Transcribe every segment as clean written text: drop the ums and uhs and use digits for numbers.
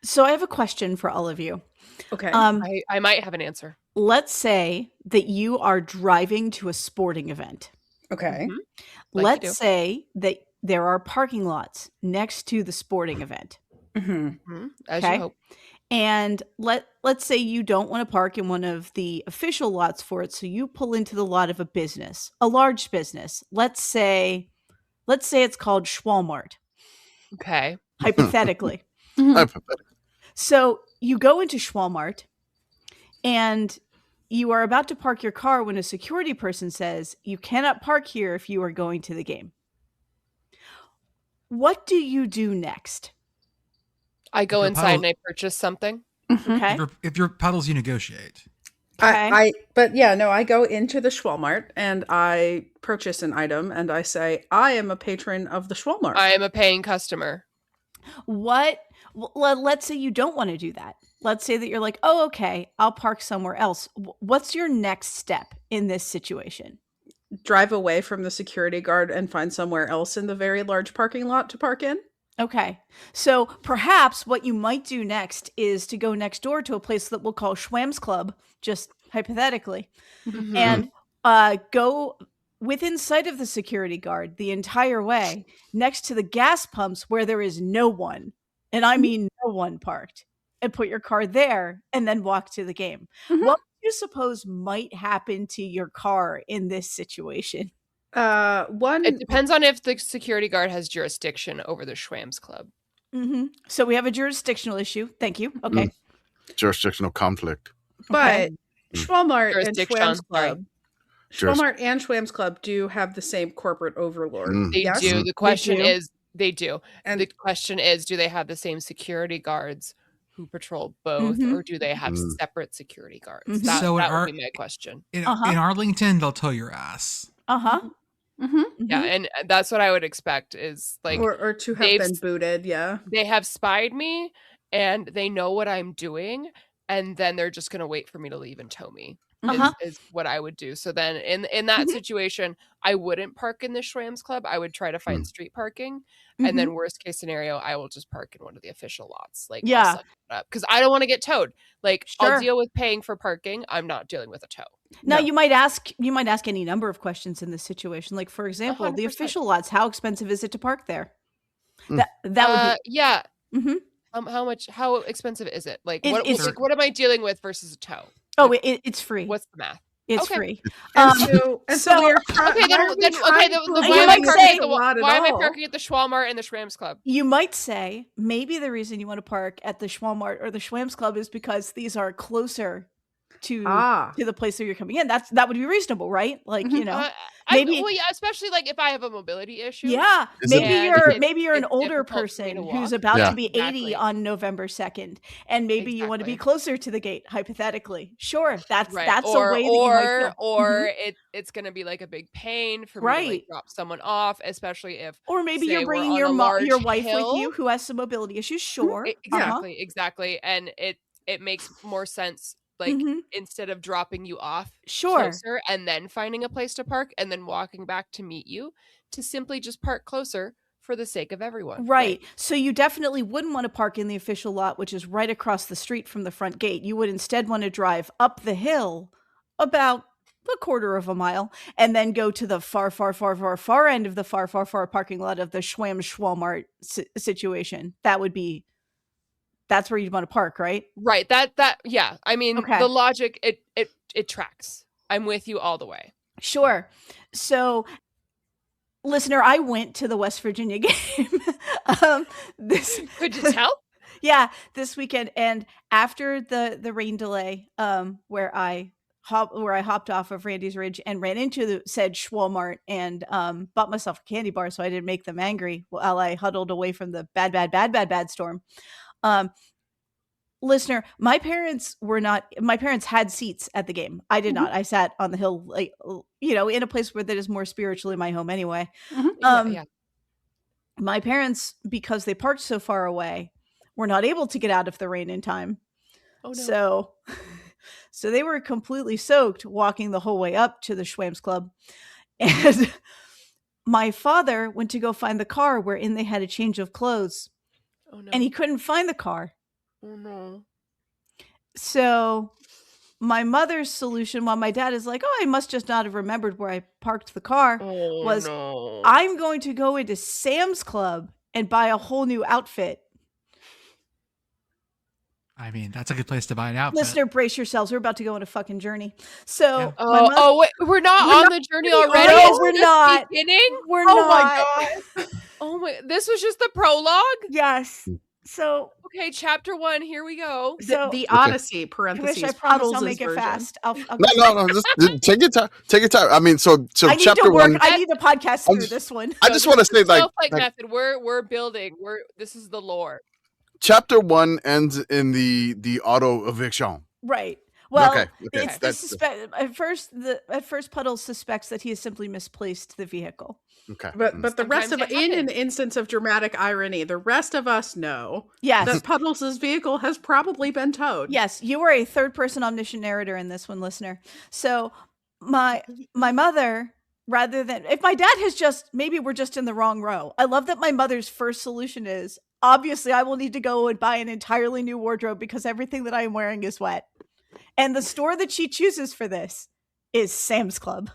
So I have a question for all of you. Okay. I might have an answer. Let's say that you are driving to a sporting event. Okay. Mhm. Let's say that there are parking lots next to the sporting event. Mm-hmm. As you hope. And let's say you don't want to park in one of the official lots for it, so you pull into the lot of a business, a large business. Let's say it's called Schwalmart. Okay. Hypothetically. So you go into Schwalmart and you are about to park your car when a security person says, "You cannot park here if you are going to the game." What do you do next? I go inside and I purchase something. Okay. If your paddles, you negotiate. Okay. I go into the Schwalmart and I purchase an item and I say, I am a patron of the Schwalmart. I am a paying customer. Let's say you don't want to do that. Let's say that you're like, oh, okay, I'll park somewhere else. What's your next step in this situation? Drive away from the security guard and find somewhere else in the very large parking lot to park in. Okay. So perhaps what you might do next is to go next door to a place that we'll call Schwam's Club, just hypothetically, and go within sight of the security guard the entire way next to the gas pumps where there is no one, and I mean no one parked, and put your car there and then walk to the game. What do you suppose might happen to your car in this situation? It depends on if the security guard has jurisdiction over the Schwam's Club. So we have a jurisdictional issue. Thank you. Okay. Jurisdictional conflict. But Schwalmart and Jurisdiction, Schwam's Club. Schwalmart and Schwam's Club do have the same corporate overlord. They Yes? do. The question They do. is, they do. And the question is, do they have the same security guards who patrol both, or do they have separate security guards? That would be my question. In Arlington, they'll tow your ass. Yeah, and that's what I would expect is like, or to have been booted. Yeah, they have spied me, and they know what I'm doing, and then they're just gonna wait for me to leave and tow me. Is what I would do. So then in that situation, I wouldn't park in the Schwam's Club. I would try to find street parking. And then worst case scenario, I will just park in one of the official lots. Like, I'll suck it up because I don't want to get towed. Like, I'll deal with paying for parking. I'm not dealing with a tow. Now you might ask any number of questions in this situation. Like, for example, 100%. the official lots, how expensive is it to park there? That would be yeah. How expensive is it? Like, what am I dealing with versus a tow? Oh, it's free. What's the math? It's free. So we're why am I parking at the Schwalmart and the Schwam's Club? You might say maybe the reason you want to park at the Schwalmart or the Schwam's Club is because these are closer to the place where you're coming in. That would be reasonable, right? Like, maybe especially like if I have a mobility issue. Yeah, maybe you're an older person who's about to be 80 on November 2nd, and maybe you want to be closer to the gate. Hypothetically, sure, that's a way that you might or it's going to be like a big pain for me to like drop someone off, especially if or maybe you're bringing your wife with you who has some mobility issues. Sure, exactly, and it makes more sense. Like instead of dropping you off closer and then finding a place to park and then walking back to meet you, to simply just park closer for the sake of everyone. Right. So you definitely wouldn't want to park in the official lot, which is right across the street from the front gate. You would instead want to drive up the hill about a quarter of a mile and then go to the far end of the far parking lot of the Schwalmart situation. That's where you'd want to park, right? Right. Yeah. I mean, the logic, it tracks. I'm with you all the way. Sure. So, listener, I went to the West Virginia game. Could you tell? Yeah, this weekend. And after the rain delay, where I hopped off of Randy's Ridge and ran into said Schwalmart and bought myself a candy bar so I didn't make them angry while I huddled away from the bad storm. Listener, my parents had seats at the game. I did not. I sat on the hill, like, in a place where that is more spiritually my home anyway. My parents, because they parked so far away, were not able to get out of the rain in time. Oh, no. So they were completely soaked walking the whole way up to the Schwam's Club. And my father went to go find the car wherein they had a change of clothes. Oh, no. And he couldn't find the car. Oh no. So my mother's solution, while my dad is like, oh, I must just not have remembered where I parked the car, Oh was no. I'm going to go into Sam's Club and buy a whole new outfit. I mean, that's a good place to buy an outfit. Listener, brace yourselves. We're about to go on a fucking journey. So, Oh, wait, we're not on the journey already? No, Is we're this not. beginning? We're Oh not. my god. Oh my, this was just the prologue? Yes. So, Okay, chapter 1, here we go. The Odyssey, parentheses, Commish, I promise Puddles' I'll make it version. fast. I'll No. Just take your time. Take your time. I mean, so I need chapter to work. 1. I need to podcast through this one. I just want to say, like method. We're building. This is the lore. chapter 1 ends in the auto eviction. Right. Well, Okay, it's at first Puddles suspects that he has simply misplaced the vehicle. Okay. But the rest of Sometimes it in an happens. instance of dramatic irony, the rest of us know Yes. that Puddles' vehicle has probably been towed. Yes, you were a third-person omniscient narrator in this one, listener. So my mother, rather than if my dad has just maybe we're just in the wrong row. I love that my mother's first solution is obviously I will need to go and buy an entirely new wardrobe because everything that I am wearing is wet. And the store that she chooses for this is Sam's Club.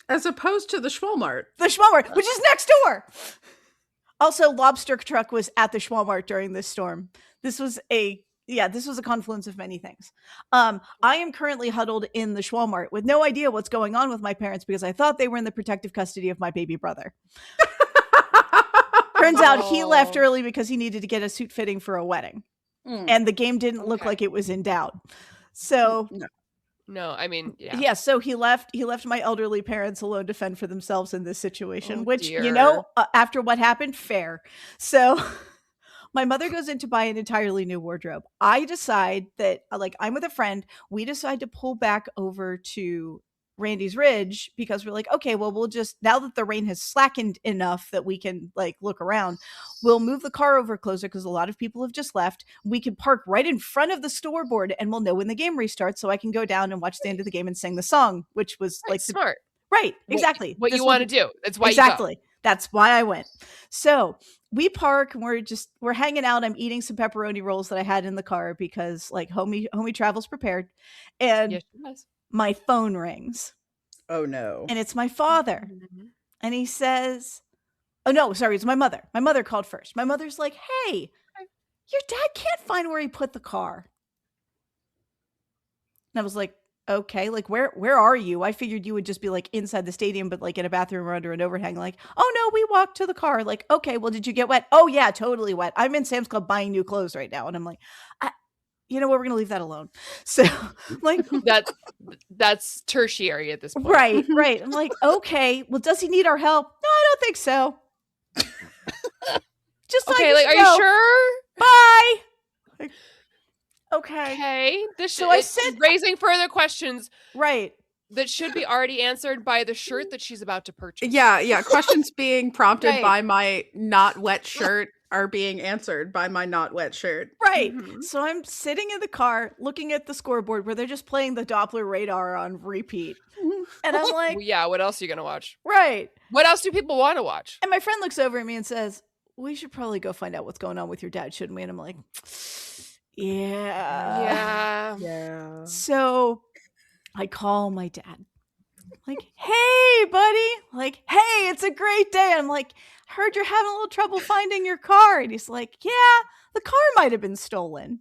As opposed to the Schwalmart. The Schwalmart, which is next door. Also, Lobster Truck was at the Schwalmart during this storm. This was a confluence of many things. I am currently huddled in the Schwalmart with no idea what's going on with my parents because I thought they were in the protective custody of my baby brother. Turns out he left early because he needed to get a suit fitting for a wedding. And the game didn't look like it was in doubt. So No, I mean, yeah. yeah, so he left my elderly parents alone to fend for themselves in this situation, Oh, which, dear. you know, after what happened, fair. So my mother goes in to buy an entirely new wardrobe. I decide that, like, I'm with a friend. We decide to pull back over to Randy's Ridge because we're like, okay, well, we'll just, now that the rain has slackened enough that we can, like, look around, we'll move the car over closer because a lot of people have just left. We can park right in front of the scoreboard and we'll know when the game restarts so I can go down and watch the end of the game and sing the song, which was like smart. Right, exactly. What you want to do. That's why exactly. you go. That's why I went. So we park and we're hanging out. I'm eating some pepperoni rolls that I had in the car because like homie travels prepared. And Yes, she does. my phone rings. Oh no. And it's my father. And he says, oh no, sorry, it's my mother. My mother called first. My mother's like, hey, your dad can't find where he put the car. And I was like, okay, like where are you? I figured you would just be like inside the stadium, but like in a bathroom or under an overhang. Like, oh no, we walked to the car. Like, okay, well, did you get wet? Oh yeah, totally wet. I'm in Sam's Club buying new clothes right now. And I'm like, you know what? We're going to leave that alone. So like that's tertiary at this point. Right. I'm like, okay, well, does he need our help? No, I don't think so. Just okay, like, are you sure? Bye. Like, okay. Okay. So I said raising further questions. Right. That should be already answered by the shirt that she's about to purchase. Yeah. Questions being prompted Right. by my not wet shirt are being answered by my not wet shirt. Right. So I'm sitting in the car looking at the scoreboard where they're just playing the Doppler radar on repeat. And I'm like, Well, yeah, what else are you going to watch? Right. What else do people want to watch? And my friend looks over at me and says, we should probably go find out what's going on with your dad, shouldn't we? And I'm like, yeah. Yeah. So I call my dad. Like, hey, buddy. Like, hey, it's a great day. I'm like, heard you're having a little trouble finding your car. And he's like, yeah, the car might have been stolen.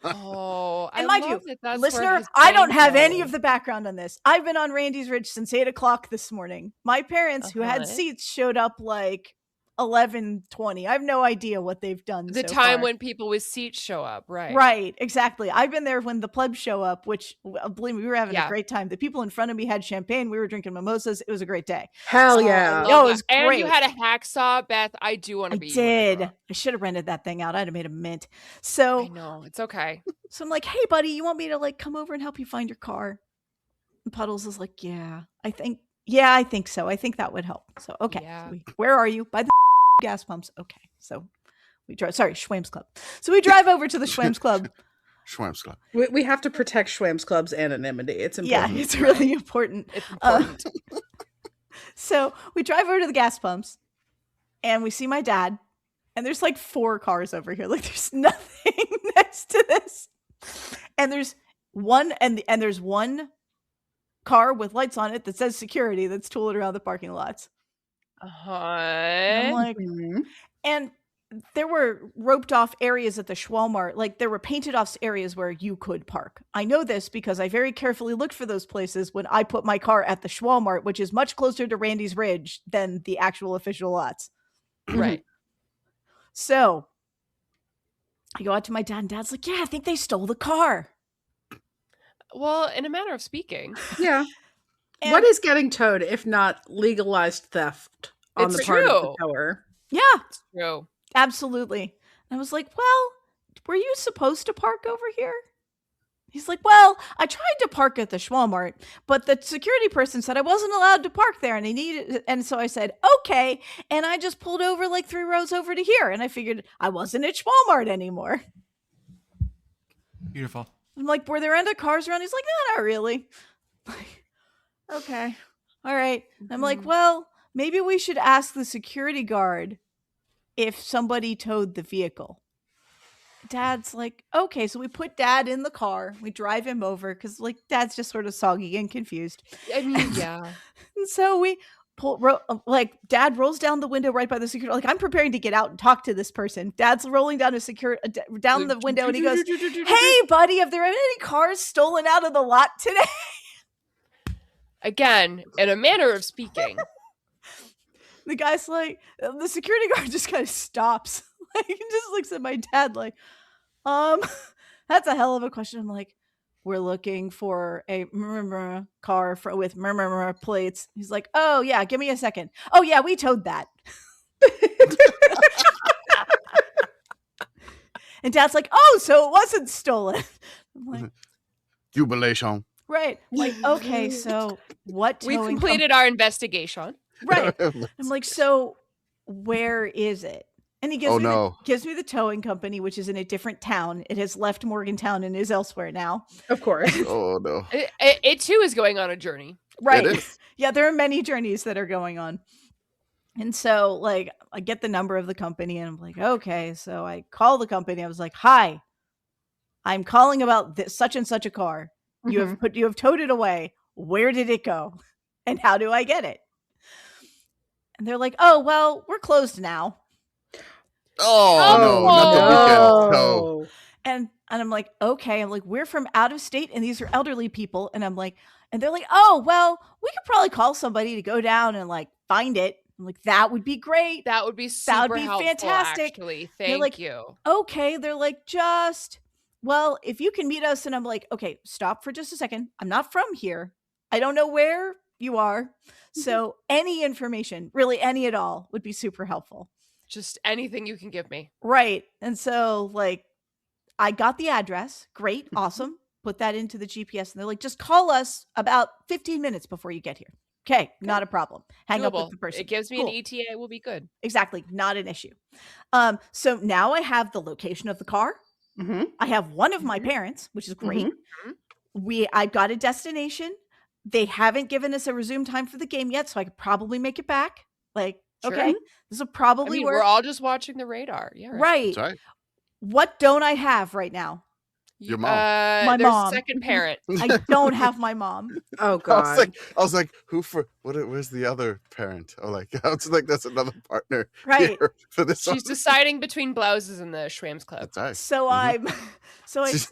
Oh, And I mind love you, that that's listener, where his I don't brain have any goes. of the background on this. I've been on Randy's Ridge since 8:00 this morning. My parents, who had Uh-huh. seats, showed up like 11:20. I have no idea what they've done. The so time far. when people with seats show up, right? Right, exactly. I've been there when the plebs show up, which believe me, we were having Yeah. a great time. The people in front of me had champagne. We were drinking mimosas. It was a great day. Hell I yeah. love Oh, it that. was And you great. had a hacksaw, Beth. I do want I to be you when I grow did. up. I should have rented that thing out. I'd have made a mint. I So, know. It's okay. so I'm like, hey, buddy, you want me to like come over and help you find your car? And Puddles is like, yeah, I think so. I think that would help. So, okay. Yeah. So where are you? By the gas pumps. Okay. So we drive, Schwam's Club. So we drive over to the Schwam's Club. Schwam's Club. We have to protect Schwam's Club's anonymity. It's Yeah, important. it's really important. It's important. So we drive over to the gas pumps and we see my dad And there's like 4 cars over here. Like there's nothing next to this. And there's one there's one car with lights on it that says security that's tooling around the parking lots. And I'm like, and there were roped off areas at the Schwalmart. Like there were painted off areas where you could park. I know this because I very carefully looked for those places when I put my car at the Schwalmart, which is much closer to Randy's Ridge than the actual official lots. Right. So I go out to my dad, and Dad's like, yeah, I think they stole the car. Well, in a manner of speaking. Yeah. And what is getting towed if not legalized theft on It's the part of the true. tower? yeah, It's true. absolutely. And I was like, well, were you supposed to park over here? He's like, well, I tried to park at the Schwalmart, but the security person said I wasn't allowed to park there and I needed, and so I said, okay. And I just pulled over like 3 rows over to here. And I figured I wasn't at Schwalmart anymore. Beautiful. I'm like, were there other cars around? He's like, no, not really. Like, okay. All right. I'm like, well, maybe we should ask the security guard if somebody towed the vehicle. Dad's like, okay. So we put Dad in the car. We drive him over because like Dad's just sort of soggy and confused. I mean, yeah. And so we like Dad rolls down the window right by the security. Like I'm preparing to get out and talk to this person. Dad's rolling down down the window and he goes, hey buddy, have there been any cars stolen out of the lot today? Again, in a manner of speaking. The guy's like, the security guard just kind of stops. Like he just looks at my dad like, that's a hell of a question. I'm like, we're looking for a car with plates. He's like, oh yeah, give me a second. Oh yeah, we towed that. And Dad's like, oh, so it wasn't stolen. I'm like, Jubilation. right. Like, okay, so what We towing completed our investigation. right. I'm like, so where is it? And he gives gives me the towing company, which is in a different town. It has left Morgantown and is elsewhere now. Of course. Oh no. It too is going on a journey. Right. It is. Yeah, there are many journeys that are going on. And so like I get the number of the company and I'm like, okay. So I call the company. I was like, hi, I'm calling about this such and such a car. You have towed it away. Where did it go? And how do I get it? And they're like, oh, well, we're closed now. Oh no, not the weekend. No. And I'm like, okay. I'm like, we're from out of state and these are elderly people. And I'm like, and they're like, oh, well, we could probably call somebody to go down and like find it. I'm like, that would be great. That would be super That would be helpful, fantastic. actually. They're Thank like, you. Okay. They're like, well, if you can meet us. And I'm like, okay, stop for just a second. I'm not from here. I don't know where you are. So any information, really any at all, would be super helpful. Just anything you can give me. Right. And so like I got the address. Great. Awesome. Put that into the GPS and they're like, just call us about 15 minutes before you get here. Okay. Not a problem. Hang up with the person. It gives me Cool. an ETA. We'll be good. Exactly. Not an issue. So now I have the location of the car. I have one of my parents, which is great. I've got a destination. They haven't given us a resume time for the game yet, so I could probably make it back. Like, Sure. okay, this will probably work. We're all just watching the radar. Yeah, right. That's right. What don't I have right now? Your mom. My there's mom. second parent. I don't have my mom. Oh God. I was like, where's the other parent? Oh, like, I was like, that's another partner Right. here for this She's one. deciding between blouses and the Schwam's Club. That's right. So She's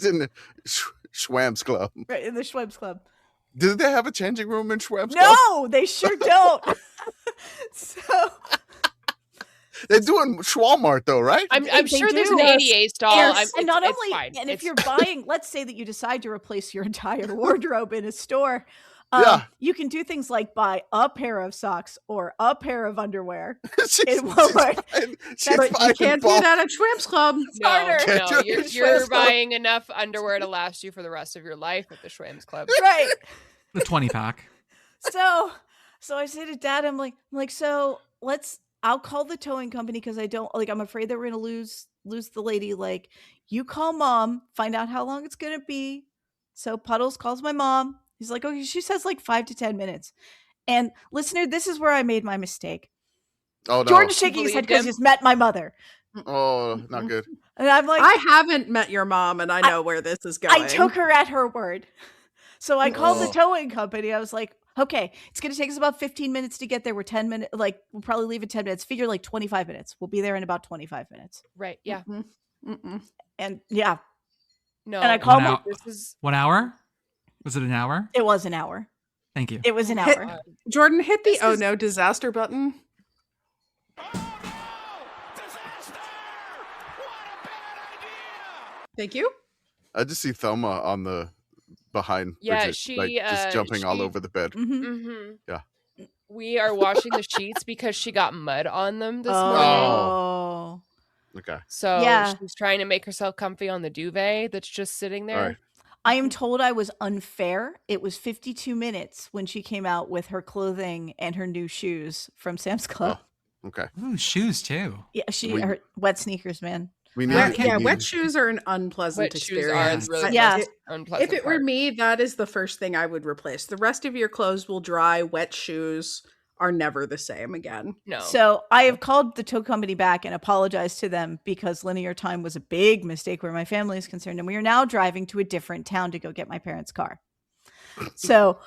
in the Schwam's Club. right in the Schwab's Club. Did they have a changing room in Schwam's Club? No, they sure don't. So They're doing Schwalmart though, right? I'm They sure there's do. an ADA stall. Yes, and not it's only, fine. and if It's you're fine. buying, let's say that you decide to replace your entire wardrobe in a store, Yeah. you can do things like buy a pair of socks or a pair of underwear. She's It won't work. But you can't do that at Schwab's Club. No, harder. Can't no, do it. you're Schwam's Club. buying enough underwear to last you for the rest of your life at the Schwam's Club. Right. The 20 pack. So I say to Dad, I'm like, so I'll call the towing company because I'm afraid that we're gonna lose the lady. Like, you call Mom, find out how long it's gonna be. So Puddles calls my mom. He's like, okay, she says like 5 to 10 minutes. And listener, this is where I made my mistake. Oh no. Jordan's shaking his head Believed because him? he's met my mother. Oh, not good. And I'm like, I haven't met your mom, and I know where this is going. I took her at her word. So I called the Oh. towing company. I was like, okay, it's going to take us about 15 minutes to get there. We're 10 minutes, like, we'll probably leave in 10 minutes. Figure like 25 minutes. We'll be there in about 25 minutes. Right. Yeah. And yeah, No. and I called my, This is 1 hour? Was it an hour? it was an hour. Thank you. It was an Hit- hour. Jordan, hit the This oh is- no disaster button. Thank you. I just see Thelma on the behind Yeah, Bridget, she, like just jumping all she- over the bed. Mhm. Mm-hmm. Yeah. We are washing the sheets because she got mud on them this morning. Oh. Okay. So Yeah. she's trying to make herself comfy on the duvet that's just sitting there. All right. I am told I was unfair. It was 52 minutes when she came out with her clothing and her new shoes from Sam's Club. Okay. Ooh, shoes too. Yeah, We- her wet sneakers, man. We need. Wet, we yeah, need- wet shoes are an unpleasant Wet shoes are experience. really Yeah. unpleasant. If it were part. me, that is the first thing I would replace. The rest of your clothes will dry. Wet shoes are never the same again. No. So I have called the tow company back and apologized to them because linear time was a big mistake where my family is concerned. And we are now driving to a different town to go get my parents' car. So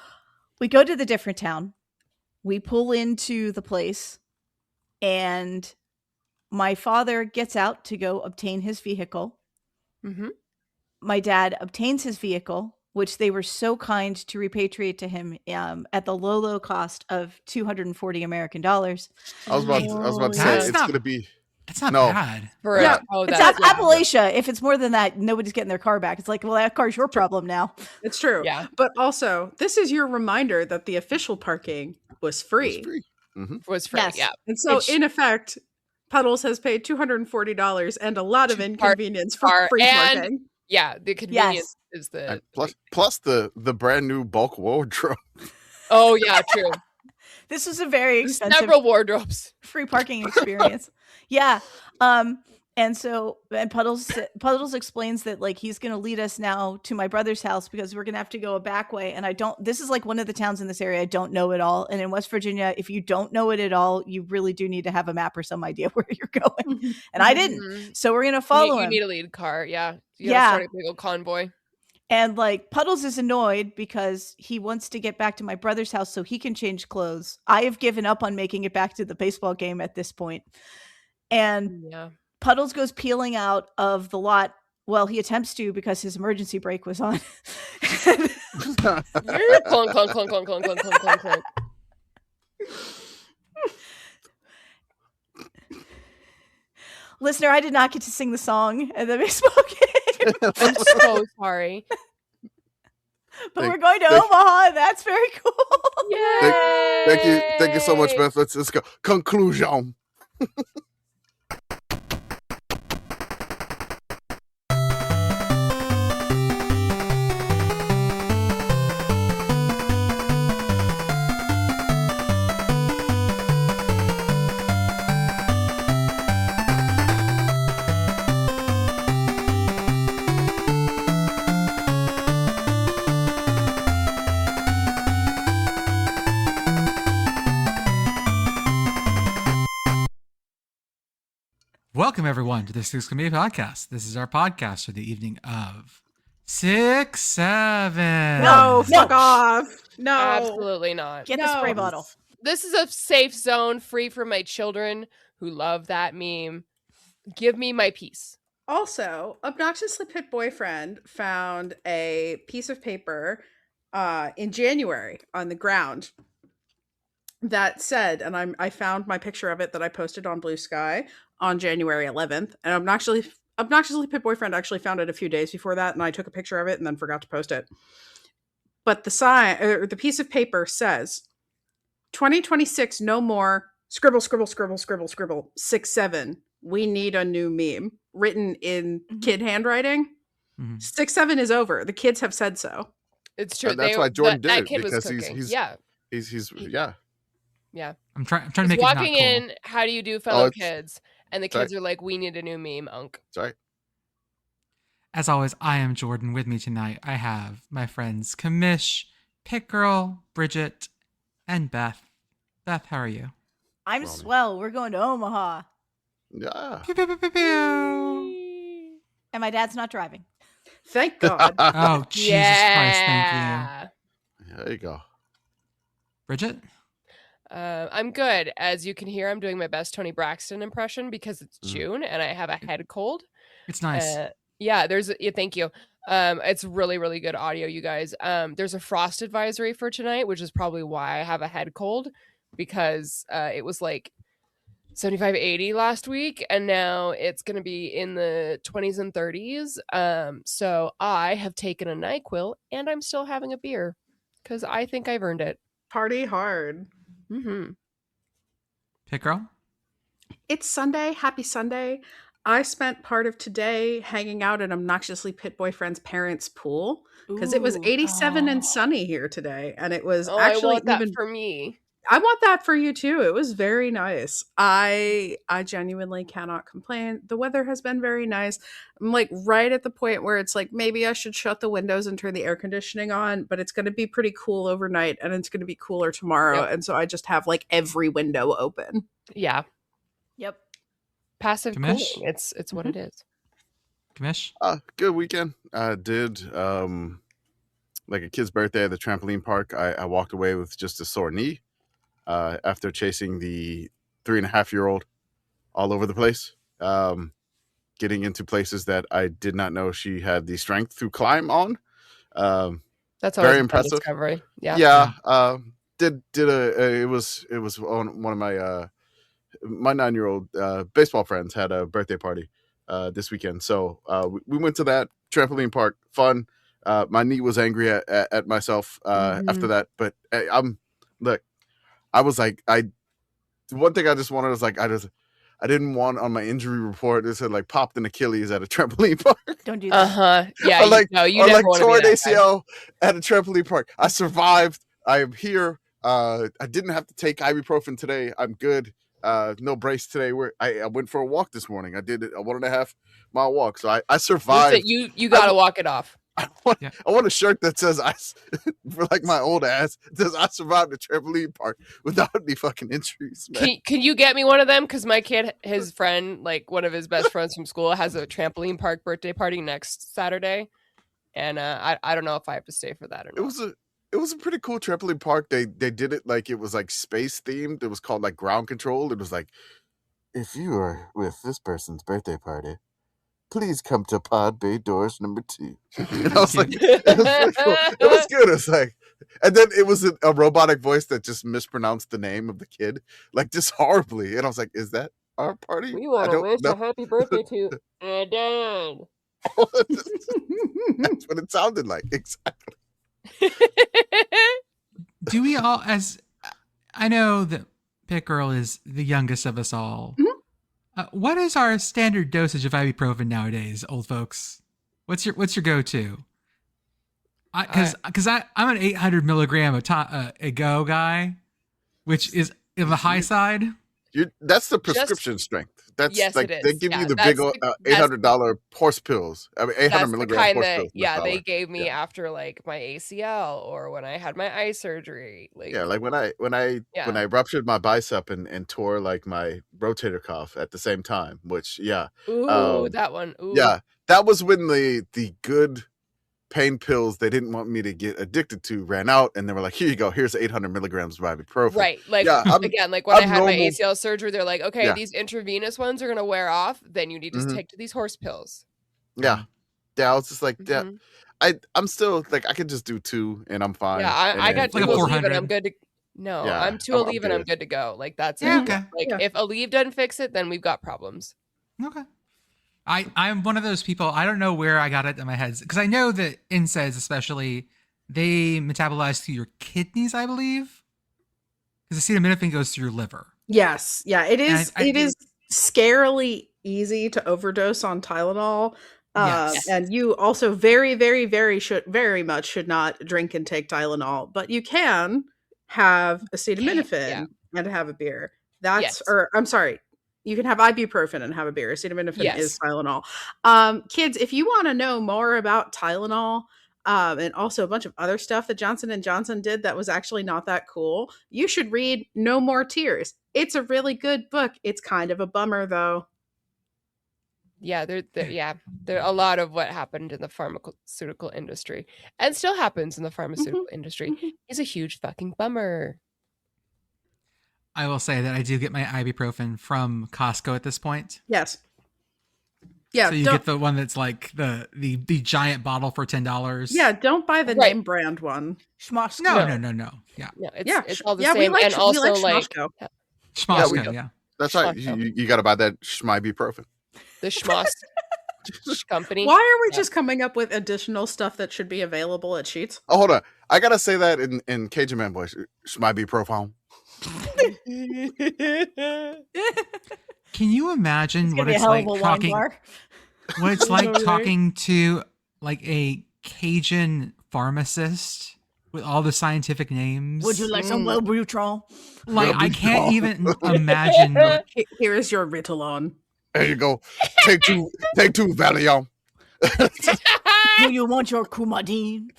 we go to the different town. We pull into the place and my father gets out to go obtain his vehicle. Mm-hmm. My dad obtains his vehicle, which they were so kind to repatriate to him at the low cost of $240 American. I was about to say That's it's not- gonna be. That's not No. bad. For Yeah, oh, It's that's Appalachia. If it's more than that, nobody's getting their car back. It's like, well, that car's your problem now. It's true. Yeah. But also, this is your reminder that the official parking was free. It's free. was free. Yes. Yeah. And so, It's- in effect, Puddles has paid $240 and a lot of To inconvenience for park free and- parking. Yeah. The convenience is the. And plus the brand new bulk wardrobe. Oh yeah, true. This was a very expensive Several wardrobes. free parking experience. Yeah. And so, and Puddles explains that like he's going to lead us now to my brother's house because we're going to have to go a back way. And this is like one of the towns in this area I don't know at all. And in West Virginia, if you don't know it at all, you really do need to have a map or some idea where you're going. And I didn't. Mhm. So we're going to follow You him. need a lead car. Yeah. You Yeah. gotta start a big old convoy. And like Puddles is annoyed because he wants to get back to my brother's house so he can change clothes. I have given up on making it back to the baseball game at this point. And Yeah. Puddles goes peeling out of the lot. Well, he attempts to because his emergency brake was on. Clunk, clunk, clunk, clunk, clunk, clunk, clunk, clunk. Listener, I did not get to sing the song at the baseball game, I'm so sorry. but Thank- we're going to thank- Omaha, and that's very cool. Thank you so much, Beth. Let's go. Conclusion. Welcome everyone to the Six Committee Podcast. This is our podcast for the evening of 6-7. No, No. fuck off. No. Absolutely not. Get the spray No. bottle. This is a safe zone free for my children who love that meme. Give me my peace. Also, obnoxiously pit boyfriend found a piece of paper in January on the ground that said, and I found my picture of it that I posted on Blue Sky on January 11th, and obnoxiously pit boyfriend actually found it a few days before that, and I took a picture of it and then forgot to post it. But the sign or the piece of paper says 2026 no more scribble scribble scribble scribble scribble 6-7 we need a new meme, written in kid handwriting. Mhm. 6-7 is over. The kids have said so. It's true. That's why Jordan did that it, kid was because cooking. he's yeah. He's yeah. Yeah. I'm trying to He's make it not walking cool. in, how do you do, fellow it's- kids? And the sorry. kids are like, we need a new meme, Unc. Sorry. As always, I am Jordan. With me tonight, I have my friends Commish, Pitt Girl, Brigit, and Beth. Beth, how are you? I'm Well, swell. We're going to Omaha. Yeah. Pew, pew, pew, pew, pew. And my dad's not driving. Thank God. Oh, Jesus Christ. Thank you. Yeah. There you go. Bridget? I'm good. As you can hear, I'm doing my best Tony Braxton impression because it's June and I have a head cold. It's nice. Yeah, thank you. It's really, really good audio, you guys. There's a frost advisory for tonight, which is probably why I have a head cold, because it was like 75, 80 last week, and now it's going to be in the 20s and 30s. So I have taken a NyQuil and I'm still having a beer because I think I've earned it. Party hard. Mm-hmm. Pitt Girl? It's Sunday. Happy Sunday. I spent part of today hanging out at obnoxiously Pitt boyfriend's parents' pool because it was Ooh. 87 and sunny here today. And it was I actually want that for me. I want that for you too. It was very nice. I genuinely cannot complain. The weather has been very nice. I'm like right at the point where it's like maybe I should shut the windows and turn the air conditioning on, but it's going to be pretty cool overnight and it's going to be cooler tomorrow. Yep. And so I just have like every window open. Yeah. Yep. Passive Commish? cooling. It's what it is. Commish? Good weekend. I did like a kid's birthday at the trampoline park. I walked away with just a sore knee after chasing the 3.5-year-old all over the place, getting into places that I did not know she had the strength to climb on. That's always very a fun impressive. discovery. Yeah. Yeah. It was on one of my 9-year-old baseball friends had a birthday party this weekend, so we went to that trampoline park. Fun. My knee was angry at myself after that, but I was like, one thing I just wanted was like, I didn't want on my injury report it said like popped an Achilles at a trampoline park. Don't do that. Yeah. Or like, you or never like want to tore be an that guy. ACL at a trampoline park. I survived. I am here. I didn't have to take ibuprofen today. I'm good. No brace today. I went for a walk this morning. I did a 1.5 mile walk. So I survived. Listen, you gotta walk it off. I want a shirt that says for like my old ass, it says I survived the trampoline park without any fucking injuries, man. Can you get me one of them? Because my kid, his friend, like one of his best friends from school, has a trampoline park birthday party next Saturday, and I don't know if I have to stay for that or not. It was a pretty cool trampoline park. They did it like it was like space themed. It was called like ground control. It was like, if you are with this person's birthday party, please come to Pod Bay doors number 2. And I was like, it was pretty cool. It was good. It was like, and then it was a robotic voice that just mispronounced the name of the kid, like just horribly. And I was like, is that our party? We want to wish a happy birthday to Dan. That's what it sounded like. Exactly. Do we all, as I know that Pitt Girl is the youngest of us all, what is our standard dosage of ibuprofen nowadays, old folks? What's your go-to? Because I'm an 800 milligram a go guy, which is in the high side. That's the prescription strength. That's yes, like it is. they give you the big $800 horse pills. I mean, 800 milligram horse pills. Yeah, they gave me after like my ACL or when I had my eye surgery. Like, yeah, like when I ruptured my bicep and tore like my rotator cuff at the same time. Which that one. Ooh. Yeah, that was when the good pain pills they didn't want me to get addicted to ran out, and they were like, here you go, here's 800 milligrams of ibuprofen. Right, like again, like when I had my ACL surgery, they're like, okay, these intravenous ones are gonna wear off, then you need to take to these horse pills. I was just like I'm still like I could just do 2 and I'm fine. Yeah, I got 2 like Aleve and I'm good to I'm 2 Aleve and I'm good to go. Like that's it. Okay. Like if Aleve doesn't fix it, then we've got problems. Okay. I'm one of those people, I don't know where I got it in my head, because I know that NSAIDs especially, they metabolize through your kidneys, I believe, because acetaminophen goes through your liver. Yes. Yeah, it is. It is scarily easy to overdose on Tylenol. And you also very, very, very much should not drink and take Tylenol, but you can have acetaminophen and have a beer. I'm sorry. You can have ibuprofen and have a beer. Acetaminophen is Tylenol. Kids, if you want to know more about Tylenol and also a bunch of other stuff that Johnson & Johnson did that was actually not that cool, you should read No More Tears. It's a really good book. It's kind of a bummer, though. Yeah, there a lot of what happened in the pharmaceutical industry and still happens in the pharmaceutical industry is a huge fucking bummer. I will say that I do get my ibuprofen from Costco at this point. Yes. Yeah. So you get the one that's like the giant bottle for $10. Yeah, don't buy the Right. name brand one. Schmoss. No. Yeah. No, Yeah, it's all the yeah, same. And also we like like Schmossco. Schmossco, yeah. That's right. Schmossco. You got to buy that ibuprofen. the Schmoss company. Why are we just coming up with additional stuff that should be available at Sheets? Oh, hold on. I gotta say that in Cajun Man voice. Ibuprofen. Can you imagine what it's like talking? What it's like talking to like a Cajun pharmacist with all the scientific names. Would you like some Wellbutron? Like I can't even imagine. Here is your Ritalin. There you go. Take two Valium. Do you want your Coumadine?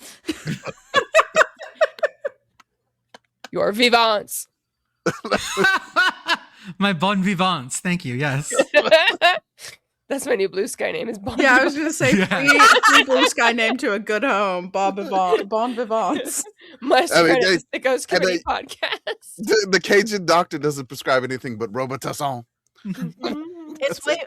Your Vivants. My bon vivants. Thank you. Yes. That's my new Blue Sky name is Bon. Yeah, I was going to say Yeah. free Blue Sky name to a good home. Bon Vivants. Must I mean, credit the Ghost and Committee podcast. The Cajun doctor doesn't prescribe anything but Robitussin. It's way.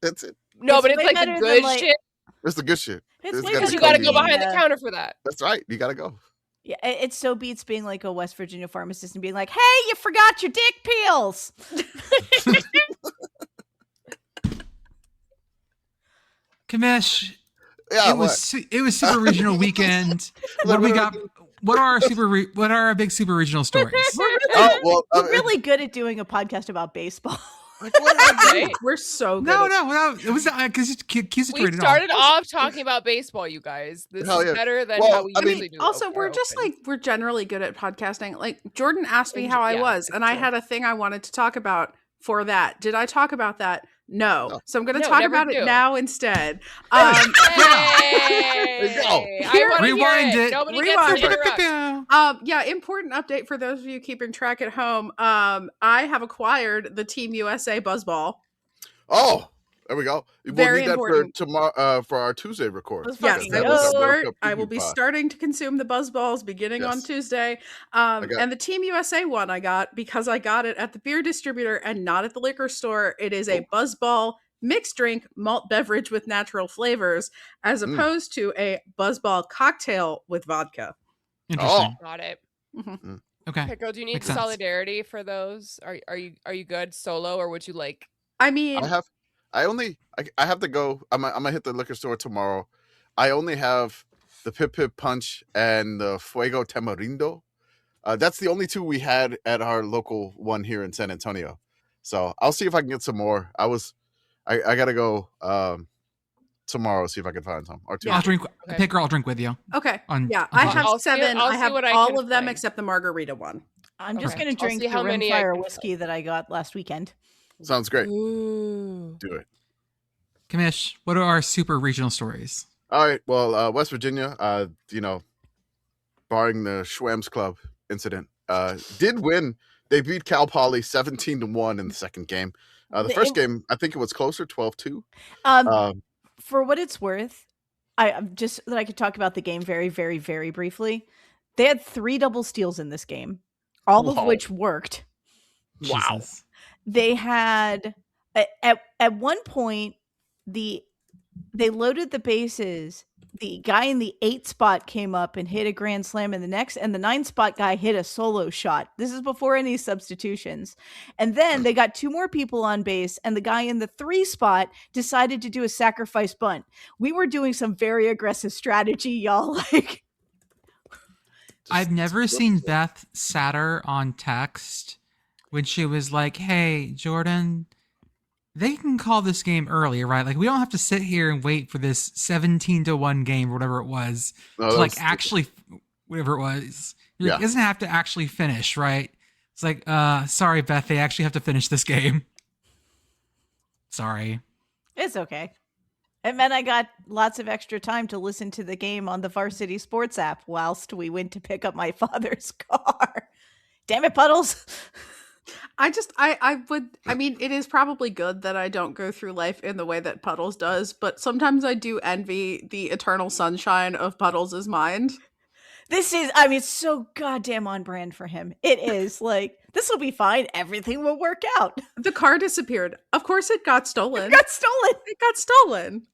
That's it. No, It's but it's way like the better good than, like- shit. It's the good shit. It's It's way got better the You got to go codeine. behind the counter for that. That's right. You got to go. Yeah, it so beats being like a West Virginia pharmacist and being like, "Hey, you forgot your dick pills." Commish. Yeah. It was Super Regional weekend. What do we got? What are our big Super Regional stories? Oh, well, We're really good at doing a podcast about baseball. Right? We're so good. No. It was because you We accusatory. started off talking about baseball, you guys. This Hell is yeah. better than Well, how we I mean, usually do. Also, our we're just open. like, we're generally good at podcasting. Like, Jordan asked me how I Yeah, was, and I true. had a thing I wanted to talk about for that. Did I talk about that? No. No. So I'm going to No, talk never about do. it now instead. Hey! There you go. I wanna hear Rewind it. Nobody Rewind gets it. to interrupt. Yeah, important update for those of you keeping track at home. I have acquired the Team USA Buzzball. Oh, there we go. We'll Very need that important. for tomorrow for our Tuesday record. Let's Yes, fucking I go. will World start. Cup I will preview be pod. starting to consume the Buzzballs beginning on Yes. Tuesday. got- And the Team USA one I got because I got it at the beer distributor and not at the liquor store. It is a Buzzball mixed drink malt beverage with natural flavors, as opposed to a Buzzball cocktail with vodka. Interesting. Got it. Okay. Pickle, do you need Makes sense. solidarity for those? Are you good solo, or would you like? I mean, I have to go. I'm gonna hit the liquor store tomorrow. I only have the Pip Pip Punch and the Fuego Tamarindo. That's the only two we had at our local one here in San Antonio. So I'll see if I can get some more. I gotta go tomorrow, see if I can find some or two. I'll drink. Okay. Pick Girl, I'll drink with you. okay. On- Yeah, on I Tuesday. have I'll see- 7. I'll I see have what I all can of them find. except the margarita one. I'm just Okay. gonna I'll drink see the how many I Rimfire can whiskey that I got last weekend. Sounds great. Ooh. Do it. Commish, what are our Super Regional stories? All right. Well, West Virginia, barring the Schwam's Club incident, did win. They beat Cal Poly 17-1 in the second game. The first game, I think it was closer, 12-2. For what it's worth, I'm just that I could talk about the game very, very, very briefly. They had 3 double steals in this game, all of Wow. which worked. Wow. Jesus. They had at one point they loaded the bases. The guy in the 8 spot came up and hit a grand slam in the next, and the 9 spot guy hit a solo shot. This is before any substitutions. And then they got 2 more people on base, and the guy in the 3 spot decided to do a sacrifice bunt. We were doing some very aggressive strategy, y'all. Like, I've never seen Beth sadder on text when she was like, "Hey, Jordan, they can call this game early, right? Like we don't have to sit here and wait for this 17-1 game or whatever it was No, to that like was- actually whatever it was. You're like, Yeah. it doesn't have to actually finish, right?" It's like, sorry, Beth, they actually have to finish this game. Sorry. it's okay. It meant I got lots of extra time to listen to the game on the Varsity Sports app whilst we went to pick up my father's car. Damn it, Puddles. I mean, it is probably good that I don't go through life in the way that Puddles does, but sometimes I do envy the eternal sunshine of Puddles' mind. This is, I mean, it's so goddamn on brand for him. It is like, this will be fine. Everything will work out. The car disappeared. Of course it got stolen. It got stolen. It got stolen.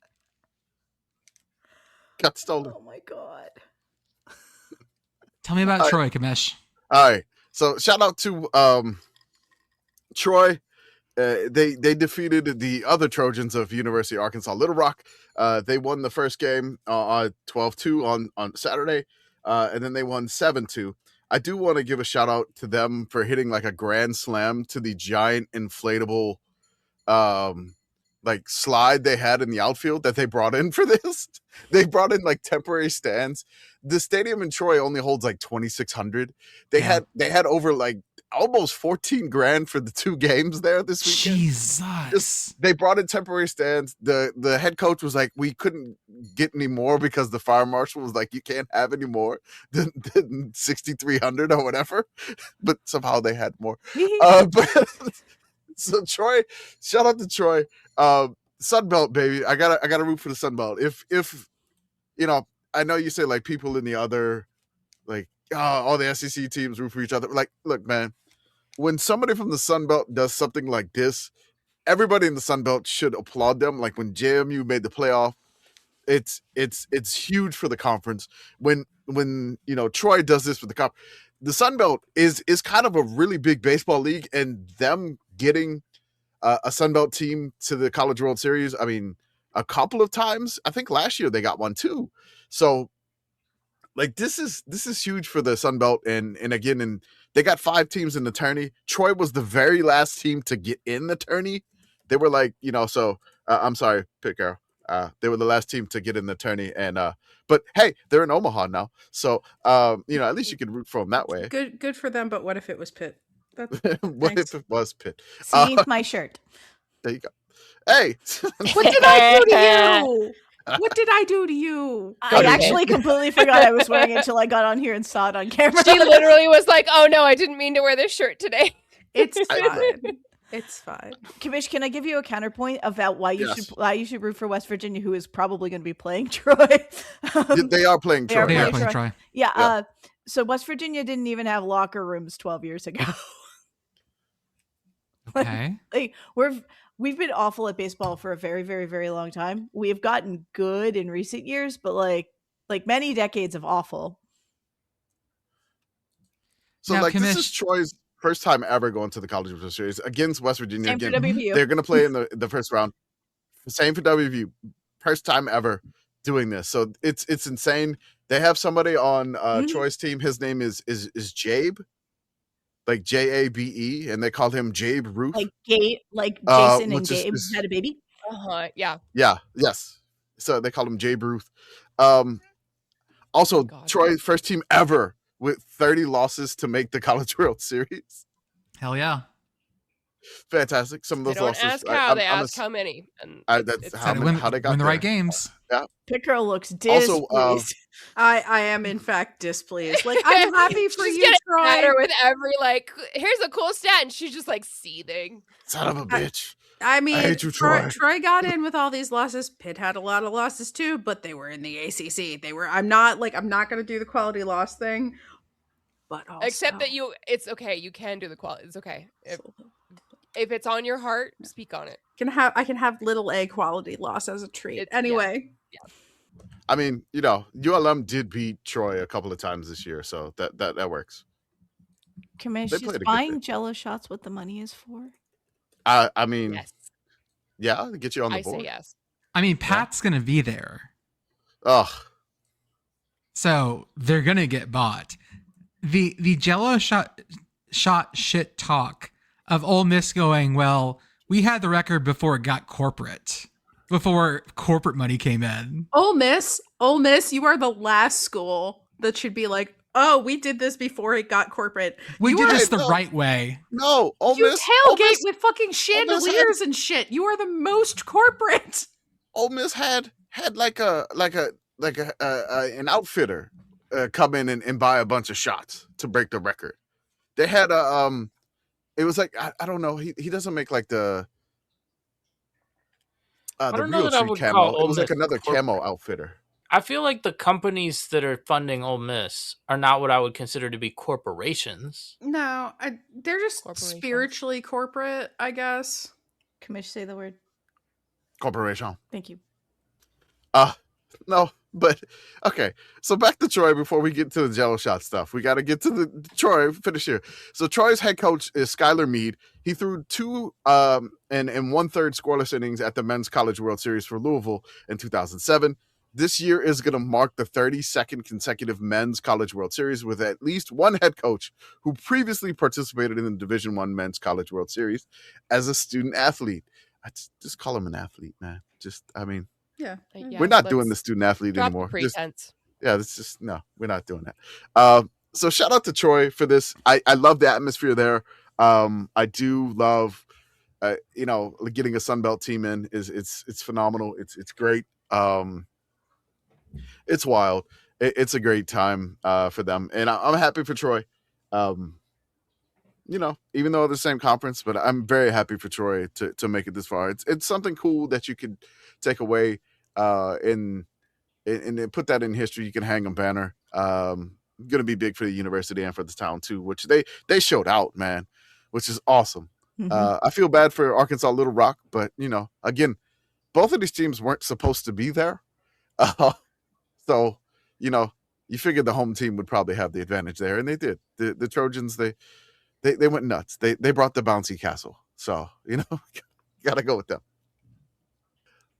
Got stolen. Oh my God. Tell me about Troy, Commish. All right. So shout out to Troy. They defeated the other Trojans of University of Arkansas Little Rock. They won the first game 12-2 on Saturday, and then they won 7-2. I do want to give a shout out to them for hitting like a grand slam to the giant inflatable like slide they had in the outfield that they brought in for this. They brought in like temporary stands. The stadium in Troy only holds like 2,600. They had over like almost 14 grand for the 2 games there this weekend. Jesus. They brought in temporary stands. The head coach was like, we couldn't get any more because the fire marshal was like, you can't have any more than 6,300 or whatever. But somehow they had more. So Troy, shout out to Troy. Sunbelt, baby. I gotta root for the Sunbelt. If you know, I know you say like people in the other, like all the SEC teams root for each other. Like, look, man, when somebody from the Sunbelt does something like this, everybody in the Sunbelt should applaud them. Like when JMU made the playoff, it's huge for the conference. When you know Troy does this for the conference, the Sunbelt is kind of a really big baseball league, and them getting a Sunbelt team to the College World Series, I mean, a couple of times. I think last year they got one too. So, like, this is huge for the Sunbelt, and again, and they got 5 teams in the tourney. Troy was the very last team to get in the tourney. They were like, you know, so I'm sorry, Pitt Girl. They were the last team to get in the tourney, and but hey, they're in Omaha now, so you know, at least you can root for them that way. Good for them. But what if it was Pitt? What if it was Pitt? See my shirt. There you go. Hey, What did I do to you? What did I do to you? I actually completely forgot I was wearing it until I got on here and saw it on camera. She literally was like, "Oh no, I didn't mean to wear this shirt today." It's fine. It's fine. Commish, can I give you a counterpoint about why you should root for West Virginia, who is probably going to be playing Troy? They are playing Troy. They are playing Troy. Yeah. So West Virginia didn't even have locker rooms 12 years ago. Okay. Like, we've been awful at baseball for a very, very, very long time. We have gotten good in recent years, but like many decades of awful. So now, like Commish, this is Troy's first time ever going to the College World Series against West Virginia. Same for Again, WVU. they're going to play in the first round. Same for WVU. First time ever doing this. So it's insane. They have somebody on Troy's team. His name is Jabe. Like Jabe, and they called him Jabe Ruth. Like Jason and Gabe had a baby. Yeah. Yes. So they called him Jabe Ruth. Also, Troy's first team ever with 30 losses to make the College World Series. Hell yeah. Fantastic. Some of those They don't losses. ask how, they ask how many. And that's how they got win the there. right games. Yeah. Pitt Girl looks displeased. Also, I am in fact displeased. Like, I'm happy for she's you, getting Troy. madder with every like, here's a cool stat, and she's just like seething. Son of a bitch. I mean, I hate you, Troy. Troy got in with all these losses. Pitt had a lot of losses too, but they were in the ACC. They were. I'm not going to do the quality loss thing. But also, Except that it's okay. You can do the quality. It's okay. If it's on your heart, speak on it. I can have little a quality loss as a treat. Anyway. Yeah. I mean, you know, ULM did beat Troy a couple of times this year, so that works. Commish is buying Jello shots what the money is for? I mean, yes. Yeah, get you on the board. I say yes. I mean, Pat's gonna be there. Ugh. So they're gonna get bought. The Jello shot shit talk of Ole Miss going, well, we had the record before it got corporate. Before corporate money came in. Ole Miss, you are the last school that should be like, oh, we did this before it got corporate. We did this the right way. No, Ole Miss. You tailgate with fucking chandeliers and shit. You are the most corporate. Ole Miss had like an outfitter come in and buy a bunch of shots to break the record. They had It was like I don't know. He doesn't make like the don't know real that I tree would camo. call It Ole was like Miss another corporate. camo outfitter. I feel like the companies that are funding Ole Miss are not what I would consider to be corporations. No, they're just Corporations. spiritually corporate, I guess. Commish, say the word. Corporation. Thank you. No, but okay. So back to Troy before we get to the Jello shot stuff. We got to get to the Troy finish here. So Troy's head coach is Skylar Meade. He threw 2 and 1/3 scoreless innings at the Men's College World Series for Louisville in 2007. This year is going to mark the 32nd consecutive Men's College World Series with at least one head coach who previously participated in the Division I Men's College World Series as a student athlete. I just call him an athlete, man. Yeah. Yeah, we're not doing the let's student athlete drop anymore. the pretense. It's just no, we're not doing that. So shout out to Troy for this. I love the atmosphere there. I do love, getting a Sunbelt team in it's phenomenal. It's great. It's wild. It's a great time for them, and I'm happy for Troy. Even though they're the same conference, but I'm very happy for Troy to make it this far. It's something cool that you could take away and put that in history. You can hang a banner. Going to be big for the university and for the town too, which they showed out, man, which is awesome. Mhm. I feel bad for Arkansas Little Rock, but again, both of these teams weren't supposed to be there. So, you figured the home team would probably have the advantage there, and they did. The Trojans, they went nuts. They brought the bouncy castle. So, got to go with them.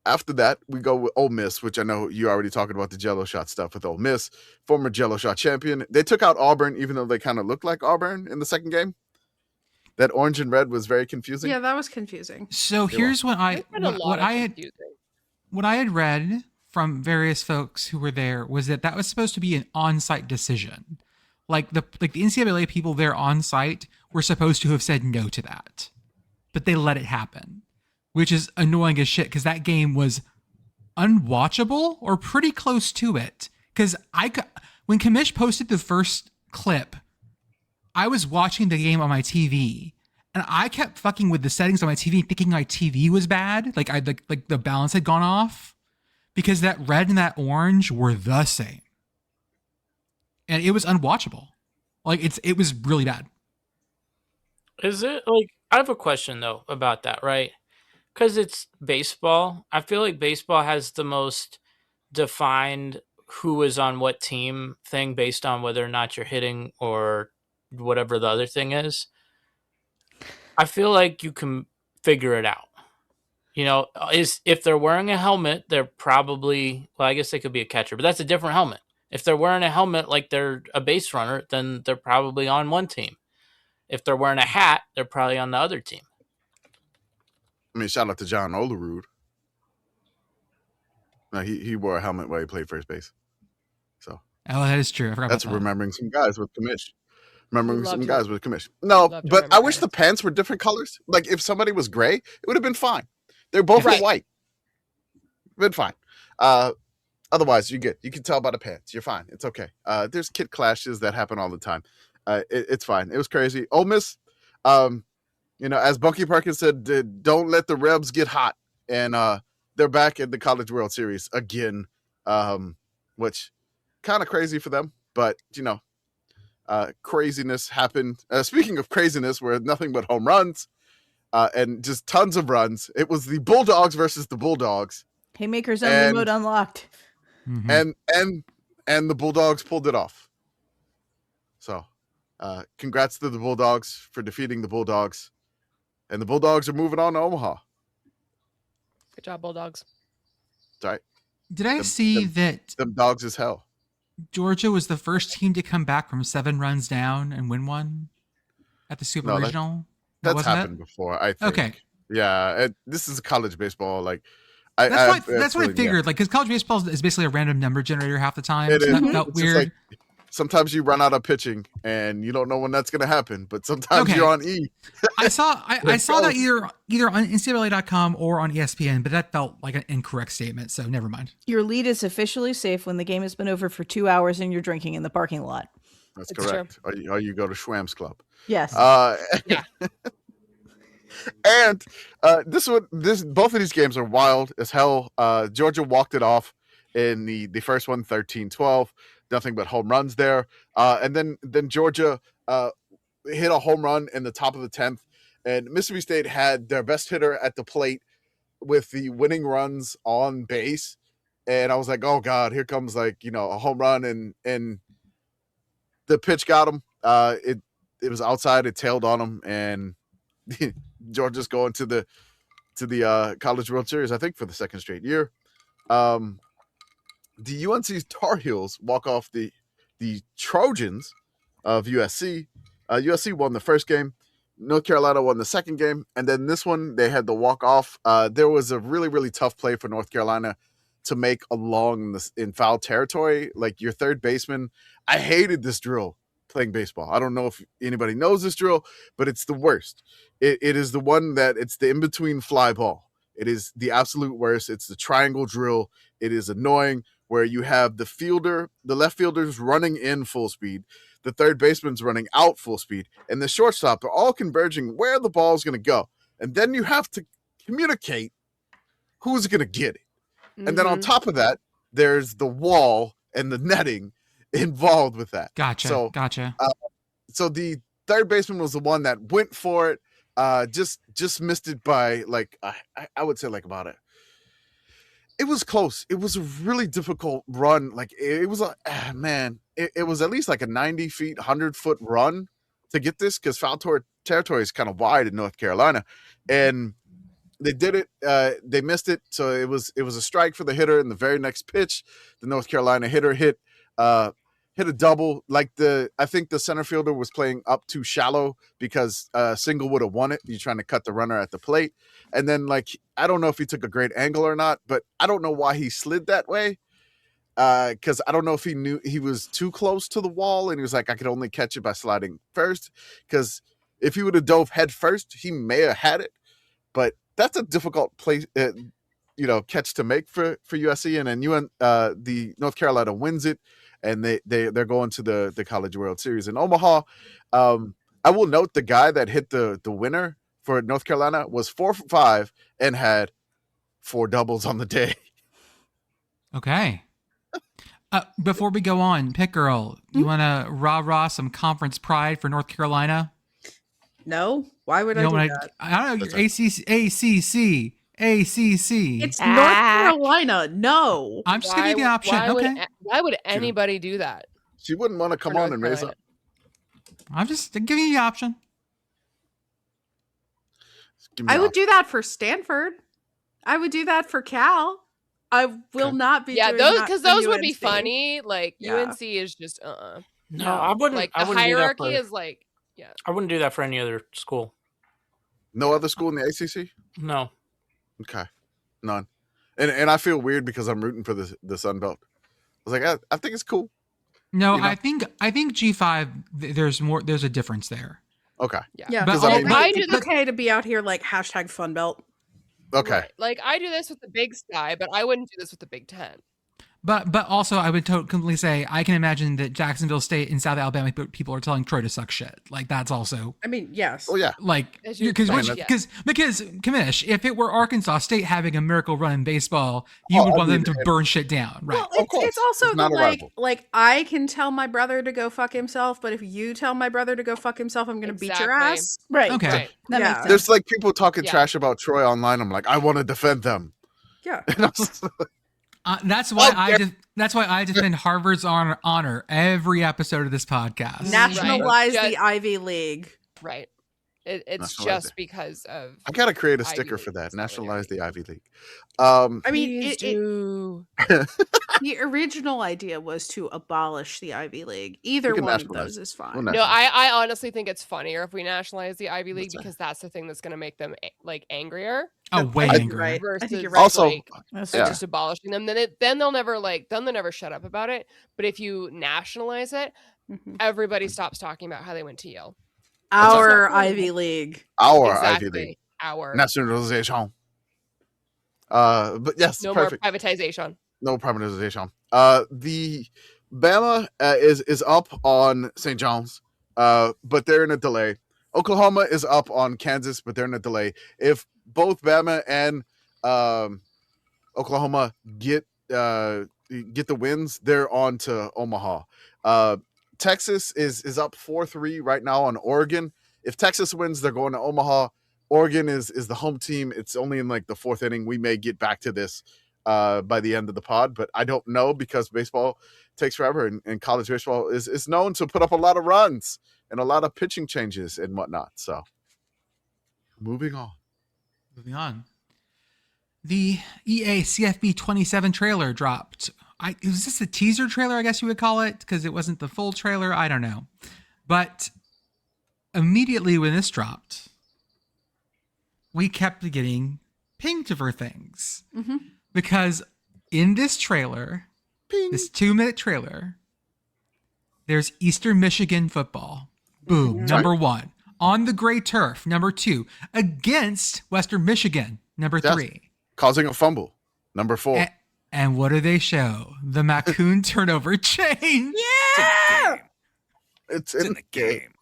After that, we go with Ole Miss, which I know you already talking about the Jello shot stuff with Ole Miss, former Jello shot champion. They took out Auburn, even though they kind of looked like Auburn in the second game. That orange and red was very confusing. Yeah, that was confusing. So here's what I There's been a lot what of I had confusing. what I had read from various folks who were there was that was supposed to be an on-site decision. Like the NCAA people there on site were supposed to have said no to that, but they let it happen, which is annoying as shit because that game was unwatchable or pretty close to it. Because when Commish posted the first clip, I was watching the game on my TV, and I kept fucking with the settings on my TV, thinking my TV was bad, like the balance had gone off, because that red and that orange were the same, and it was unwatchable. Like it was really bad. Is it like, I have a question though about that, right? Because it's baseball. I feel like baseball has the most defined who is on what team thing based on whether or not you're hitting or whatever the other thing is. I feel like you can figure it out. If they're wearing a helmet, they're probably, well, I guess they could be a catcher, but that's a different helmet. If they're wearing a helmet like they're a base runner, then they're probably on one team. If they're wearing a hat, they're probably on the other team. I mean, shout out to John Olerud. No, he wore a helmet while he played first base. So That is true. I forgot that's about that. remembering some guys with Commish. Remembering Love some to- guys with Commish. No, love to but I remember wish the guys. pants were different colors. Like if somebody was gray, it would have been fine. They're both Right. white. Been fine. Otherwise, you're good. You can tell by the pants. You're fine. It's okay. There's kid clashes that happen all the time. It's fine. It was crazy. Ole Miss, as Bunky Perkins said, don't let the Rebs get hot. And they're back in the College World Series again, which kind of crazy for them. But, craziness happened. Speaking of craziness, where nothing but home runs and just tons of runs. It was the Bulldogs versus the Bulldogs. Haymakers only And- mode unlocked. Mhm. And the Bulldogs pulled it off. So, congrats to the Bulldogs for defeating the Bulldogs. And the Bulldogs are moving on to Omaha. Good job, Bulldogs. It's all right. Did I Them- see that Them dogs is hell. Georgia was the first team to come back from 7 runs down and win one at the Super No, that- Regional? No, That's wasn't it? happened before, I think. Okay. Yeah, this is college baseball. Like, That's what I feeling, figured. Like, because college baseball is basically a random number generator half the time. It So is. that felt It's just weird. like, sometimes you run out of pitching and you don't know when that's going to happen, but sometimes Okay. you're on E. I saw Let's that go. either on NCAA.com or on ESPN, but that felt like an incorrect statement. So never mind. Your lead is officially safe when the game has been over for 2 hours and you're drinking in the parking lot. That's It's correct. Or you go to Schwam's Club. Yes. Yeah. And both of these games are wild as hell. Georgia walked it off in the first one, 13-12. Nothing but home runs there. And then Georgia hit a home run in the top of the 10th. And Mississippi State had their best hitter at the plate with the winning runs on base. And I was like, oh God, here comes a home run, and the pitch got him. It was outside, it tailed on him, and Georgia's going to the College World Series, I think, for the second straight year. The UNC's Tar Heels walk off the Trojans of USC. USC won the first game. North Carolina won the second game. And then this one, they had the walk-off. There was a really, really tough play for North Carolina to make along in foul territory. Like your third baseman. I hated this drill playing baseball. I don't know if anybody knows this drill, but it's the worst. It is the one that it's the in-between fly ball. It is the absolute worst. It's the triangle drill. It is annoying where you have the left fielder's running in full speed, the third baseman's running out full speed, and the shortstop are all converging where the ball is going to go. And then you have to communicate who's going to get it. Mm-hmm. And then on top of that, there's the wall and the netting involved with that. Gotcha. So the third baseman was the one that went for it. Just missed it by I would say about it. It was close. It was a really difficult run. It was it was at least a 90 feet, 100-foot run to get this because foul territory is kind of wide in North Carolina, and they did it. They missed it, so it was a strike for the hitter. In the very next pitch, the North Carolina hitter hit a double. I think the center fielder was playing up too shallow because single would have won it. You're trying to cut the runner at the plate. And then I don't know if he took a great angle or not, but I don't know why he slid that way. Because I don't know if he knew he was too close to the wall and he was like, I could only catch it by sliding first. Because if he would have dove head first, he may have had it. But that's a difficult place, catch to make for USC. And then the North Carolina wins it. And they're going to the College World Series in Omaha. I will note the guy that hit the winner for North Carolina was 4 for 5 and had 4 doubles on the day. Okay. Before we go on, Pitt Girl, you want to rah some conference pride for North Carolina? No, why would I do that? I don't know. Your ACC. It's North Carolina. No. I'm just giving you the option. Why would anybody do that? She wouldn't want to come on and raise up. I'm just giving you the option. I would do that for Stanford. I would do that for Cal. I will not be. Yeah, doing those would be funny. UNC is just No, I wouldn't. The hierarchy is I wouldn't do that for any other school. No other school in the ACC? No. Okay, none. And I feel weird because I'm rooting for the Sun Belt. I was like, I think it's cool. No, I think G5. There's a difference there. Okay. Yeah. But it's okay to be out here hashtag Fun Belt. Okay. Right. I do this with the Big Sky, but I wouldn't do this with the Big Ten. But also, I would completely say I can imagine that Jacksonville State and South Alabama people are telling Troy to suck shit. That's also. I mean, yes. Oh yeah. Because Commish, if it were Arkansas State having a miracle run in baseball, you would want them to burn shit down, right? Well, it's also I can tell my brother to go fuck himself, but if you tell my brother to go fuck himself, I'm gonna beat your ass. Right. Okay. Right. That makes sense. There's people talking trash about Troy online. I'm like, I want to defend them. Yeah. That's why I defend Harvard's honor every episode of this podcast. Nationalize the Ivy League. Right. It's just because of. I gotta create a sticker for that. Nationalize the Ivy League. I mean, the original idea was to abolish the Ivy League. Either one of those is fine. No, I honestly think it's funnier if we nationalize the Ivy League because that's the thing that's going to make them angrier. Oh, way angrier. Right. Versus, I think you're right. Also, just abolishing them. Then they'll never shut up about it. But if you nationalize it, everybody stops talking about how they went to Yale. Our Ivy League. Ivy League. Our nationalization. But yes, no perfect. more privatization. No privatization. The Bama is up on St. John's, but they're in a delay. Oklahoma is up on Kansas, but they're in a delay. If both Bama and Oklahoma get the wins, they're on to Omaha. Texas is up 4-3 right now on Oregon. If Texas wins, they're going to Omaha. Oregon is the home team. It's only in like the 4th inning. We may get back to this by the end of the pod, but I don't know because baseball takes forever, and college baseball is known to put up a lot of runs and a lot of pitching changes and whatnot. So moving on. The EA CFB 27 trailer dropped. Was this a teaser trailer, I guess you would call it, because it wasn't the full trailer. I don't know. But immediately when this dropped, we kept getting pinged for things. Because in this trailer, this 2-minute trailer, there's Eastern Michigan football. Boom, number 1. On the gray turf, number 2. Against Western Michigan, number 3. Causing a fumble, number 4. And what do they show? The MACCOON turnover chain. Yeah! It's in the game.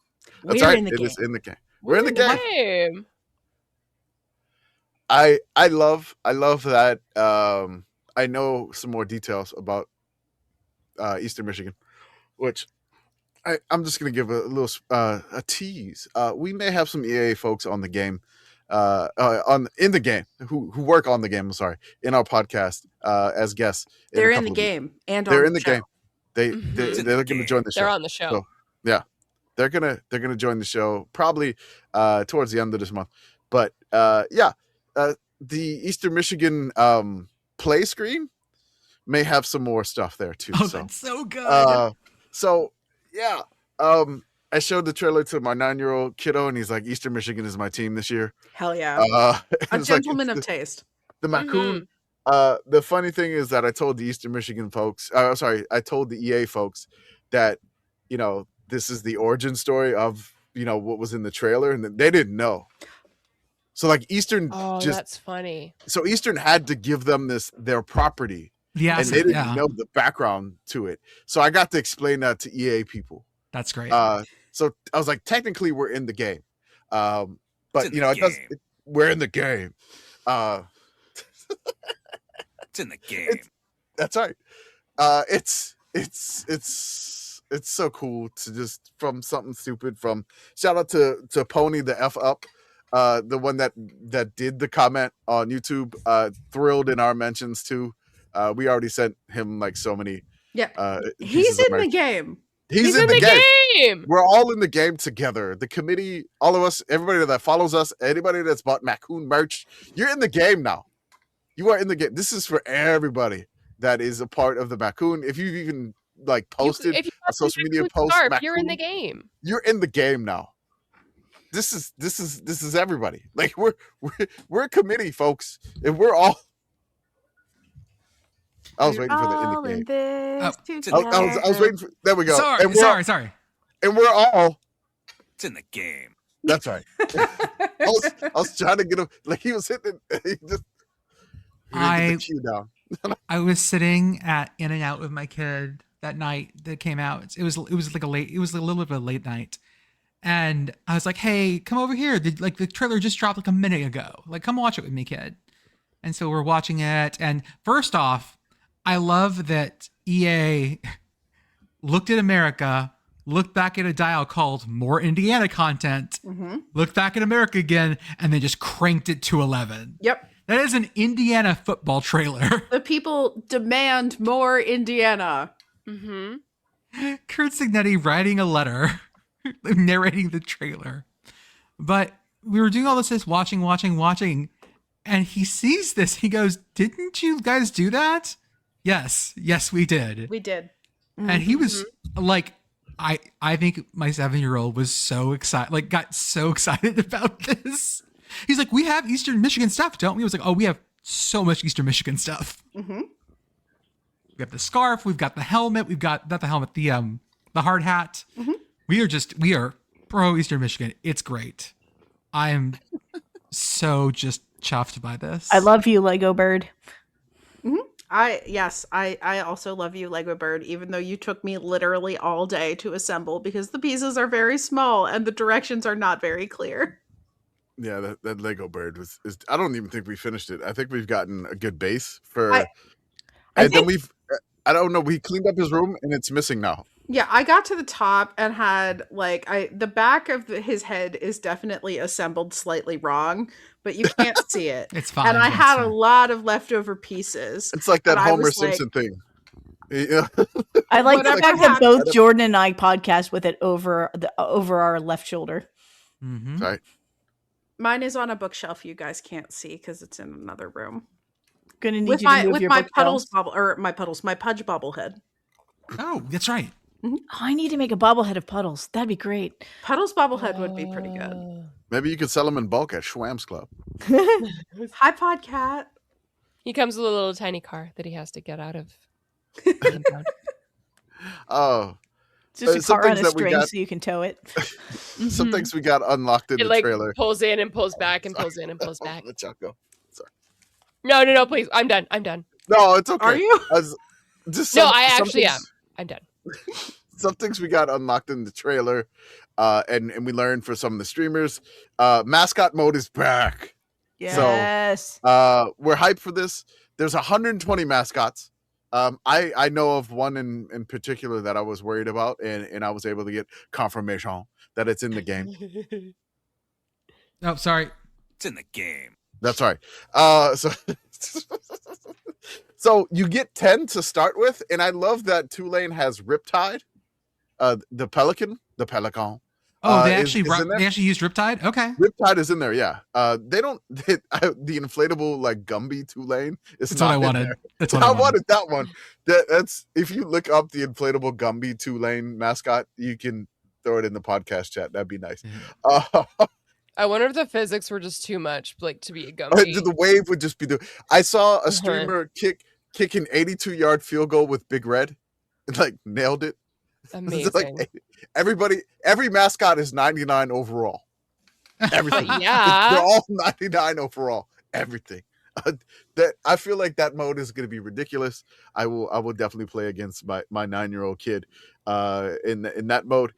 That's right. In the it game. is in the game. We're in the game. Game. I love that. I know some more details about Eastern Michigan, which I'm just going to give a little a tease. We may have some EA folks on the game, in the game who work on the game. I'm sorry, in our podcast as guests. They're in the game and they're on in the game. They're looking to join the show. They're on the show. So, yeah, they're gonna join the show probably towards the end of this month. But the Eastern Michigan play screen may have some more stuff there too. Oh, that's so good. I showed the trailer to my 9-year-old kiddo, and he's like, "Eastern Michigan is my team this year." Hell yeah! A gentleman of taste. The MACCOON. The funny thing is that I told the Eastern Michigan folks, I told the EA folks that, this is the origin story of, what was in the trailer, and they didn't know. So like Eastern, that's funny. So Eastern had to give them their property, and they didn't know the background to it. So I got to explain that to EA people. That's great. So I was like, technically we're in the game, but we're in the game. It's in the game. That's right. It's so cool to just from something stupid. Shout out to Pony the F up, the one that did the comment on YouTube. Thrilled in our mentions too. We already sent him like so many. Yeah, he's in the game. He's in the game. We're all in the game together. The committee, all of us, everybody that follows us, anybody that's bought MACCOON merch, you're in the game now. You are in the game. This is for everybody that is a part of the MACCOON. If you've even like posted a social media post, scarf, you're in the game. You're in the game now. This is everybody. Like we're a committee, folks, and we're all. I was waiting for the in the game. I was waiting for. There we go. Sorry. And we're all. It's in the game. That's right. I was trying to get him. Like he was hitting. He just. I down. I was sitting at In-N-Out with my kid that night that came out. It was like a little bit of a late night, and I was like, "Hey, come over here. The trailer just dropped like a minute ago. Like, come watch it with me, kid." And so we're watching it. And first off, I love that EA looked at America, looked back at a dial called More Indiana Content, looked back at America again, and then just cranked it to 11. Yep. That is an Indiana football trailer. The people demand more Indiana. Kurt Signetti writing a letter, narrating the trailer. But we were doing all this watching, and he sees this. He goes, "Didn't you guys do that?" Yes, we did. We did. And he was like, I think my 7-year-old was so excited, like got so excited about this. He's like, "We have Eastern Michigan stuff, don't we?" I was like, "Oh, we have so much Eastern Michigan stuff." We have the scarf, we've got the helmet, the hard hat. We are pro Eastern Michigan. It's great. I am so just chuffed by this. I love you, Lego Bird. I also love you, Lego Bird, even though you took me literally all day to assemble because the pieces are very small and the directions are not very clear. Yeah, that Lego bird is. I don't even think we finished it. I think we've gotten a good base for, then we've. I don't know. We cleaned up his room and it's missing now. Yeah, I got to the top and had the back of his head is definitely assembled slightly wrong, but you can't see it. It's fine. And I it's had fine. a lot of leftover pieces. It's like that And I Homer was like- Simpson thing. Yeah. I like the Whatever fact that happened- both Jordan and I podcast with it over our left shoulder. Mhm. Sorry. Mine is on a bookshelf you guys can't see because it's in another room. Gonna need With you to my move with your my bookshelves. my Pudge bobblehead. Oh, that's right. Oh, I need to make a bobblehead of Puddles. That'd be great. Puddle's bobblehead would be pretty good. Maybe you could sell them in bulk at Schwam's Club. Hi, Podcat. He comes with a little tiny car that he has to get out of. Oh, Just a some car on things a that we string got- so you can tow it. some things we got unlocked in It the like trailer. pulls in and pulls back and pulls in and pulls back. Let y'all go. No, please. I'm done. No, it's okay. Are you? Just No, some- I some actually am. things- I'm done. Some things we got unlocked in the trailer, and we learned for some of the streamers. Mascot mode is back. Yes. We're hyped for this. There's 120 mascots. I know of one in particular that I was worried about, and I was able to get confirmation that it's in the game. Oh, sorry. It's in the game. That's right. So you get 10 to start with, and I love that Tulane has Riptide, the pelican. Oh, they is in there. they actually used Riptide? Okay. Riptide is in there, yeah. They don't the inflatable like Gumby Tulane is That's not what I in wanted. there. That's what I I wanted. wanted that one. That's if you look up the inflatable Gumby Tulane mascot, you can throw it in the podcast chat. That'd be nice. I wonder if the physics were just too much, like to be a Gumby. The wave would just be I saw a streamer kick an 82-yard field goal with Big Red, and like nailed it. Amazing. It's like every mascot is 99 overall. Everything. Yeah. They're all 99 overall. Everything. That I feel like that mode is going to be ridiculous. I will definitely play against my 9-year-old kid in that mode.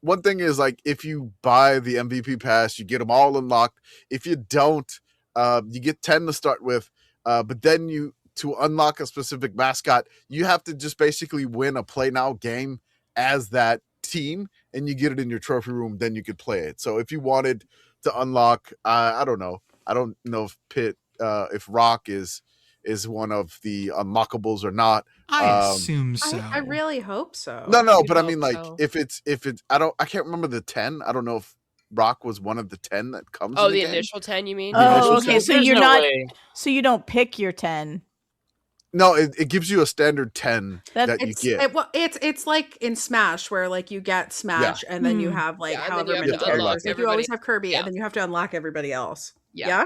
One thing is like if you buy the MVP pass, you get them all unlocked. If you don't, you get 10 to start with, but then to unlock a specific mascot, you have to just basically win a play now game as that team, and you get it in your trophy room. Then you could play it. So if you wanted to unlock, I don't know if if Rock is one of the unlockables or not. I assume so. I really hope so. No, but I hope mean, like, so. if it's, I can't remember the 10. I don't know if Rock was one of the 10 that comes. Oh, in the game. initial 10, you mean? Oh, initial okay. 10. So There's you're no not. way. So you don't pick your 10. No, it gives you a standard 10 that you get. It's like in Smash where like you get Smash and then you have like Yeah, and then however you have many to unlock characters. Like you always everybody. have Kirby Yeah. and then you have to unlock everybody else. Yeah.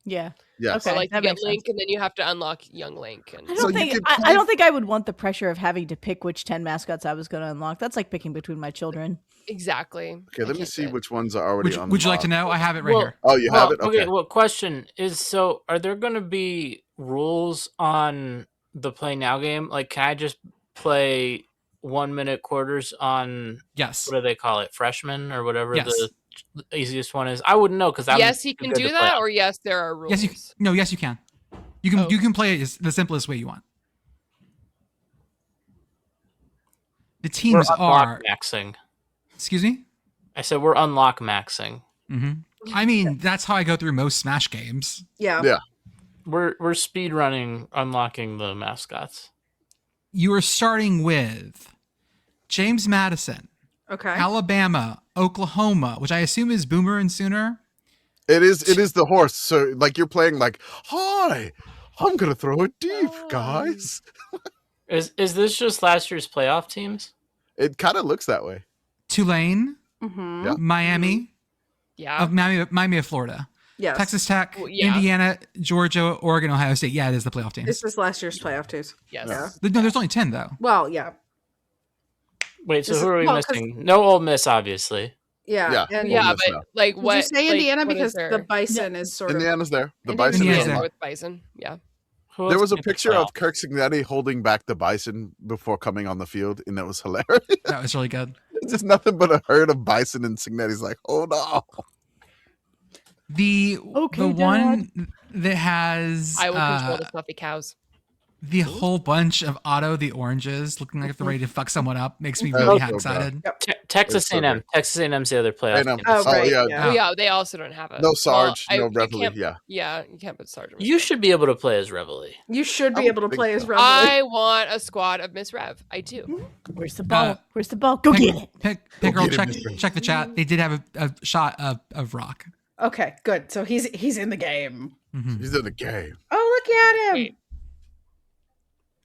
Yeah. Yeah. Okay. So like you that get makes Link sense. and then you have to unlock young Link. And I So don't you think could I play- don't think I would want the pressure of having to pick which 10 mascots I was going to unlock. That's like picking between my children. exactly. Okay, let me see which ones are already unlocked. Would you like to know? I have it right Well, here. Oh, you have it? Okay. Okay. Well, question is: so are there going to be rules on the play now game? Like, can I just play 1 minute quarters on Yes. what do they call it, freshman or whatever Yes. the easiest one is? I wouldn't know because I'm Yes, he can good do to that, play. or yes, there are rules. Yes, you can. You can play it the simplest way you want. The We're teams unlock are. maxing. Excuse me. I said we're unlock maxing. hmm I mean, that's how I go through most Smash games. Yeah. Yeah. We're speed running unlocking the mascots. You are starting with James Madison, Okay. Alabama, Oklahoma, which I assume is Boomer and Sooner. It is the horse. So like you're playing like, hi, I'm gonna throw it deep, guys. Is this just last year's playoff teams? It kind of looks that way. Tulane, Mm-hmm. Yeah. Miami, Yeah. of Miami of Florida, Yes. Texas Tech, Well, yeah. Indiana, Georgia, Oregon, Ohio State. Yeah, it is the playoff teams. This is last year's playoff teams. Yes. Yeah. No, there's only 10 though. Well, yeah. Wait, so This who is- are we well, 'cause- missing? No Ole Miss, obviously. Yeah. Yeah. And Yeah, Ole Miss but now. like did what? you say like, Indiana what is because there? the bison is sort of Indiana's there. The Indiana's bison Indiana's is there. unlocked. with Bison. Yeah. Who There else was a can you picture tell? of Kirk Signetti holding back the bison before coming on the field, and that was hilarious. That was really good. It's just nothing but a herd of bison, and Signetti's like, "Hold on." The one that has I will control the fluffy cows. the whole bunch of Otto the oranges looking like they're ready to fuck someone up makes me Oh, really so excited. Texas It's so A&M. great. Texas A&M's the other playoff A&M. team. Oh, Oh, right. yeah. Yeah. Well, yeah, they also don't have a No Sarge, well, no you Reveille. can't- Yeah. Yeah, you can't put Sarge. You should be able to play as Reveille. You should I be would able to think play so. as Reveille. I want a squad of Miss Rev. I do. Where's the ball? Uh, Where's the ball? Go get it. Pick Go Girl, get it, Mr. check the chat. They did have a shot of Rock. Okay, good. So he's in the game. Mhm. He's in the game. Oh, look at him. Wait.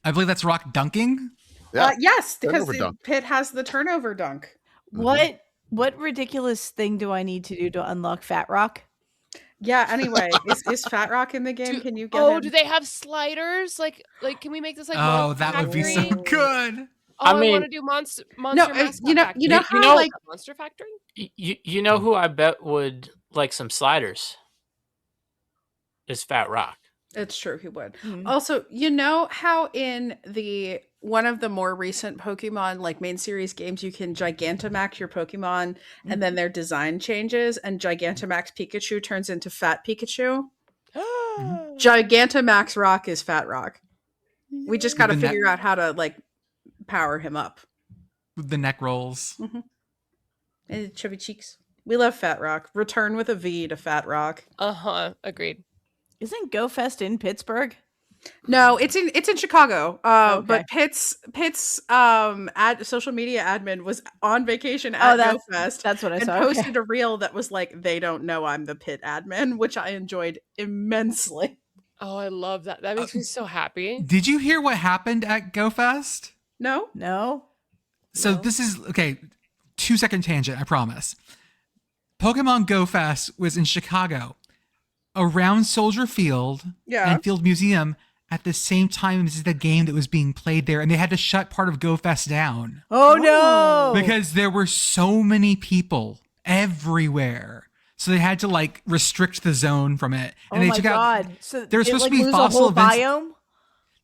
I believe that's Rock dunking. Yeah. Yes, because Turnover dunk. Pitt has the turnover dunk. What ridiculous thing do I need to do to unlock Fat Rock? Yeah. Anyway, is Fat Rock in the game? Can you get Oh, him? do they have sliders? Like, can we make this like? Oh, Monster that would be so Factory? good. Oh, I I mean- want to do Monster No, Mascot you know Factory. how like Monster Factory? You know who I bet would like some sliders? Is Fat Rock. it's true he would. Mhm. Also, you know how in the one of the more recent Pokemon like main series games you can Gigantamax your Pokemon and then their design changes and Gigantamax Pikachu turns into Fat Pikachu? Gigantamax Rock is Fat Rock. We just got to The neck- figure out how to like power him up. The neck rolls. And chubby cheeks. We love Fat Rock. Return with a V to Fat Rock. Agreed. Isn't Go Fest in Pittsburgh? No, it's in Chicago. Okay. But Pitt's social media admin was on vacation Oh, at that's- GoFest That's what I and saw. posted a reel that was like, "They don't know I'm the Pitt admin," which I enjoyed immensely. Oh, I love that. That makes me so happy. Did you hear what happened at GoFest? No, No. So this is okay. 2-second tangent, I promise. Pokemon Go Fest was in Chicago, around Soldier Field yeah, and Field Museum at the same time as the game that was being played there, and they had to shut part of Go Fest down Oh no. because there were so many people everywhere. So they had to like restrict the zone from it, Oh and they my took god. out. So there was it, supposed to like, be lose a fossil whole events. biome?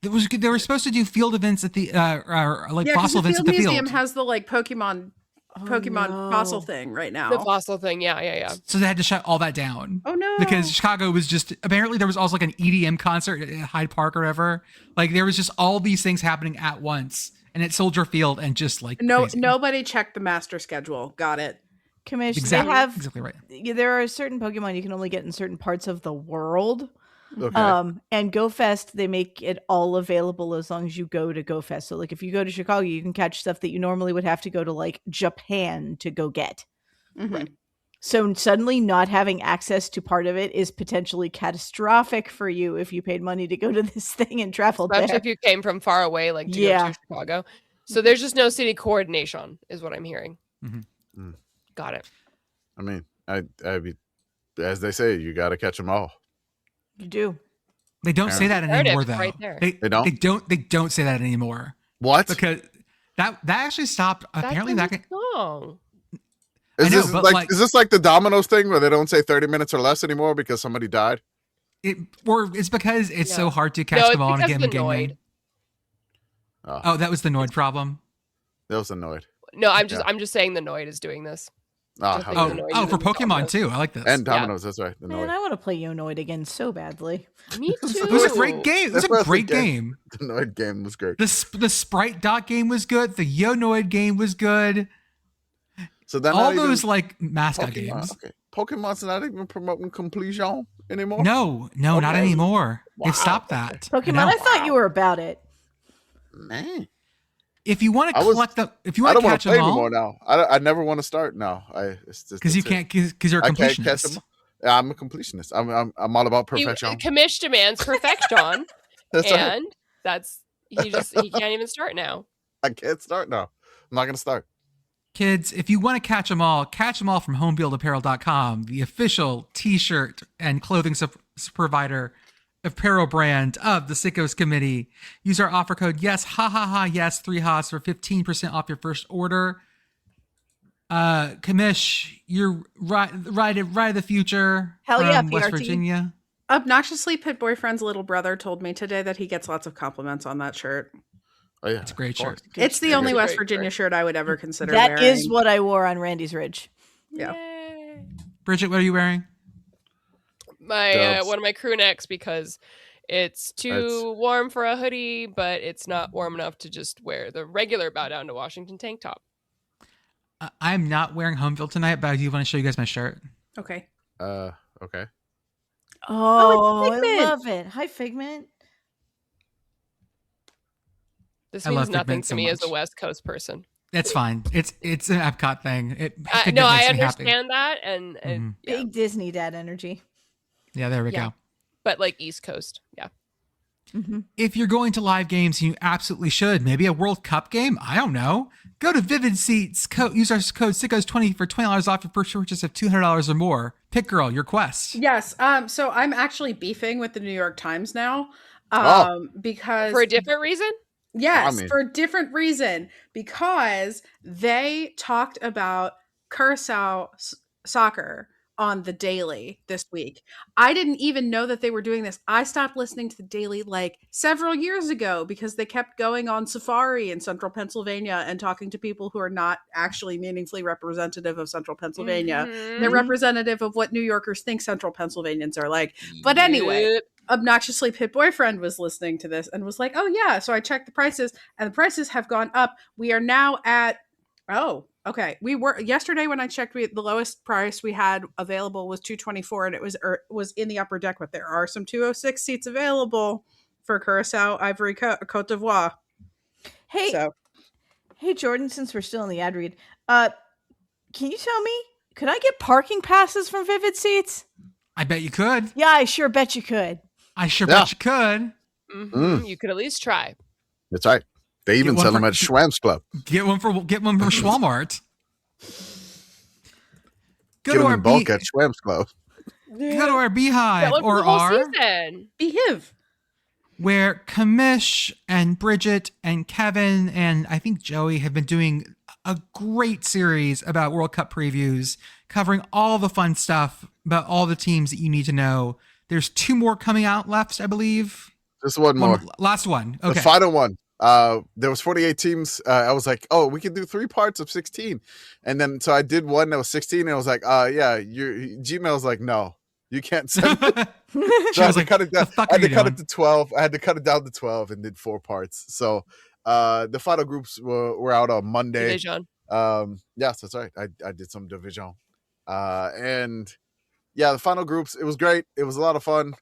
They were supposed to do field events at the or like yeah. 'Cause fossil the events at Field the Museum field. has the like Pokemon Oh, no. fossil thing right now. The fossil thing. Yeah. So they had to shut all that down. Oh no, Because Chicago was just apparently there was also like an EDM concert at Hyde Park or whatever. Like there was just all these things happening at once and at Soldier Field and just like crazy. nobody checked the master schedule. Got it. Commish, Exactly, they have exactly right. there are certain Pokemon you can only get in certain parts of the world. Okay. And GoFest, they make it all available as long as you go to GoFest. So like if you go to Chicago, you can catch stuff that you normally would have to go to like Japan to go get. Mhm. So suddenly not having access to part of it is potentially catastrophic for you if you paid money to go to this thing and traveled Especially there. if you came from far away, like to Yeah. go to Chicago. So there's just no city coordination, is what I'm hearing. Mhm. Mm. Got it. I mean, I as they say, you got to catch them all. You do. They don't say that Narrative anymore though. right there. They don't? They don't say that anymore What? because that actually stopped apparently That's back in the song. I Is know, this but, like, like- is this like the Domino's thing where they don't say 30 minutes or less anymore because somebody died? or it's because it's so Yeah. hard to catch No, them all in a it's game because of the game. Noid. Oh, that was the Noid problem. That was annoyed. No, I'm Yeah. just saying the Noid is doing this. Ah, Just how like Oh, the dare you. Noid oh, is for in Pokemon Domino's. too. I like this. And Domino's, that's right. The Man, Noid. I want to play Yonoid again so badly. Me too. It was a great game. It was That's a what I great think, yeah. game. The Noid game was great. The Sprite Dot game was good. The Yonoid game was good. So then All those like mascot Pokemon. games. Okay. Pokemon's not even promoting completion anymore. No, not Okay. anymore. Wow. They've stopped that. Pokemon, know. I thought you were about it. Man, If you want to I was- collect them, if you I want don't to want catch to play them anymore all, now. I never want to start now. because you can't, because you're a I can't catch completionist. them. Yeah, I'm a completionist. I'm all about perfection. Commish demands perfection, That's right. and he can't even start now. I can't start now. I'm not gonna start. Kids, if you want to catch them all from homefieldapparel.com, the official t-shirt and clothing provider apparel brand of the Sickos Committee. Use our offer code yes 3 HOS for 15% off your first order. Commish, you're right of the future Hell from yeah, West PRT. Virginia. Obnoxiously Pit Boyfriend's little brother told me today that he gets lots of compliments on that shirt. Oh yeah, It's a great of course. shirt. It's the only Great West shirt. Virginia shirt I would ever consider That wearing. is what I wore on Randy's Ridge. Yeah. Yay. Bridget, what are you wearing? My Dubs. one of my crew necks because it's too warm for a hoodie, but it's not warm enough to just wear the regular bow down to Washington tank top. I'm not wearing home field tonight, but I do want to show you guys my shirt. Okay. Okay. Oh, I Figment. love it. Hi, Figment. This I means love nothing Figment to so me as a much. West Coast person. It's fine. It's an Epcot thing. Figment No, I makes me happy. understand that, and Mhm. yeah, Big Disney dad energy. Yeah, there we Yeah. go. but like East Coast, yeah. Mm-hmm. If you're going to live games, you absolutely should. Maybe a World Cup game? I don't know. Go to Vivid Seats. Use our code SICKOS20 for $20 off your first purchase of $200 or more. Pitt Girl, your quest. Yes. So I'm actually beefing with the New York Times now. Because For a different reason? yes, I mean- for a different reason. Because they talked about Curacao soccer on the Daily this week. I didn't even know that they were doing this. I stopped listening to the Daily like several years ago because they kept going on safari in central Pennsylvania and talking to people who are not actually meaningfully representative of central Pennsylvania. Mhm. They're representative of what New Yorkers think central Pennsylvanians are like. But anyway, Yep. Obnoxiously Pit Boyfriend was listening to this and was like, oh yeah. So I checked the prices and the prices have gone up. We are now at, okay. We were yesterday when I checked, the lowest price we had available was $224 and it was in the upper deck, but there are some 206 seats available for Curacao, Ivory Cote d'Ivoire. Hey, So hey, Jordan. Since we're still in the ad read, can you tell me? Could I get parking passes from Vivid Seats? I bet you could. Yeah, I sure bet you could. I sure Yeah. bet you could. Mhm. You could at least try. That's right. They even one sell them for- at Schwam's Club. Get one for Walmart. Go Get to them our in bulk at Schwam's Club. go to our Beehive That one for or the whole our season. behave. where Commish and Bridget and Kevin and I think Joey have been doing a great series about World Cup previews, covering all the fun stuff about all the teams that you need to know. There's 2 more coming out left, I believe. Just one more. Last one. Okay. The final one. There was 48 teams. I was like, oh, we could do 3 parts of 16. And then so I did one that was 16 and I was like, yeah, your Gmail's like, no, you can't send it. She was like, cut it down. the fuck I are had you to cut doing? it to 12. I had to cut it down to 12 and did 4 parts. So the final groups were out on Monday. Division. Yes, that's right. I did some division. And yeah, the final groups, it was great. It was a lot of fun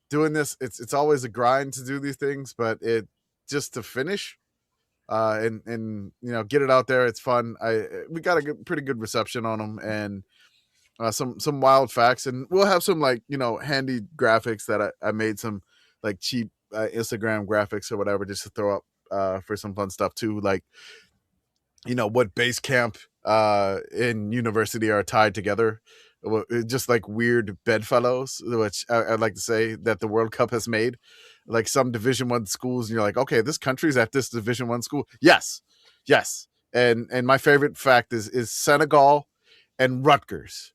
doing this. It's always a grind to do these things, but it just to finish and you know, get it out there. It's fun. We got a pretty good reception on them and some wild facts, and we'll have some like, you know, handy graphics that I made, some like cheap Instagram graphics or whatever, just to throw up for some fun stuff too. Like, you know, what base camp in university are tied together, just like weird bedfellows, which I'd like to say that the World Cup has made. Like some Division I schools, and you're like, okay, this country's at this Division I school. Yes. And my favorite fact is Senegal and Rutgers.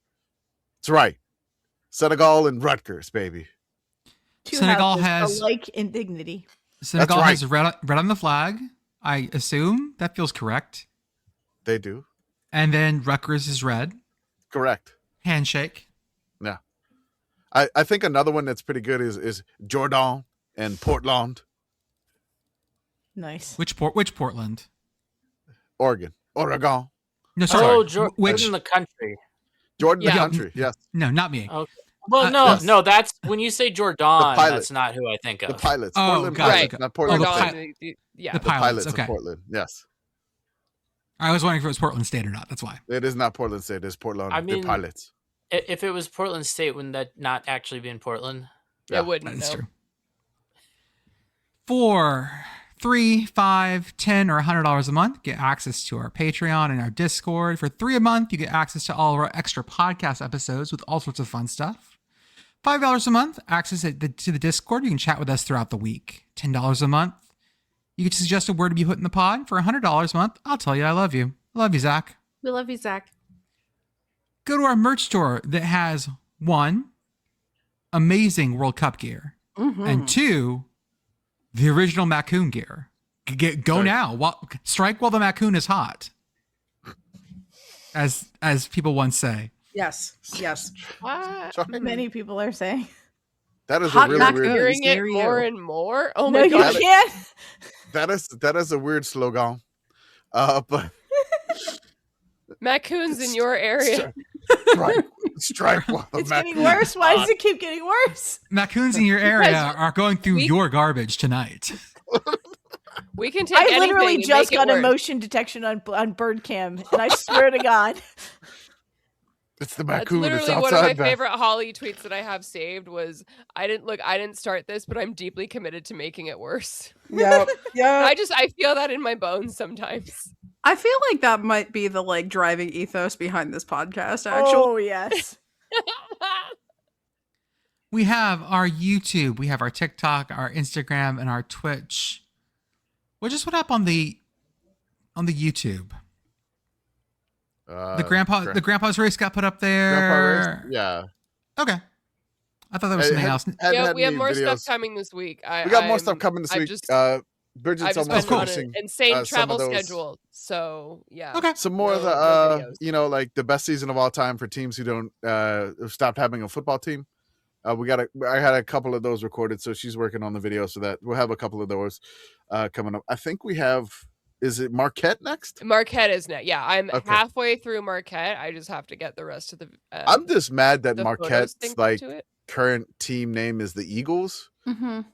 That's right, Senegal and Rutgers, baby. Two Senegal houses has- alike in dignity. Senegal right. has red on the flag. I assume that feels correct. They do. And then Rutgers is red. Correct. Handshake. Yeah. I think another one that's pretty good is Jordan and Portland, Nice. Which Portland? Oregon. No, sorry. Oh, Jordan Which? in the country. Jordan, the Yeah. country. Yes. No, not me. Okay. Well, no, yes. no, that's when you say Jordan, pilot. that's not who I think of. The pilots. Oh, Portland gotcha. pilots, Right. not Portland. the State. pi- Yeah. the The pilots. pilots Okay. of Portland. Yes. I was wondering if it was Portland State or not. That's why. It is not Portland State. It's Portland. I They're mean, pilots. If it was Portland State, wouldn't that not actually be in Portland? Yeah, I wouldn't That is know. true. For $3, $5, $10, or $100 a month, get access to our Patreon and our Discord. For $3 a month, you get access to all of our extra podcast episodes with all sorts of fun stuff. $5 a month, access to the Discord. You can chat with us throughout the week. $10 a month, you can suggest a word to be put in the pod. For $100 a month, I'll tell you I love you. I love you, Zach. We love you, Zach. Go to our merch store that has 1, amazing World Cup gear, and 2, the original MACCOON gear. Go now. Strike while the MACCOON is hot, as people once say. Yes. Sorry. Many people are saying. That is Hot a really MACCOON. weird. Hearing it near more you. and more. Oh No, my you god! can't. That is a weird slogan. But MACCOON's in your area. strike while the It's MACCOON getting worse. is Why hot. does it keep getting worse? MACCOONs in your area Because are going through your garbage tonight. We can take I anything literally and just make got it a worse. motion detection on bird cam, and I swear to God. It's the That's MACCOON. It's literally one of my outside. Beth. favorite Holly tweets that I have saved was I didn't start this, but I'm deeply committed to making it worse. Yeah. I feel that in my bones sometimes. I feel like that might be the like driving ethos behind this podcast. Actually, Oh yes. We have our YouTube, we have our TikTok, our Instagram, and our Twitch. What just went up on the YouTube? The grandpa's race got put up there. Grandpa race? Yeah. Okay. I thought that was Hey, something else. Yeah, we have any more videos. stuff coming this week. We got more stuff coming this I've week. Just, Bridget's I've just almost been on finishing an insane some travel of those. schedule. So yeah. Okay. Some more of No the, videos. like the best season of all time for teams who don't have stopped having a football team. I had a couple of those recorded, so she's working on the video, so that we'll have a couple of those coming up. I think we have. Is it Marquette next? Marquette is next. Yeah, I'm Okay. halfway through Marquette. I just have to get the rest of the. I'm just mad that the photos Marquette's synced like to it. current team name is the Eagles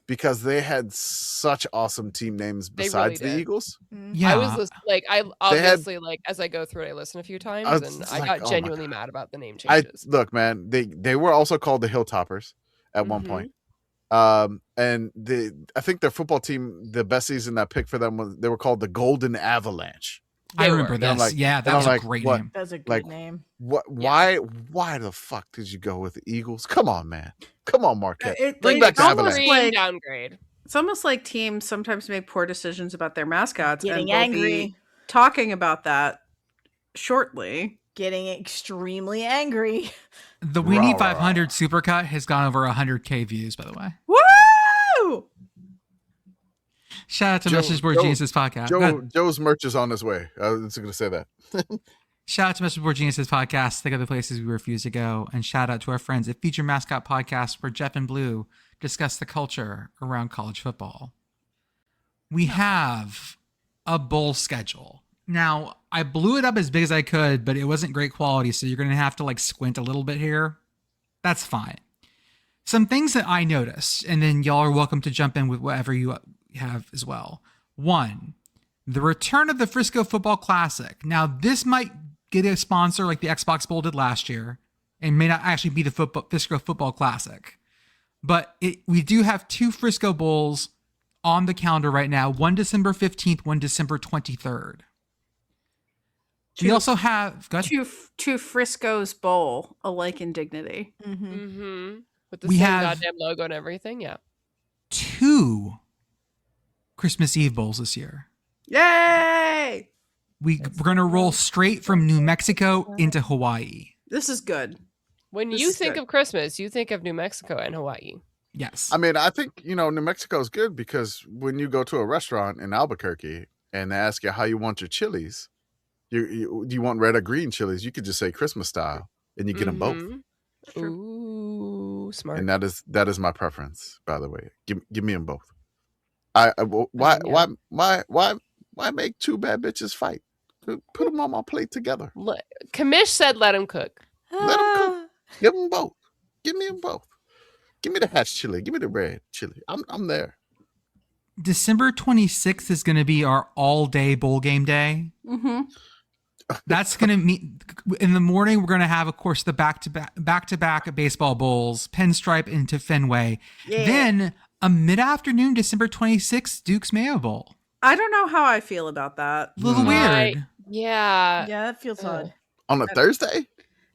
because they had such awesome team names They besides really the did. Eagles. Yeah. I was I obviously as I go through it, I listen a few times, I was and just I like, got oh my genuinely God. mad about the name I changes. look, man. They were also called the Hilltoppers at one point. And I think their football team, the best season that picked for them was they were called the Golden Avalanche. I They remember were. this. And I'm like- yeah, and that I'm was like, a great what? name. That's a good Like, name. What? Why the fuck did you go with the Eagles? Come on, man. Come on, Marquette. It- Bring it- back the it's almost Avalanche. Extreme like- downgrade. it's almost like teams sometimes make poor decisions about their mascots. Getting and we'll angry. be talking about that shortly. Getting extremely angry. The We Need Rah, rah. 500 supercut has gone over 100K views, by the way. Woo! Shout out to Joe- Message Board Joe- Geniuses podcast. Go ahead. Joe's merch is on his way. I was going to say that. Shout out to Message Board Geniuses podcast. Think of the places we refuse to go. And shout out to our friends at Feature Mascot Podcast, where Jeff and Blue discuss the culture around college football. We have a bowl schedule. Now, I blew it up as big as I could, but it wasn't great quality, so you're going to have to squint a little bit here. That's fine. Some things that I noticed, and then y'all are welcome to jump in with whatever you have as well. 1, the return of the Frisco Football Classic. Now, this might get a sponsor like the Xbox Bowl did last year, and may not actually be the Frisco Football Classic. But we do have 2 Frisco Bowls on the calendar right now, one December 15th, one December 23rd. We also have Two Frisco's bowl, alike in dignity. Mm-hmm. Mm-hmm. With the We same have- goddamn logo and everything. Yeah. 2 Christmas Eve bowls this year. Yay! We're going to roll straight from New Mexico into Hawaii. This is good. When This you is think good. of Christmas, you think of New Mexico and Hawaii. Yes. I mean, I think, New Mexico is good because when you go to a restaurant in Albuquerque and they ask you how you want your chilies, do you want red or green chilies? You could just say Christmas style and you get them both. Mhm. Ooh, smart. And that is my preference, by the way. Give me them both. Why make 2 bad bitches fight? Put them on my plate together. Commish said let him cook. Let 'em cook. Give them both. Give me them both. Give me the hatch chili. Give me the red chili. I'm there. December 26th is going to be our all-day bowl game day. Mm-hmm. That's going to mean in the morning. We're going to have, of course, the back-to-back baseball bowls, Pinstripe into Fenway. Yeah. Then a mid-afternoon, December 26th, Duke's Mayo Bowl. I don't know how I feel about that. A little weird. Yeah. Yeah, that feels odd. On a Thursday?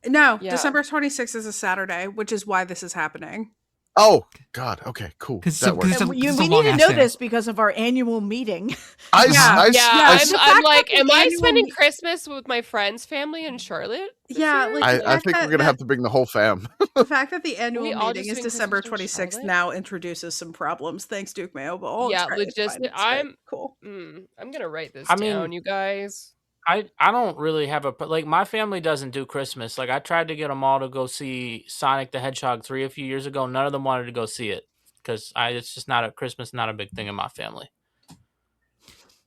No, Yeah. December 26th is a Saturday, which is why this is happening. Oh God. Okay. Cool. Because That works. And we need to know this because of our annual meeting. I'm like, the am I annual spending me- Christmas with my friend's family in Charlotte? this Yeah, year? like, I think we're gonna have to bring the whole fam. the fact that the annual We all meeting just is doing December Christmas in 26th Charlotte? now introduces some problems. Thanks, Duke Mayo. But Yeah, it's fine. It's great. Cool. I'm gonna write this I mean- down, you guys. I don't really have like my family doesn't do Christmas. Like I tried to get them all to go see Sonic the Hedgehog 3 a few years ago. None of them wanted to go see it because it's just not a Christmas, not a big thing in my family.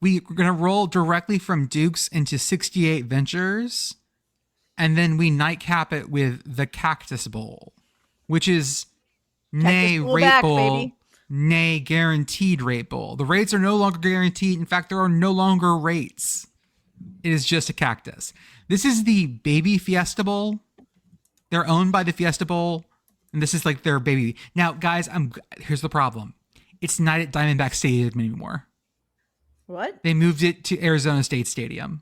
We're going to roll directly from Dukes into 68 Ventures, and then we nightcap it with the Cactus Bowl, which is nay Bowl rate back, bowl, baby. nay guaranteed rate bowl. The rates are no longer guaranteed. In fact, there are no longer rates. It is just a cactus. This is the baby Fiesta Bowl. They're owned by the Fiesta Bowl, and this is like their baby. Now, guys, here's the problem. It's not at Diamondback Stadium anymore. What? They moved it to Arizona State Stadium.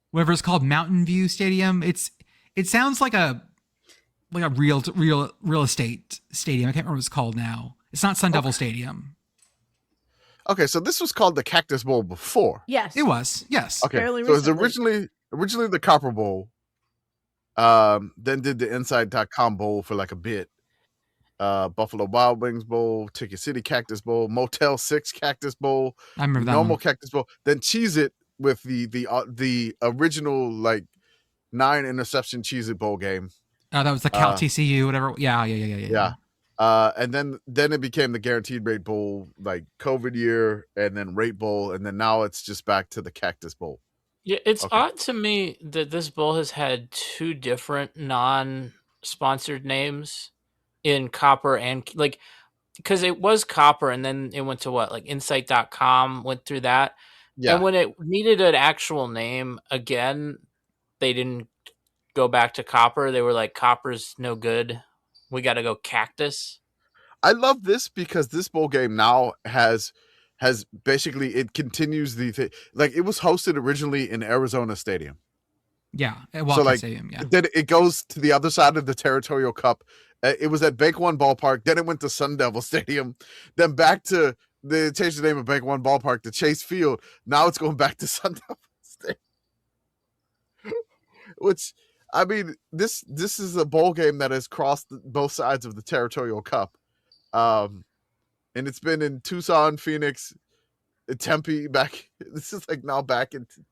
Whatever it's called, Mountain View Stadium. It sounds like a real estate stadium. I can't remember what it's called now. It's not Sun Devil Stadium. Okay, so this was called the Cactus Bowl before. Yes. It was, yes. Okay, Fairly so it was recently. originally the Copper Bowl. Then did the Inside.com Bowl for like a bit. Buffalo Wild Wings Bowl, Ticket City Cactus Bowl, Motel 6 Cactus Bowl, I remember that normal one. Cactus Bowl. Then Cheez-It with the original like 9 interception Cheez-It Bowl game. Oh, that was the Cal TCU, whatever. Yeah. And then it became the Guaranteed Rate Bowl, like COVID year, and then Rate Bowl, and then now it's just back to the Cactus Bowl. Yeah, it's Okay. odd to me that this bowl has had 2 different non-sponsored names in Copper and like because it was Copper and then it went to what, like Insight.com went through that. Yeah. And when it needed an actual name again, they didn't go back to Copper. They were like, Copper's no good. We got to go Cactus. I love this because this bowl game now has basically, it continues the thing. Like it was hosted originally in Arizona Stadium. Yeah, at Wildcat like, Stadium, yeah. Then it goes to the other side of the Territorial Cup. It was at Bank One Ballpark. Then it went to Sun Devil Stadium. Then back to, they changed the name of Bank One Ballpark to Chase Field. Now it's going back to Sun Devil Stadium. Which, I mean, this is a bowl game that has crossed both sides of the Territorial Cup. And it's been in Tucson, Phoenix, Tempe, back. This is like now back into,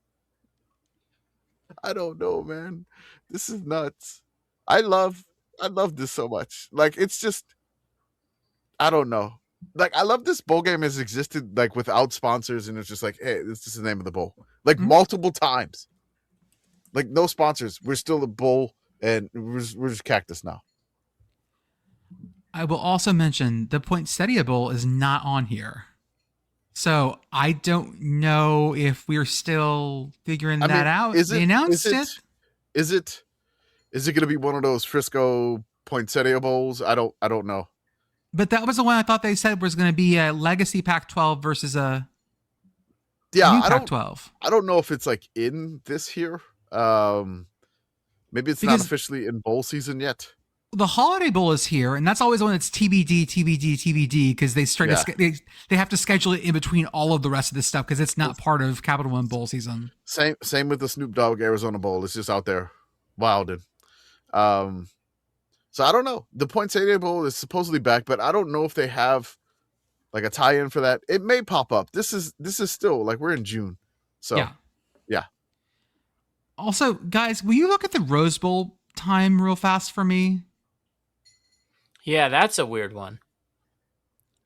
I don't know, man. This is nuts. I love this so much. Like, it's just, I don't know. Like, I love this bowl game has existed like without sponsors, and it's just like, hey, this is the name of the bowl. Like multiple times. Like no sponsors. We're still a bowl, and we're just Cactus now. I will also mention the Poinsettia Bowl is not on here. So I don't know if we're still figuring that out. They announced it. Is it going to be one of those Frisco Poinsettia Bowls? I don't know. But that was the one I thought they said was going to be a legacy Pac-12 versus a new Pac-12. I don't know if it's like in this here. Maybe it's not officially in bowl season yet. The Holiday Bowl is here, and that's always the one that's TBD, because they have to schedule it in between all of the rest of this stuff because it's not part of Capital One Bowl season. Same with the Snoop Dogg Arizona Bowl. It's just out there wilding. So I don't know. The Poinsettia Bowl is supposedly back, but I don't know if they have like a tie-in for that. It may pop up. This is still like we're in June, so yeah. Also, guys, will you look at the Rose Bowl time real fast for me? Yeah, that's a weird one.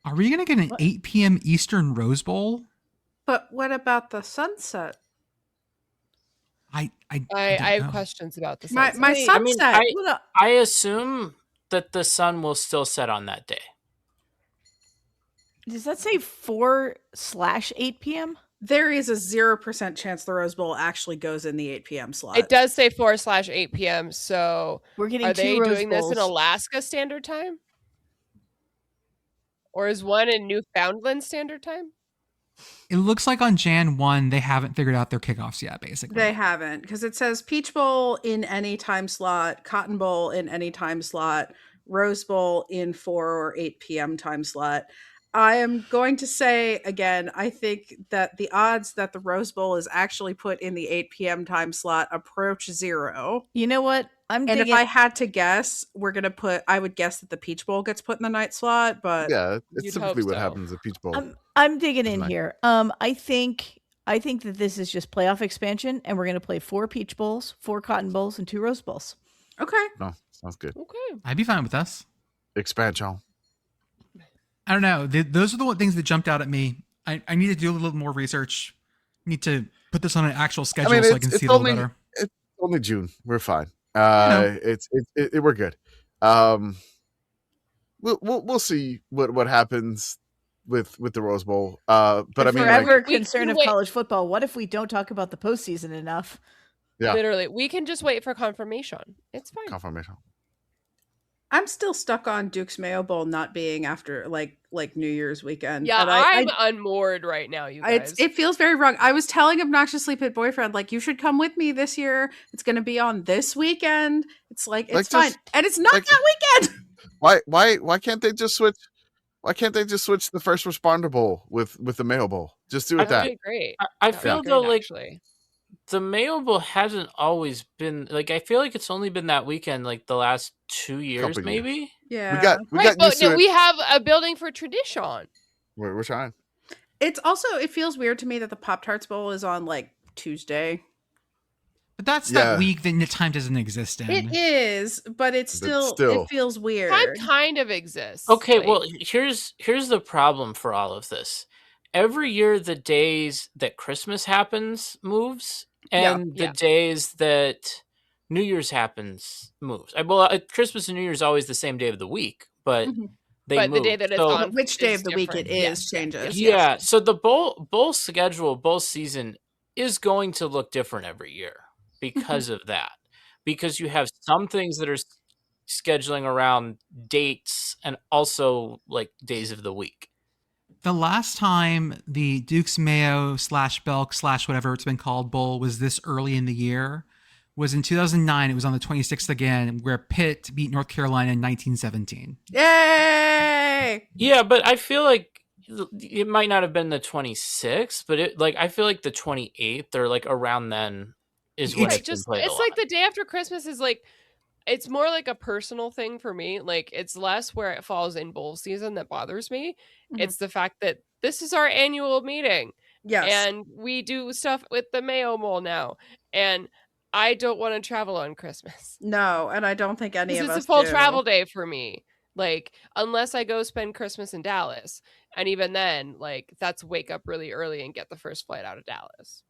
Are we going to get an 8 p.m. Eastern Rose Bowl? But what about the sunset? I have questions about the my sunset. sunset. I assume that the sun will still set on that day. Does that say 4/8 p.m.? There is a 0% chance the Rose Bowl actually goes in the 8 p.m. slot. It does say 4/8 p.m. So we're getting are they Rose doing Bowls. this in Alaska Standard Time? Or is one in Newfoundland Standard Time? It looks like on Jan 1, they haven't figured out their kickoffs yet, basically. They haven't, because it says Peach Bowl in any time slot, Cotton Bowl in any time slot, Rose Bowl in 4 or 8 p.m. time slot. I am going to say again, I think that the odds that the Rose Bowl is actually put in the 8 p.m. time slot approach 0. You know what? I'm And digging. if I had to guess, I would guess that the Peach Bowl gets put in the night slot, but Yeah, it's You'd typically hope what so. happens at Peach Bowl. I'm digging in Nice. here. I think that this is just playoff expansion, and we're going to play 4 Peach Bowls, 4 Cotton Bowls, and 2 Rose Bowls. okay. No, sounds good. Okay. I'd be fine with us. Expansion. I don't know. Those are the things that jumped out at me. I need to do a little more research. Need to put this on an actual schedule so I can see it a little better. It's only June. We're fine. know. We're good. We'll see what happens with the Rose Bowl. But I mean, forever We concern can of wait. college football. What if we don't talk about the postseason enough? Yeah. Literally, we can just wait for confirmation. It's fine. confirmation. I'm still stuck on Duke's Mayo Bowl not being after like New Year's weekend. Yeah, And I'm unmoored right now, you guys. it feels very wrong. I was telling obnoxiously Pitt boyfriend, like, you should come with me this year. It's going to be on this weekend. It's like, it's fine. And it's not that weekend. Why can't they just switch? Why can't they just switch the First Responder Bowl with the Mayo Bowl? Just do it That'd that. be great. I That'd be feel great, though like actually. the Mayo Bowl hasn't always been like. I feel like it's only been that weekend, like the last 2 years, Couple years. maybe. Yeah. We Right, got but used to no, it. we have a building for tradition. We're trying. It's also, it feels weird to me that the Pop-Tarts Bowl is on like Tuesday. But that's Yeah. that week that the time doesn't exist in. It is, but it's still, still. it feels weird. Time kind of exists. Okay, like- well, here's the problem for all of this. Every year, the days that Christmas happens moves, and Yeah. the days that New Year's happens moves. Christmas and New Year's always the same day of the week, but Mhm. they but move. the day that it's So- on, Which day is of the week it different. is Yes, changes. Yeah, so the bowl schedule, bowl season is going to look different every year because of that. Because you have some things that are scheduling around dates and also like days of the week. The last time the Duke's Mayo / Belk / whatever it's been called bowl was this early in the year was in 2009. It was on the 26th again, where Pitt beat North Carolina in 1917. Yay! Yeah, but I feel like it might not have been the 26th, but I feel like the 28th or like around then is when It's it's been Just played a it's lot. like the day after Christmas is like, it's more like a personal thing for me. Like, it's less where it falls in bowl season that bothers me. Mhm. It's the fact that this is our annual meeting. Yes. And we do stuff with the Mayo Bowl now. And I don't want to travel on Christmas. No, and I don't think any This of is us a full do. travel day for me. Like, unless I go spend Christmas in Dallas. And even then, like, that's wake up really early and get the first flight out of Dallas.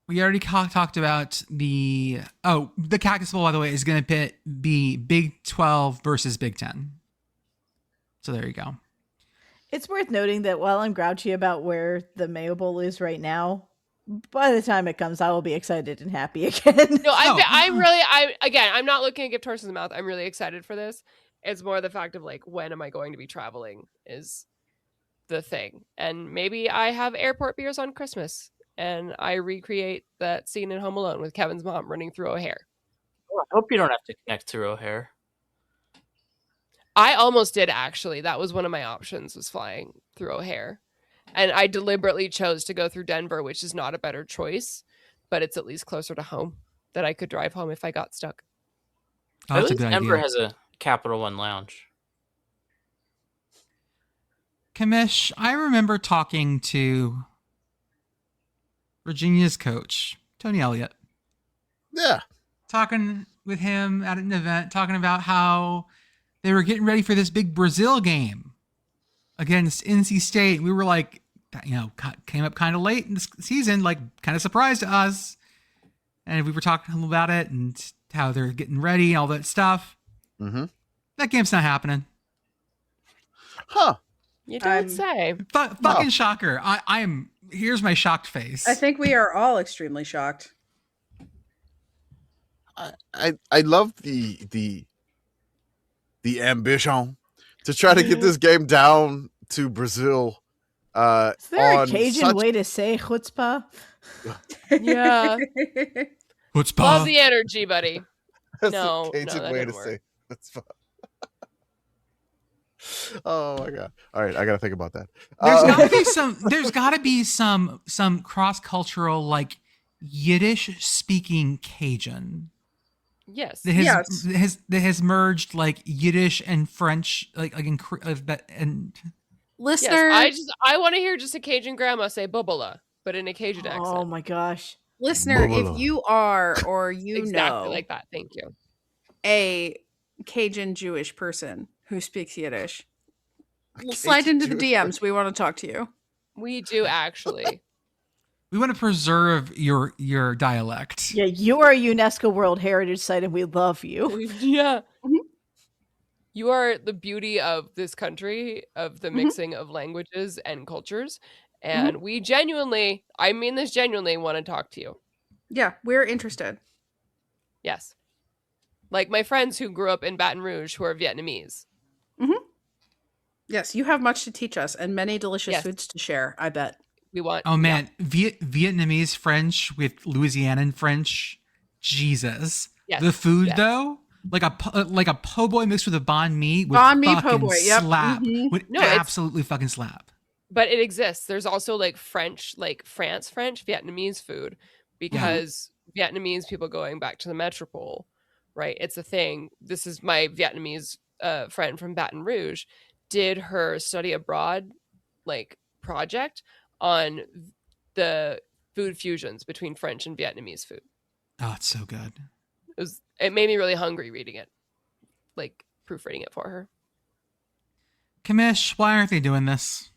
We already talked about the Cactus Bowl, by the way, is going to be Big 12 versus Big 10. So there you go. It's worth noting that while I'm grouchy about where the Mayo Bowl is right now, by the time it comes, I will be excited and happy again. No, Oh. I'm not looking at gift horse in the mouth. I'm really excited for this. It's more the fact of like, when am I going to be traveling is the thing. And maybe I have airport beers on Christmas and I recreate that scene in Home Alone with Kevin's mom running through O'Hare. Oh, I hope you don't have to connect through O'Hare. I almost did, actually. That was one of my options, was flying through O'Hare. And I deliberately chose to go through Denver, which is not a better choice, but it's at least closer to home, that I could drive home if I got stuck. Oh, At that's a least good Denver idea. has a Capital One lounge. Commish, I remember talking to Virginia's coach, Tony Elliott. Yeah. Talking with him at an event, talking about how they were getting ready for this big Brazil game against NC State. We were like, came up kind of late in the season, like kind of surprised to us. And we were talking about it and how they're getting ready and all that stuff. Mm-hmm. That game's not happening. Huh. You don't say. Fucking shocker. I'm here's my shocked face. I think we are all extremely shocked. I love the ambition to try to get this game down to Brazil. Is there a on Cajun such- way to say chutzpah? Yeah. What's Love the energy, buddy. That's No, a Cajun that way didn't to work. say. That's fun. Oh my god! All right, I gotta think about that. There's gotta be some. There's gotta be some cross cultural like Yiddish speaking Cajun Yes. that has merged like Yiddish and French and Listener, Yes. I want to hear just a Cajun grandma say "bobola," but in a Cajun accent. Oh my gosh. listener, Bubble. if you are or you Exactly know like that. Thank you. a Cajun Jewish person who speaks Yiddish, Cajun slide into the Jewish DMs. We want to talk to you. We do actually. we want to preserve your dialect. Yeah, you are a UNESCO World Heritage Site and we love you. Yeah. Mhm. You are the beauty of this country, of the Mhm. mixing of languages and cultures. And we genuinely, I mean this genuinely, want to talk to you. Yeah, we're interested. Yes. Like my friends who grew up in Baton Rouge who are Vietnamese. Yes, you have much to teach us and many delicious Yes. foods to share, I bet. We want. Oh man, Vietnamese French with Louisianan French. Jesus, Yes, the food yes. though, like a po' boy mixed with a banh mi would Banh mi po' fucking boy, yep. slap. Mhm. Would No, it's- absolutely fucking slap. But it exists. There's also like French, like France French, Vietnamese food because Vietnamese people going back to the metropole, right? It's a thing. This is my Vietnamese friend from Baton Rouge did her study abroad like project on the food fusions between French and Vietnamese food. Oh, it's so good. It made me really hungry reading it, like proofreading it for her. Commish, why aren't they doing this?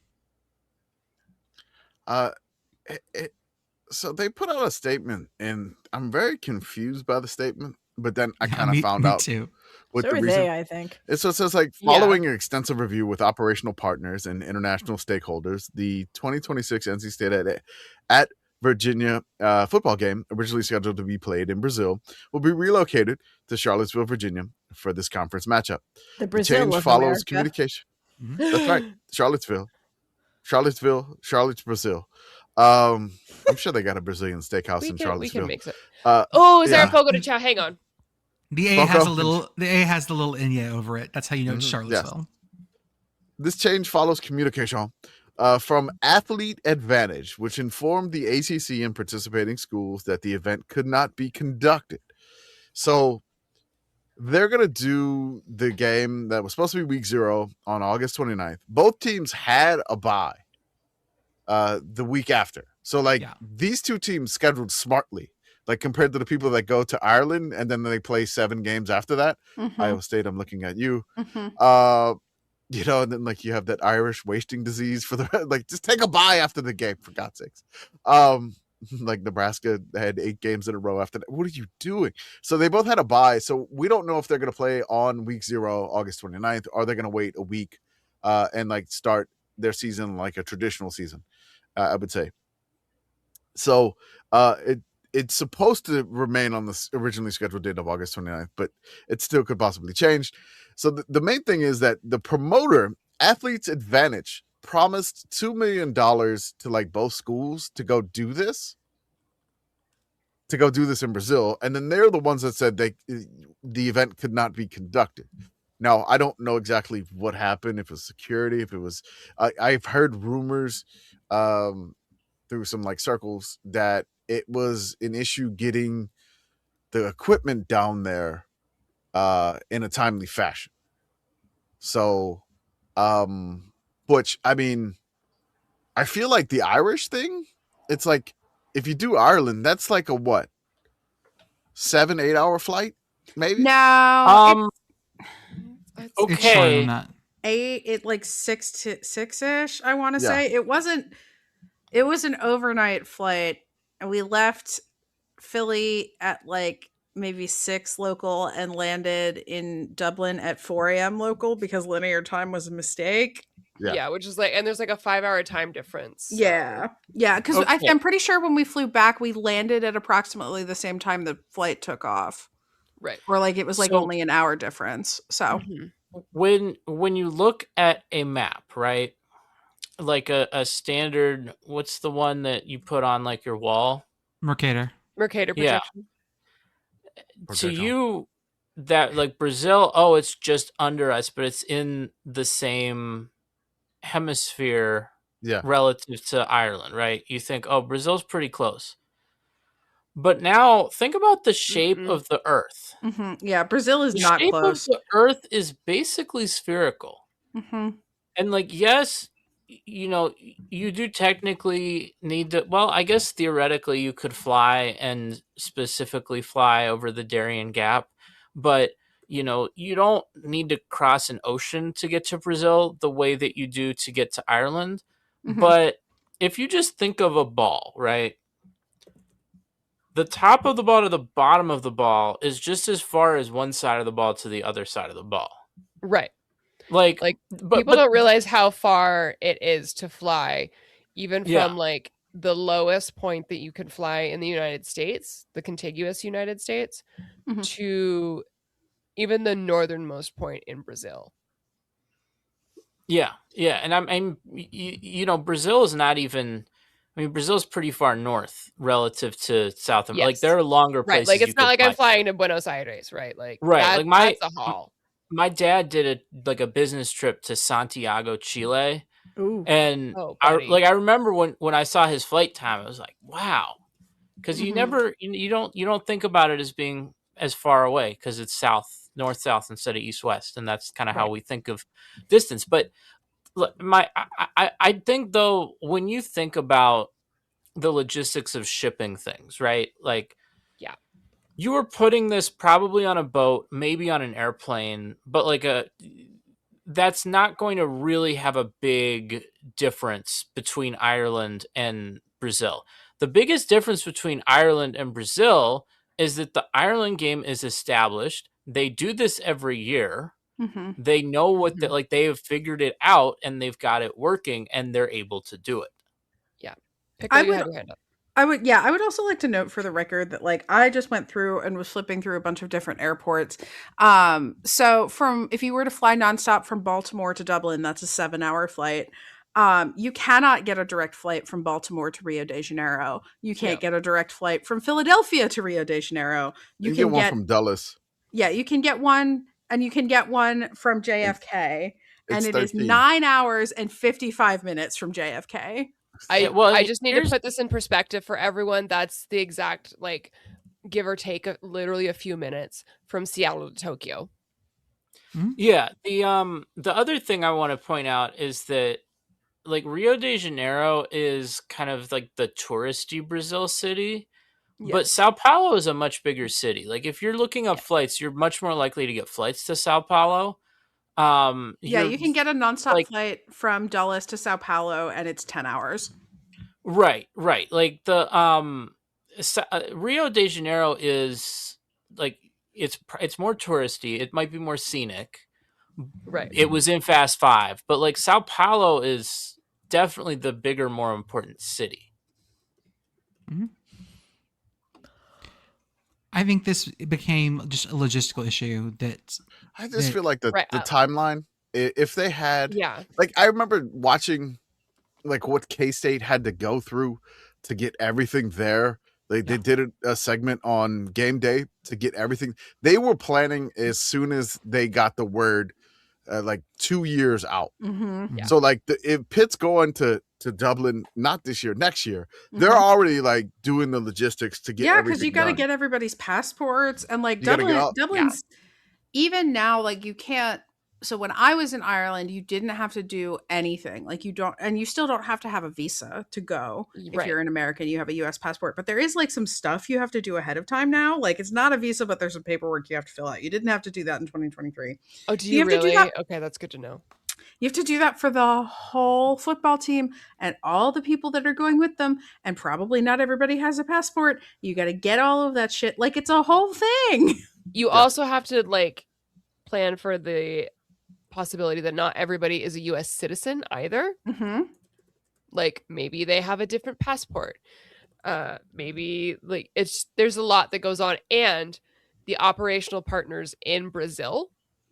So they put out a statement, and I'm very confused by the statement. But then I Yeah, kind of found me out too. what So the are reason. they, I think. So it says like following an extensive review with operational partners and international stakeholders, the 2026 NC State at Virginia football game, originally scheduled to be played in Brazil, will be relocated to Charlottesville, Virginia, for this conference matchup. The The Brazil change of follows America. communication. Mhm. That's right, Charlottesville, Brazil. I'm sure they got a Brazilian steakhouse in We Charlottesville. can mix it. Uh, Oh, is there yeah. a Fogo de Chao? Hang on. The A has the little Inya over it. That's how you know it's Mhm, Charlottesville. This change follows communication from Athlete Advantage, which informed the ACC and participating schools that the event could not be conducted. So they're going to do the game that was supposed to be week 0 on August 29th. Both teams had a bye the week after. So these two teams scheduled smartly, like compared to the people that go to Ireland and then they play 7 games after that. Mhm. Iowa State, I'm looking at you. Mhm. And then you have that Irish wasting disease for the just take a bye after the game, for God's sakes. Like Nebraska had 8 games in a row after that. What are you doing? So they both had a bye. So we don't know if they're going to play on week 0, August 29th, or they're going to wait a week and start their season like a traditional season, I would say. So it's supposed to remain on the originally scheduled date of August 29th, but it still could possibly change. So the main thing is that the promoter, Athletes Advantage, promised $2 million to both schools to go do this in Brazil. And then they're the ones that said the event could not be conducted. Now, I don't know exactly what happened, if it was security, if it was, I've heard rumors through some circles that it was an issue getting the equipment down there in a timely fashion. So, which, I mean, I feel like the Irish thing, it's like, if you do Ireland, that's like a what? 7-8 hour flight, maybe? No, It's- It's shorter Okay. than that. it like 6 to 6-ish, I want to Yeah. say. It was an overnight flight, and we left Philly at maybe 6 local and landed in Dublin at 4 a.m. local because linear time was a mistake. Yeah. Yeah, which is and there's a 5-hour time difference. So. Yeah, because Okay. I'm pretty sure when we flew back, we landed at approximately the same time the flight took off, Right. or it was So- only an hour difference. So Mhm. When you look at a map, right? Like a standard, what's the one that you put on your wall? Mercator. Mercator Yeah. projection. To you, that like Brazil, oh, it's just under us, but it's in the same hemisphere Yeah. relative to Ireland, right? You think, oh, Brazil's pretty close. But now think about the shape of the Earth. Yeah, Brazil is The not shape close. of the Earth is basically spherical. And like, yes, you know, you do technically need to, well, I guess theoretically you could fly and specifically fly over the Darien Gap, but you know, you don't need to cross an ocean to get to Brazil the way that you do to get to Ireland. But if you just think of a ball, right? The top of the ball to the bottom of the ball is just as far as one side of the ball to the other side of the ball. Right. Like people don't realize how far it is to fly, even from Yeah. like the lowest point that you can fly in the United States, the contiguous United States, to even the northernmost point in Brazil. Yeah, and I'm you know, Brazil is not even. I mean, Brazil's pretty far north relative to South America. Like Yes. there are longer places. Like it's you not could like fly I'm flying to Buenos Aires, right? Like Right, like that's a haul. my dad did a business trip to Santiago, Chile, Ooh. and Oh, I buddy. I remember when I saw his flight time, I was like, wow, because you never you don't think about it as being as far away because it's north south instead of east west, and that's kind of how we think of distance. But look, I think though when you think about the logistics of shipping things, right? Like, yeah, you were putting this probably on a boat, maybe on an airplane, but like that's not going to really have a big difference between Ireland and Brazil. The biggest difference between Ireland and Brazil is that the Ireland game is established. They do this every year. They know what like they have figured it out and they've got it working and they're able to do it. Yeah. Pickle, you had your hand up. I would also like to note for the record that like I just went through and was flipping through a bunch of different airports. So if you were to fly nonstop from Baltimore to Dublin, that's a 7-hour flight. You cannot get a direct flight from Baltimore to Rio de Janeiro. You can't get a direct flight from Philadelphia to Rio de Janeiro. You can get one from Dulles. Yeah, you can get one, and you can get one from JFK, and it 13. is 9 hours and 55 minutes from JFK. I just need to put this in perspective for everyone. That's the exact, like, give or take literally a few minutes from Seattle to Tokyo. Yeah. The other thing I want to point out is that like Rio de Janeiro is kind of like the touristy Brazil city, but Sao Paulo is a much bigger city. Like if you're looking up flights, you're much more likely to get flights to Sao Paulo. You can get a nonstop flight from Dulles to Sao Paulo, and it's 10 hours. Right. Like the Rio de Janeiro is like it's more touristy. It might be more scenic. Right. It was in Fast 5, but like Sao Paulo is definitely the bigger, more important city. I think this became just a logistical issue that I just feel like the timeline, if they had, like I remember watching like what K-State had to go through to get everything there. They did a segment on game day to get everything. They were planning as soon as they got the word, like 2 years out. So like if Pitt's going to Dublin, not this year, next year, they're already like doing the logistics to get everything because you got to done. get everybody's passports, and like Dublin's even now, like you can't. So when I was in Ireland, you didn't have to do anything. Like you don't, and you still don't have to have a visa to go. If you're an American, you have a US passport, but there is like some stuff you have to do ahead of time now. Like it's not a visa, but there's some paperwork you have to fill out. You didn't have to do that in 2023. Oh, do you really? Okay, that's good to know. You have to do that for the whole football team and all the people that are going with them. And probably not everybody has a passport. You got to get all of that shit. Like it's a whole thing. You also have to like plan for the possibility that not everybody is a US citizen either. Like maybe they have a different passport. Maybe like there's a lot that goes on, and the operational partners in Brazil,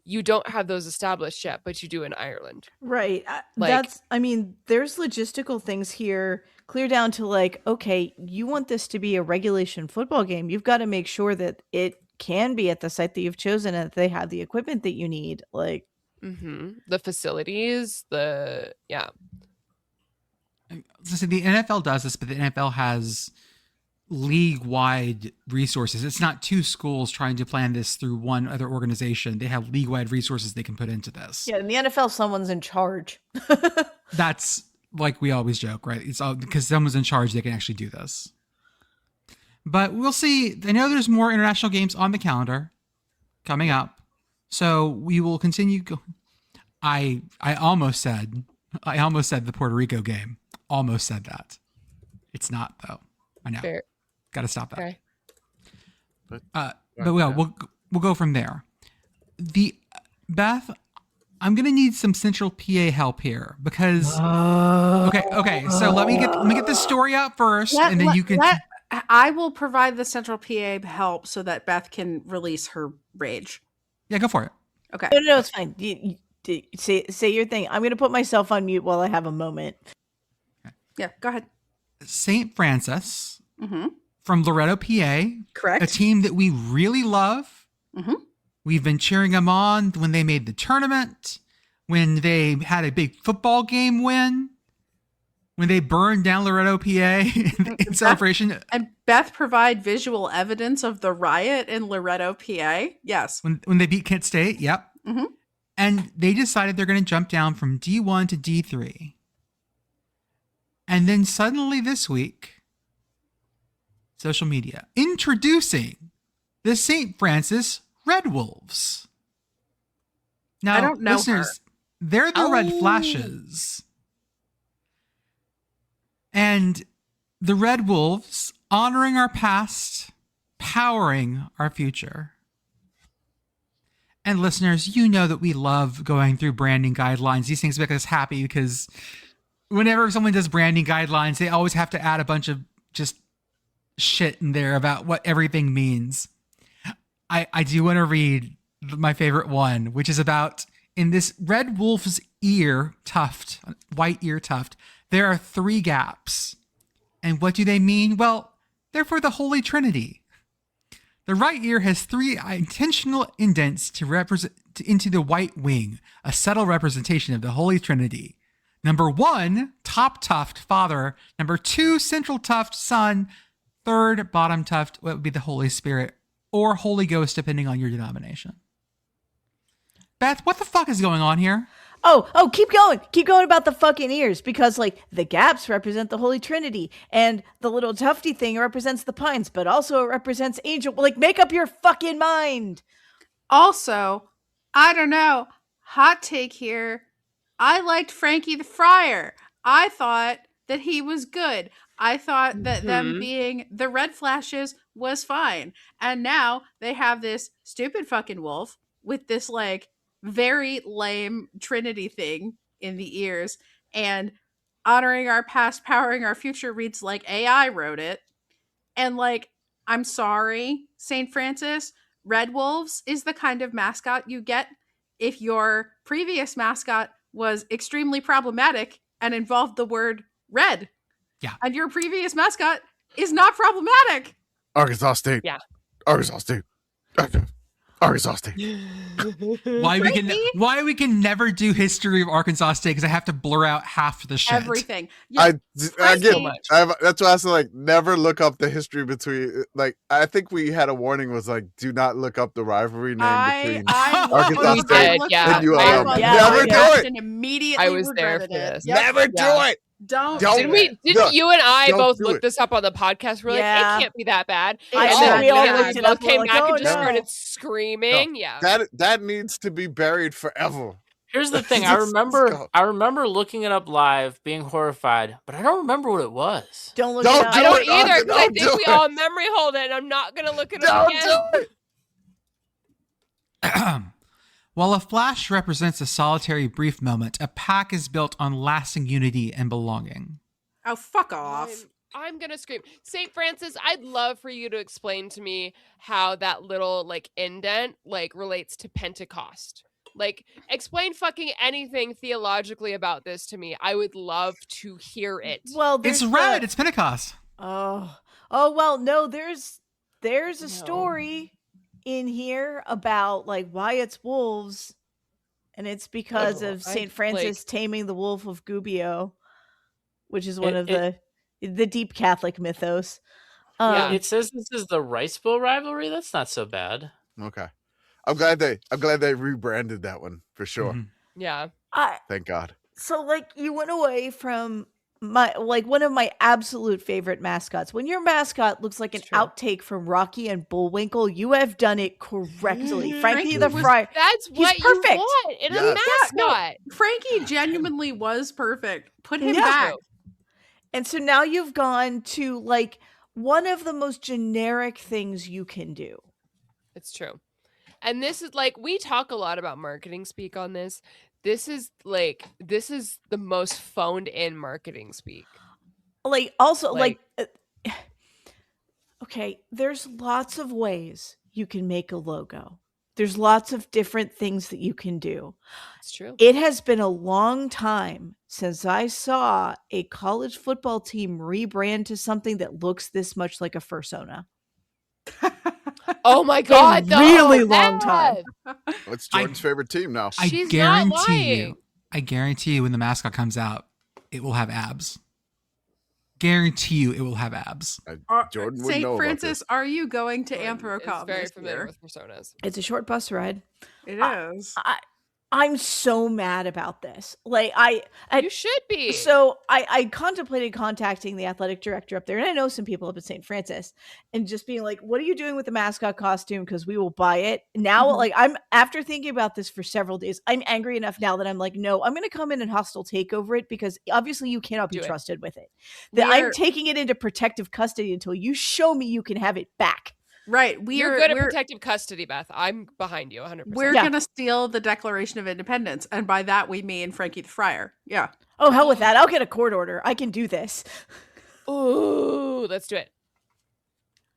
you don't have those established yet, but you do in Ireland. Right. There's logistical things here clear down to like, okay, you want this to be a regulation football game. You've got to make sure that it can be at the site that you've chosen and that they have the equipment that you need. Like, the facilities, So the NFL does this, but the NFL has league-wide resources. It's not two schools trying to plan this through one other organization. They have league-wide resources they can put into this. yeah, in the NFL, someone's in charge. That's like we always joke, right? It's all because someone's in charge, they can actually do this. But we'll see. I know there's more international games on the calendar coming up, so we will continue. I almost said the Puerto Rico game. Almost said that. It's not though. I know. Fair. Got to stop that. Okay. But we'll go from there. Beth, I'm gonna need some Central PA help here because okay. So let me get this story out first, and then you can. I will provide the Central PA help so that Beth can release her rage. Yeah, go for it. Okay. No, it's fine. You say your thing. I'm going to put myself on mute while I have a moment. Yeah, go ahead. St. Francis from Loretto, PA. Correct. A team that we really love. We've been cheering them on when they made the tournament, when they had a big football game win, when they burned down Loretto, PA in celebration. And Beth provide visual evidence of the riot in Loretto, PA. Yes. When they beat Kent State. Yep. And they decided they're going to jump down from D1 to D3. And then suddenly this week, social media introducing the St. Francis Red Wolves. Now, I don't know listeners, they're the Red Flashes. And the Red Wolves, honoring our past, powering our future. And listeners, you know that we love going through branding guidelines. These things make us happy because whenever someone does branding guidelines, they always have to add a bunch of just shit in there about what everything means. I do want to read my favorite one, which is about in this red wolf's ear tuft, white ear tuft, there are 3 gaps. And what do they mean? Well, they're for the Holy Trinity. The right ear has 3 intentional indents to represent into the white wing, a subtle representation of the Holy Trinity. Number 1, top tuft, Father. Number 2, central tuft, Son. 3rd, bottom tuft, what would be the Holy Spirit or Holy Ghost, depending on your denomination. Beth, what the fuck is going on here? Oh, keep going about the fucking ears, because like the gaps represent the Holy Trinity and the little tufty thing represents the pines, but also it represents angel. Like, make up your fucking mind. Also, I don't know, hot take here. I liked Frankie the Friar. I thought that he was good. I thought that them being the red flashes was fine. And now they have this stupid fucking wolf with this like very lame Trinity thing in the ears, and honoring our past, powering our future reads like AI wrote it. And like, I'm sorry, St. Francis, Red Wolves is the kind of mascot you get if your previous mascot was extremely problematic and involved the word red. Yeah. And your previous mascot is not problematic. Arkansas State. Yeah. Arkansas State. Arkansas State. Why we can never do history of Arkansas State, because I have to blur out half the shit. Everything. I get so much. that's why I said like never look up the history between, like, I think we had a warning was like do not look up the rivalry name between Arkansas State and ULM. Never do it. And immediately I was there regretted for it. this. Yep. Never do it. Don't. Didn't you and I Don't both do look it. this up on the podcast? We're like, Yeah. it can't be that bad. I And know, then we all we looked it both up, we're came like, back oh, and just no. started screaming. Yeah. That needs to be buried forever. Here's the thing. I remember looking it up live, being horrified, but I don't remember what it was. Don't look Don't it up. do I don't it. either, because I Don't think do we it. all memory hold it, and I'm not going to look it up Don't again. do it. While a flash represents a solitary brief moment, a pack is built on lasting unity and belonging. Oh, fuck off. I'm gonna scream. St. Francis, I'd love for you to explain to me how that little like indent like relates to Pentecost. Like, explain fucking anything theologically about this to me. I would love to hear it. Well, It's red. It's Pentecost. Oh well, no. There's a story in here about like why it's wolves, and it's because of St. Francis taming the wolf of Gubbio, which is one of the deep Catholic mythos. It says this is the Rice Bowl rivalry. That's not so bad. Okay, I'm glad they rebranded that one for sure. Mm-hmm. Yeah. Thank God. So like you went away from one of my absolute favorite mascots. When your mascot looks like an outtake from Rocky and Bullwinkle, you have done it correctly. Frankie the Friar. That's what you want in a mascot. No, Frankie genuinely was perfect. Put him back. And so now you've gone to like one of the most generic things you can do. It's true. And this is like, we talk a lot about marketing speak on this. This is the most phoned in marketing speak. Like also like okay, there's lots of ways you can make a logo. There's lots of different things that you can do. It's true. It has been a long time since I saw a college football team rebrand to something that looks this much like a fursona. Oh my God, really long time. What's Jordan's favorite team now? I guarantee you when the mascot comes out, it will have abs. Guarantee you it will have abs. Jordan would St. know Francis, about are you going to Jordan Anthrocom is very this familiar year? with personas. It's a short bus ride. It is. I'm so mad about this. Like you should be. So I contemplated contacting the athletic director up there, and I know some people up at St. Francis, and just being like, "What are you doing with the mascot costume? Because we will buy it." Now, like I'm after thinking about this for several days, I'm angry enough now that I'm like, "No, I'm going to come in and hostile take over it because obviously you cannot be trusted with it. That I'm taking it into protective custody until you show me you can have it back." Right. You're good at protective custody, Beth. I'm behind you 100%. We're going to steal the Declaration of Independence. And by that, we mean Frankie the Friar. Yeah. Oh, hell with that. I'll get a court order. I can do this. Ooh, let's do it.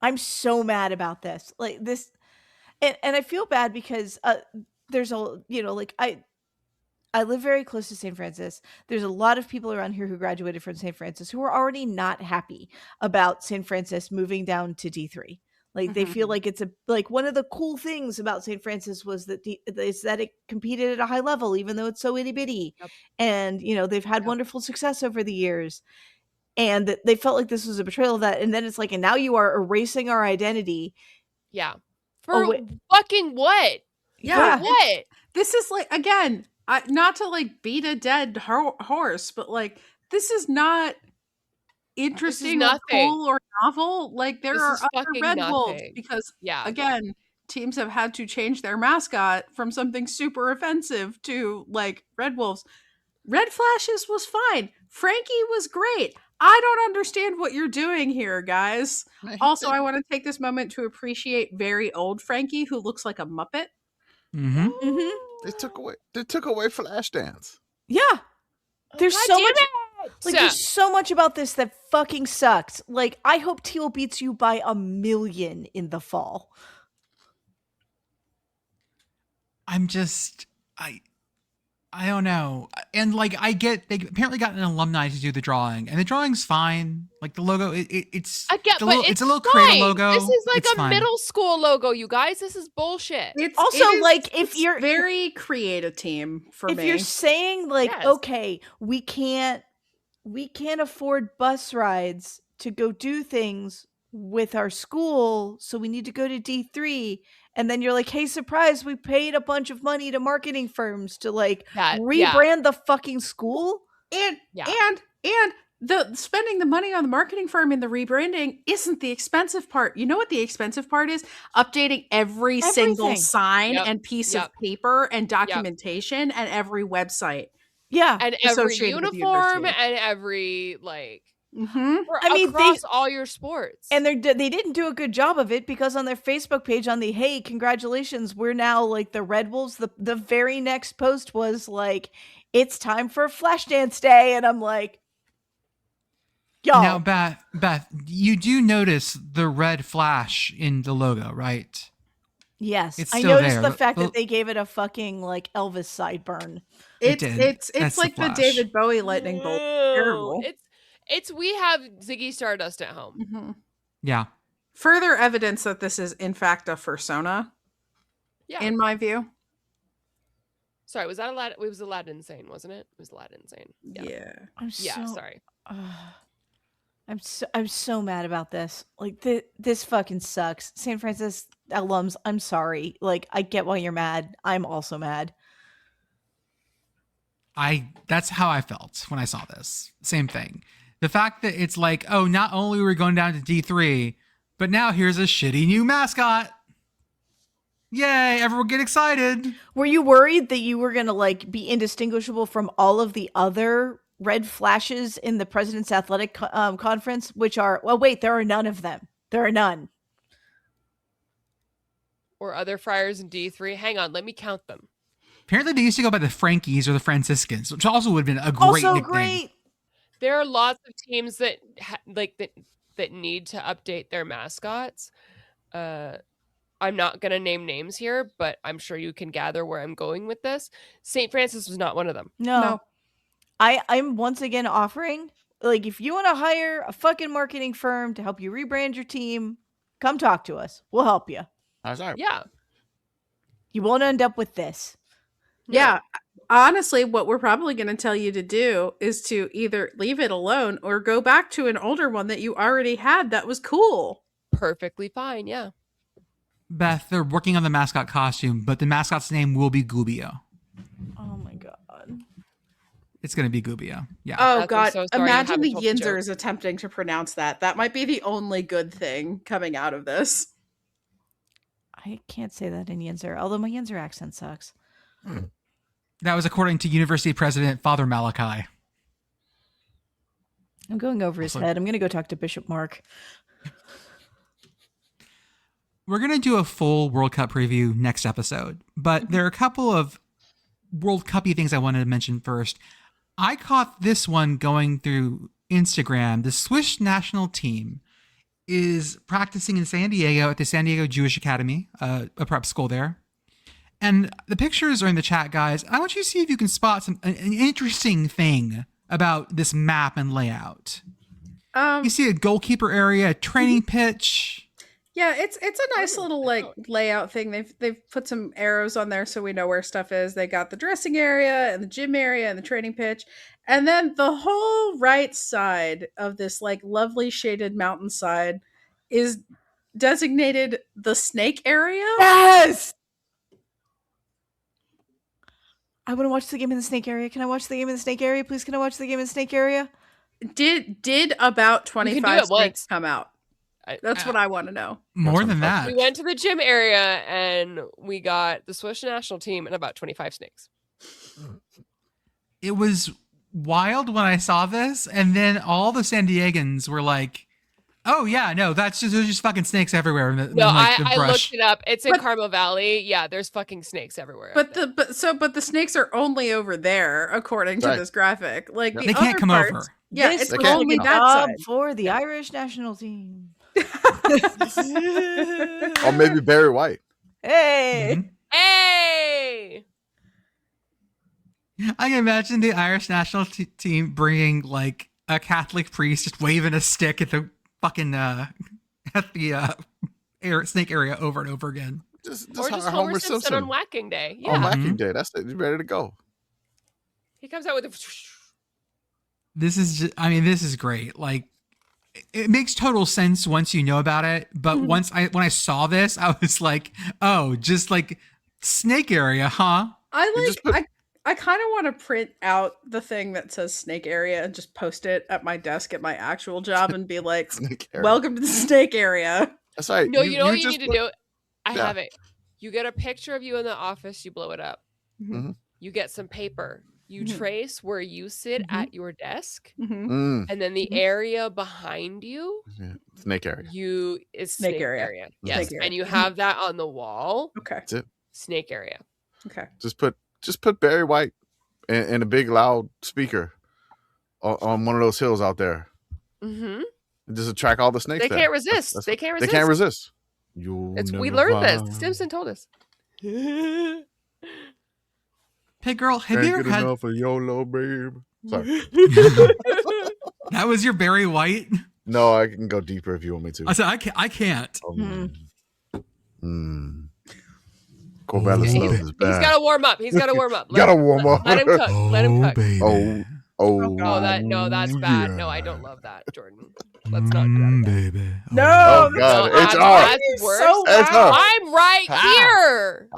I'm so mad about this. Like this. And I feel bad because there's a, like I live very close to St. Francis. There's a lot of people around here who graduated from St. Francis who are already not happy about St. Francis moving down to D3. Like they feel like it's one of the cool things about St. Francis was that that it competed at a high level, even though it's so itty bitty. Yep. And, they've had wonderful success over the years, and that they felt like this was a betrayal of that. And then it's like, and now you are erasing our identity. Yeah. For fucking what? Yeah. For what? This is like, again, not to like beat a dead horse, but like, this is not interesting or cool or novel. Like there are other Red Wolves because again, teams have had to change their mascot from something super offensive to like Red Wolves. Red Flashes was fine. Frankie was great. I don't understand what you're doing here, guys. Also, I want to take this moment to appreciate very old Frankie, who looks like a Muppet. Mm-hmm. Mm-hmm. They took away Flashdance. Yeah. There's so much. Like, there's so much about this that fucking sucks. Like, I hope Teal beats you by 1,000,000 in the fall. I don't know. And like, I get, they apparently got an alumni to do the drawing, and the drawing's fine. Like the logo, it's a little creative logo. This is like a middle school logo, you guys. This is bullshit. It's also like, if you're very creative team for me. If you're saying like, okay, we can't afford bus rides to go do things with our school, so we need to go to D3. And then you're like, hey, surprise, we paid a bunch of money to marketing firms to like rebrand the fucking school. And the spending the money on the marketing firm and the rebranding isn't the expensive part. You know what the expensive part is? Updating every single sign and piece of paper and documentation and every website. Yeah. And every uniform and every across all your sports. And they didn't do a good job of it, because on their Facebook page, on the hey, congratulations, we're now like the Red Wolves, the very next post was like, it's time for Flashdance Day. And I'm like, y'all. Now, Beth, you do notice the red flash in the logo, right? Yes, it's I still noticed there. The fact that they gave it a fucking like Elvis sideburn. It's like the David Bowie lightning bolt. Terrible. We have Ziggy Stardust at home. Mm-hmm. Yeah. Further evidence that this is in fact a fursona. Yeah. in my view. Sorry, was that Aladdin? It was Aladdin Insane, wasn't it? It was Aladdin Insane. Yeah. Sorry. I'm so mad about this. Like this fucking sucks. St. Francis alums, I'm sorry. Like I get why you're mad. I'm also mad. That's how I felt when I saw this. Same thing. The fact that it's like, oh, not only are we going down to D3, but now here's a shitty new mascot. Yay, everyone get excited. Were you worried that you were going to like be indistinguishable from all of the other red flashes in the President's Athletic Conference, which are, well, wait, there are none of them. There are none. Or other Friars in D3. Hang on, let me count them. Apparently they used to go by the Frankies or the Franciscans, which also would have been a great Also nickname. great. There are lots of teams that that need to update their mascots. I'm not going to name names here, but I'm sure you can gather where I'm going with this. St. Francis was not one of them. No. I'm once again offering, like, if you want to hire a fucking marketing firm to help you rebrand your team, come talk to us. We'll help you. That's all right. Yeah. You won't end up with this. Yeah. Honestly, what we're probably going to tell you to do is to either leave it alone or go back to an older one that you already had that was cool. Perfectly fine, yeah. Beth, they're working on the mascot costume, but the mascot's name will be Gubio. Oh my god. It's going to be Gubio. Yeah. Oh, Beth, God. I'm so sorry you Imagine the haven't told the joke. Yinzers attempting to pronounce that. That might be the only good thing coming out of this. I can't say that in Yinzer, although my Yinzer accent sucks. That was according to University President Father Malachi. I'm going over his head. I'm going to go talk to Bishop Mark. We're going to do a full World Cup preview next episode, but there are a couple of World Cup-y things I wanted to mention first. I caught this one going through Instagram. The Swiss national team is practicing in San Diego at the San Diego Jewish Academy, a prep school there. And the pictures are in the chat, guys. I want you to see if you can spot an interesting thing about this map and layout. You see a goalkeeper area, a training pitch. Yeah, it's a nice little like layout thing. They've put some arrows on there so we know where stuff is. They got the dressing area and the gym area and the training pitch. And then the whole right side of this like lovely shaded mountainside is designated the snake area. Yes! I want to watch the game in the snake area. Can I watch the game in the snake area? Please, can I watch the game in the snake area? Did about 25 snakes once. come out? That's what I want to know. More than that. We went to the gym area and we got the Swiss national team and about 25 snakes. It was wild when I saw this, and then all the San Diegans were like, "Oh yeah, no, there's just fucking snakes everywhere." I looked it up. It's in Carmel Valley. Yeah, there's fucking snakes everywhere. But the snakes are only over there according to this graphic. Like Yep. the They can't other come parts, over. Yeah, This it's is only a that job side. for the Irish national team. Or maybe Barry White. Hey! Mhm. Hey! I can imagine the Irish national team bringing like a Catholic priest just waving a stick at the fucking at the snake area over and over again. Or Just just hire Homer Simpson on Whacking Day. Yeah. On Whacking Day. That's it. You're ready to go. He comes out with a... This is great. Like, it makes total sense once you know about it. But when I saw this, I was like, oh, just like snake area, huh? I kind of want to print out the thing that says snake area and just post it at my desk at my actual job and be like, welcome to the snake area. That's right. No, you know what you need to do? I Yeah. have it. You get a picture of you in the office, you blow it up. Mhm. You get some paper. You trace where you sit at your desk. Mm-hmm. And then the area behind you, Yeah. Snake area. is Snake snake area. area. Yes. Snake area. And you have that on the wall. Okay. That's it. Snake area. Okay. Just put Barry White in a big loud speaker on one of those hills out there. Mm-hmm. And just attract all the snakes. They there. can't resist. They can't resist. They can't resist. We learned this. Stimson told us. Pitt Girl, have you ever had enough of YOLO, babe? Sorry. that was your Barry White? No, I can go deeper if you want me to. I said I can't. Mm. Corvallis Oh, love baby. is He's bad. got to warm up. He's got to warm up. Gotta warm up. Let him cook. Let him cook. baby. Oh, Oh, God. That's bad. No, I don't love that, Jordan. Let's not do that again. Baby. No, Oh, that's God. No, HR. that's worse. so HR. loud. I'm right here.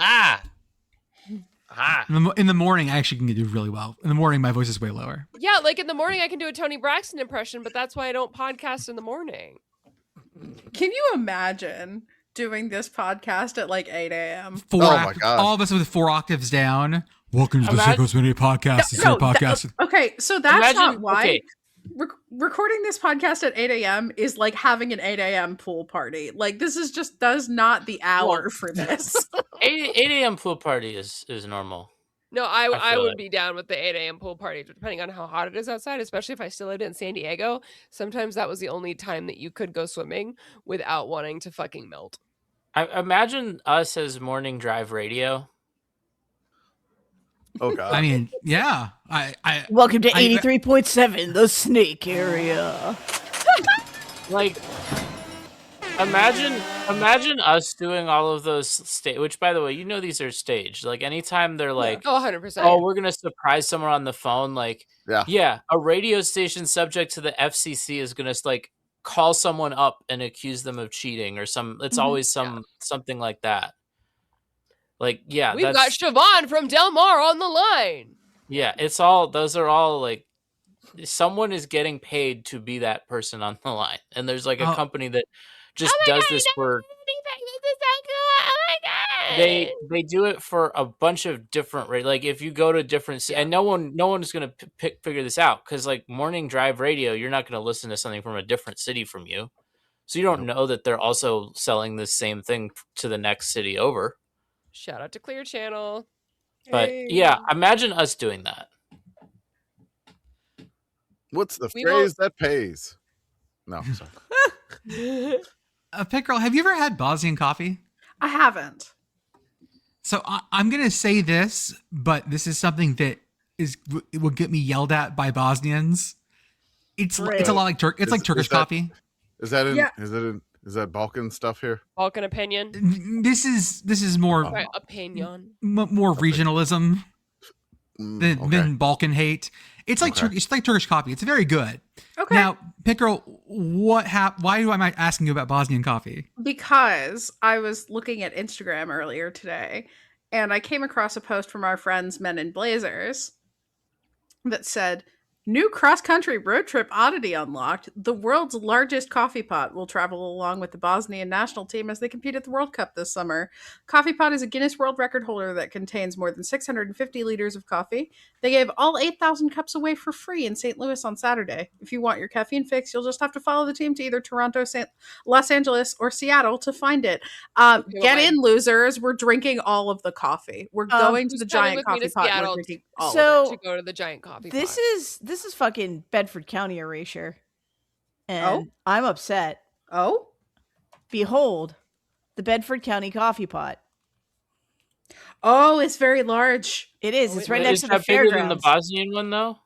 In the morning, I actually can do really well. In the morning, my voice is way lower. Yeah, like in the morning I can do a Tony Braxton impression, but that's why I don't podcast in the morning. Can you imagine doing this podcast at like 8 a.m.? My God. All of us with 4 octaves down. Welcome to the Imagine- Sequence Mini Podcast. It's your podcast. Okay, so that's Imagine- not why. okay. Recording this podcast at 8 a.m. is like having an 8 a.m. pool party. Like, this is just does not the hour for this. 8 a.m. pool party is normal. No, I feel would it. be down with the 8 a.m. pool party, depending on how hot it is outside, especially if I still lived in San Diego. Sometimes that was the only time that you could go swimming without wanting to fucking melt. I imagine us as morning drive radio. Oh, God. I mean, yeah. I Welcome to I- 83.7, the snake area. Like, imagine us doing all of those which, by the way, these are staged. Like, anytime they're like, Oh, 100%. oh, we're gonna surprise someone on the phone, like, Yeah. a radio station subject to the FCC is gonna like call someone up and accuse them of cheating or it's always something like that. Like, yeah, We've got Siobhan from Del Mar on the line. yeah, those are all like, someone is getting paid to be that person on the line, and there's like a company that just does this for. They do it for a bunch of different like if you go to different and no one's gonna figure this out, because like morning drive radio, you're not gonna listen to something from a different city from you, so you don't know that they're also selling the same thing to the next city over. Shout out to Clear Channel. But yeah, imagine us doing that. What's the We phrase that pays? No, sorry. Pitt Girl, have you ever had Bosnian coffee? I haven't. So I'm gonna say this, but this is something that it will get me yelled at by Bosnians. It's a lot like It's like Turkish coffee. Is that in? Yeah. Is that Balkan stuff here? Balkan opinion. This is more Right, opinion. more regionalism than Balkan hate. It's like it's like Turkish coffee. It's very good. Okay. Now, Pitt Girl, why am I asking you about Bosnian coffee? Because I was looking at Instagram earlier today and I came across a post from our friends Men in Blazers that said, new cross-country road trip oddity unlocked. The world's largest coffee pot will travel along with the Bosnian national team as they compete at the World Cup this summer. Coffee pot is a Guinness World Record holder that contains more than 650 liters of coffee. They gave all 8,000 cups away for free in St. Louis on Saturday. If you want your caffeine fix, you'll just have to follow the team to either Toronto, Los Angeles, or Seattle to find it. Get in, losers. We're drinking all of the coffee. We're going to the giant coffee pot. Seattle We're drinking all So- of it. To go to the giant coffee This pot. is fucking Bedford County erasure. And I'm upset. Oh? Behold, the Bedford County coffee pot. Oh, it's very large. It is. It's right Is next to the that bigger than the fairgrounds. Bosnian one, though?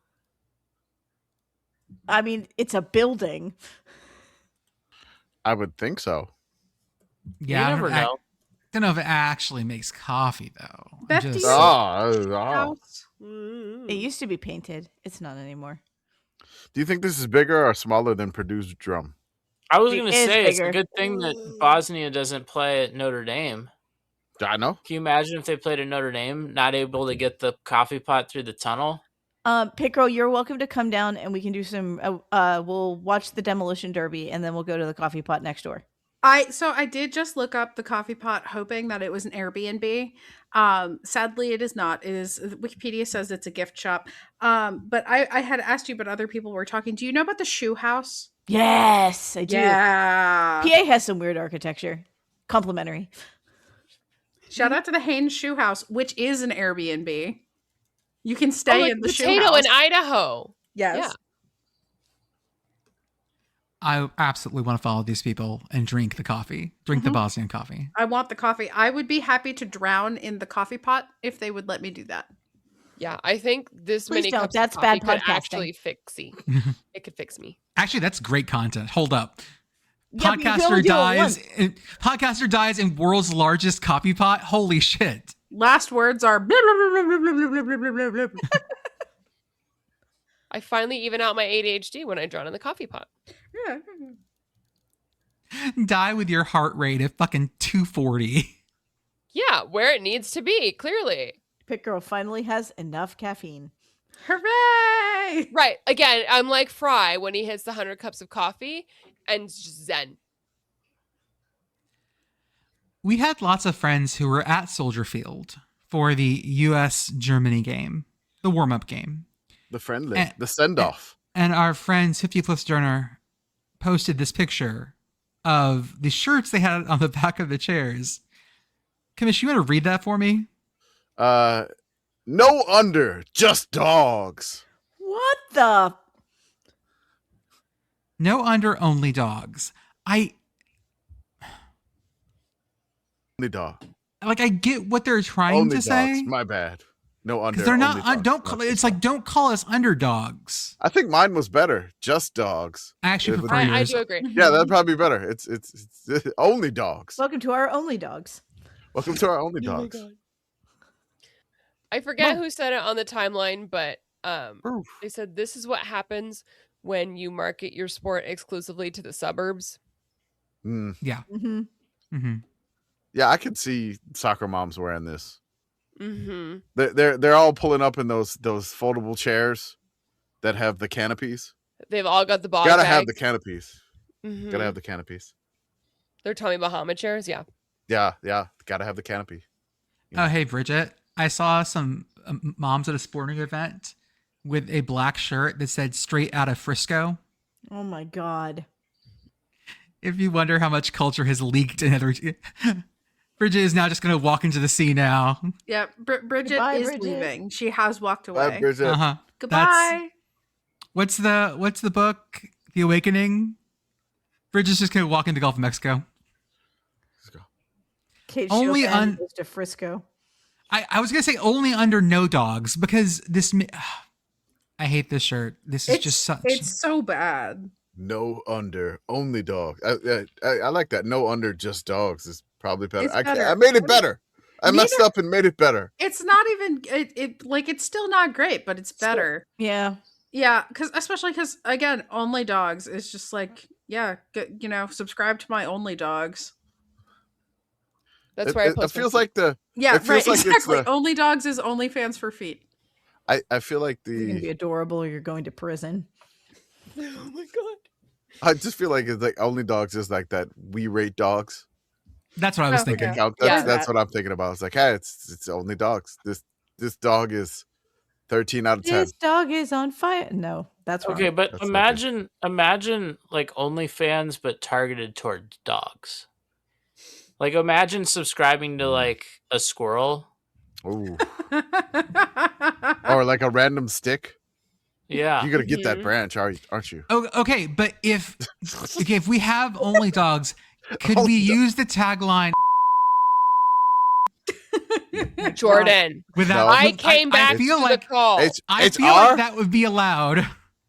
I mean, it's a building. I would think so. Yeah, You never know. don't know if it actually makes coffee though. I'm Beth, just- do you- Oh. It used to be painted. It's not anymore. Do you think this is bigger or smaller than Purdue's drum? I was It going to is say, it's bigger. a good thing that Bosnia doesn't play at Notre Dame. I know. Can you imagine if they played at Notre Dame, not able to get the coffee pot through the tunnel? Pitt Girl, you're welcome to come down and we can do some. We'll watch the demolition derby and then we'll go to the coffee pot next door. I did just look up the coffee pot, hoping that it was an Airbnb. Sadly, it is not. It is. Wikipedia says it's a gift shop. But I had asked you, but other people were talking. Do you know about the Shoe House? Yes, I do. Yeah. PA has some weird architecture. Complimentary. Shout out to the Haynes Shoe House, which is an Airbnb. You can stay like in the Shoe Potato House. in Idaho. Yes. Yeah. I absolutely want to follow these people and drink the coffee. Drink the Bosnian coffee. I want the coffee. I would be happy to drown in the coffee pot if they would let me do that. Yeah, I think this Please many don't. cups That's of coffee bad could podcasting. actually fix me. It could fix me. Actually, that's great content. Hold up. Yeah, but you can only do it once. Podcaster dies in world's largest coffee pot. Holy shit. Last words are blah, blah, blah, blah, blah, blah, blah, blah, blah, blah. I finally even out my ADHD when I drown in the coffee pot. Yeah. Die with your heart rate at fucking 240. Yeah, where it needs to be, clearly. Pitt Girl finally has enough caffeine. Hooray! Right. Again, I'm like Fry when he hits the 100 cups of coffee and just zen. We had lots of friends who were at Soldier Field for the US-Germany game, the warm-up game. The friendly, the send-off. And our friend 50 Plus Journer posted this picture of the shirts they had on the back of the chairs. Commish, you want to read that for me? No under, just dogs. What the? No under, only dogs. Only dog. I get what they're trying Only to dogs. say. My bad. No under. Because they're only not. dogs. Don't call us underdogs. I think mine was better. Just dogs. I actually prefer I yours. do agree. Yeah, that'd probably be better. It's only dogs. Welcome to our only dogs. Welcome to our only Oh my dogs. God. I forget who said it on the timeline, but Oof. they said this is what happens when you market your sport exclusively to the suburbs. Mm. Yeah. Mm-hmm. Mm-hmm. Yeah, I could see soccer moms wearing this. Mm-hmm. They're all pulling up in those foldable chairs that have the canopies. They've all got the bog Gotta bags. have the canopies. Mhm. Gotta have the canopies. They're Tommy Bahama chairs, yeah. Yeah. Gotta have the canopy. Oh, hey, Bridget. I saw some moms at a sporting event with a black shirt that said "Straight Out of Frisco." Oh my God. If you wonder how much culture has leaked in other, Bridget is now just going to walk into the sea now. Yeah, Bridget Goodbye, is Bridget. leaving. She has walked Bye, away. Bridget. Uh-huh. Goodbye. What's the book? The Awakening. Bridget's just going to walk into Gulf of Mexico. Let's go. Kate Only Chopin goes to Frisco. I was going to say only under no dogs because this. I hate this shirt. This is just such. It's so bad. No under, only dogs. I like that. No under, just dogs is probably better. It's better. I made it better. I messed up and made it better. It's not even it's still not great, but it's better. Yeah. Yeah, especially because again, only dogs is just like, yeah, subscribe to my only dogs. That's where I It post feels my- like the. Yeah, It feels right. like it's Exactly. the- Only dogs is OnlyFans for feet. I feel like You're going to be the. adorable or you're going to prison. Oh my God. I just feel like it's like only dogs is like that. We rate dogs. That's what I was Oh, thinking. yeah. Account. Yeah, That's that. what I'm thinking about. It's like, hey, it's only dogs. This dog is 13 out of 10. This dog is on fire. No, that's wrong. Okay, but That's not imagine like OnlyFans but targeted towards dogs. Like imagine subscribing to like a squirrel. Ooh. Or like a random stick. Yeah. You're gonna get that Mhm. branch, aren't you? Oh, okay, but if we have only dogs, could we use the tagline Jordan, without? No. I came back feel to like the call. I HR? feel like that would be allowed.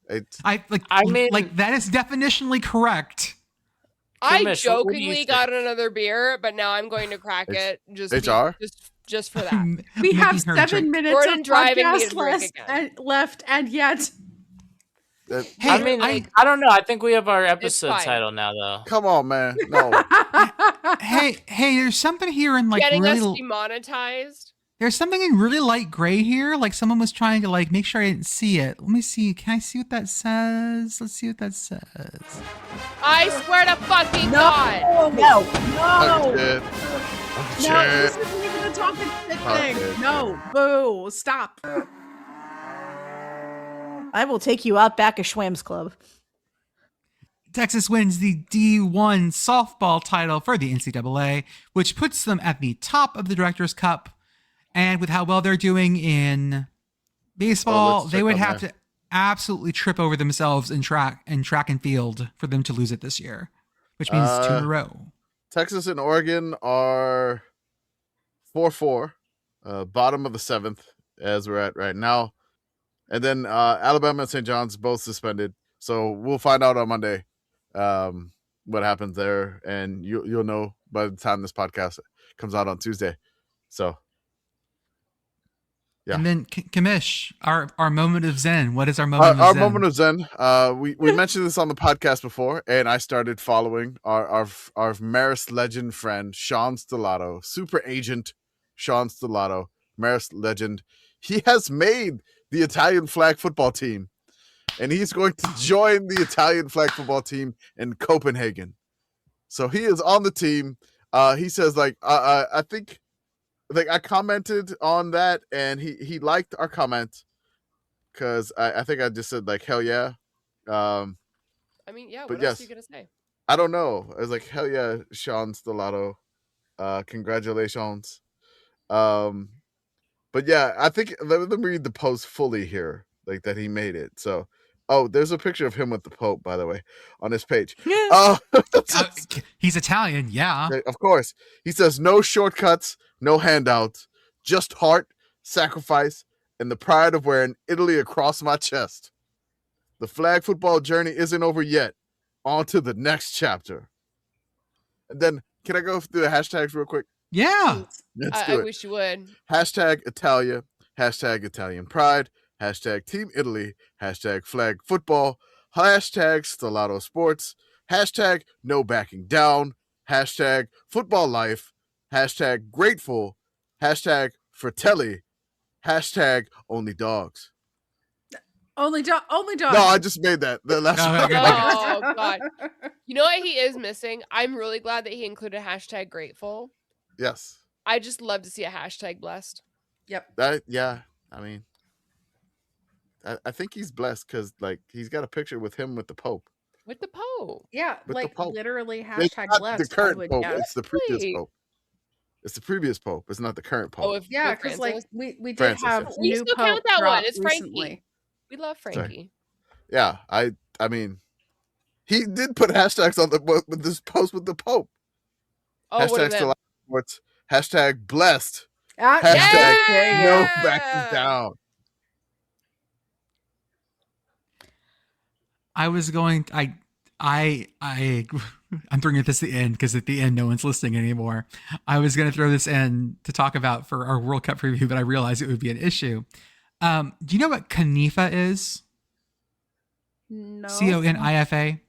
It's I mean- like that is definitionally correct. I Commish, what do you jokingly think? got another beer, but now I'm going to crack it HR? just for that. We Making have her 7 drink. minutes Jordan of driving me podcast to drink again. left, and yet Hey, I mean, I don't know. I think we have our episode fine. title now, though. come on, man. No. hey, there's something here in like Getting really. us demonetized. There's something in really light gray here. Like someone was trying to like make sure I didn't see it. Let me see. Can I see what that says? Let's see what that says. I swear to fucking God. Oh, no. Oh, No. shit. Oh, no, this shit. isn't even a talking shit Oh, thing. shit. No, boo, stop. I will take you out back of Schwam's Club. Texas wins the D1 softball title for the NCAA, which puts them at the top of the Directors' Cup. And with how well they're doing in baseball, let's they check would on have that. to absolutely trip over themselves in track and field for them to lose it this year, which means 2 in a row. Texas and Oregon are 4-4, bottom of the 7th as we're at right now. And then Alabama and St. John's both suspended. So we'll find out on Monday what happens there, and you'll know by the time this podcast comes out on Tuesday. So, yeah. And then Commish, our moment of Zen. What is our moment of Zen? Our moment of Zen. We mentioned this on the podcast before, and I started following our Marist legend friend Sean Stellato, super agent Sean Stellato, Marist legend. He has made the Italian flag football team, and he's going to join the Italian flag football team in Copenhagen. So he is on the team. He says, like, I think, like, I commented on that, and he liked our comment, because I think I just said, like, hell yeah. I mean, yeah, what else are you going to say? I don't know. I was like, hell yeah, Sean Stellato. Congratulations. But yeah, I think, let me read the post fully here, like, that he made it. So, there's a picture of him with the Pope, by the way, on his page. He's Italian, yeah. Of course. He says, no shortcuts, no handouts, just heart, sacrifice, and the pride of wearing Italy across my chest. The flag football journey isn't over yet. On to the next chapter. And then, can I go through the hashtags real quick? Yeah. I wish you would. Hashtag Italia, hashtag Italian pride, hashtag Team Italy, hashtag flag football, hashtag Stellato sports, hashtag no backing down, hashtag football life, hashtag grateful, hashtag Fratelli, hashtag only dogs. Only dog. No, I just made that. The last one. Oh, God. You know what he is missing? I'm really glad that he included hashtag grateful. Yes. I just love to see a hashtag blessed. Yep. Yeah. I mean, I think he's blessed because, like, he's got a picture with him with the Pope. With the Pope. Yeah, With like the Pope. literally It's hashtag not blessed. the current Pope. guess. It's the previous Wait. Pope. It's the previous Pope. It's not the current Pope. Oh, if Yeah, with because like Francis? we did Francis, have yes. We new still Pope count that one. drop It's Frankie. recently. We love Frankie. Yeah, I mean, he did put hashtags on with this post with the Pope. Oh, what Hashtag of them? Stellato sports. Hashtag blessed. Ah, Hashtag there you no go. backing down. I was going. I'm throwing this at the end because at the end no one's listening anymore. I was going to throw this in to talk about for our World Cup preview, but I realized it would be an issue. Do you know what CONIFA is? No. CONIFA.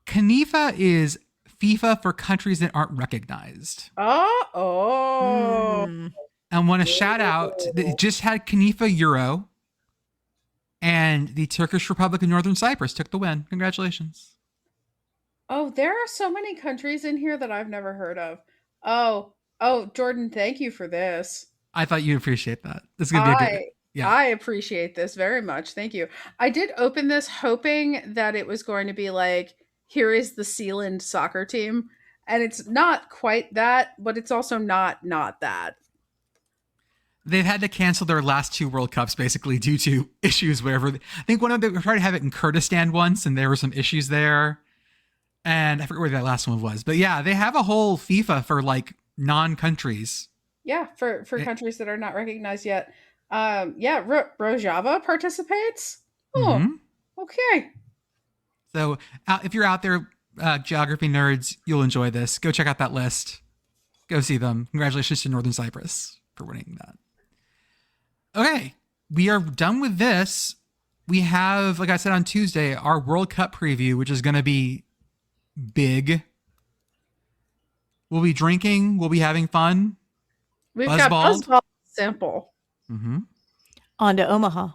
CONIFA is FIFA for countries that aren't recognized. Oh. And want to shout out that it just had CONIFA Euro, and the Turkish Republic of Northern Cyprus took the win. Congratulations. Oh, there are so many countries in here that I've never heard of. Oh, Jordan, thank you for this. I thought you'd appreciate that. This is gonna be a good. Yeah. I appreciate this very much. Thank you. I did open this hoping that it was going to be like, here is the Sealand soccer team. And it's not quite that, but it's also not that. They've had to cancel their last two World Cups basically due to issues wherever. I think one of them tried to have it in Kurdistan once, and there were some issues there. And I forget where that last one was, but yeah, they have a whole FIFA for like non-countries. Yeah, for countries that are not recognized yet. Rojava participates. Oh, okay. So if you're out there, geography nerds, you'll enjoy this. Go check out that list. Go see them. Congratulations to Northern Cyprus for winning that. Okay, we are done with this. We have, like I said on Tuesday, our World Cup preview, which is going to be big. We'll be drinking. We'll be having fun. We've Buzzball. got Buzzball sample. On to Omaha.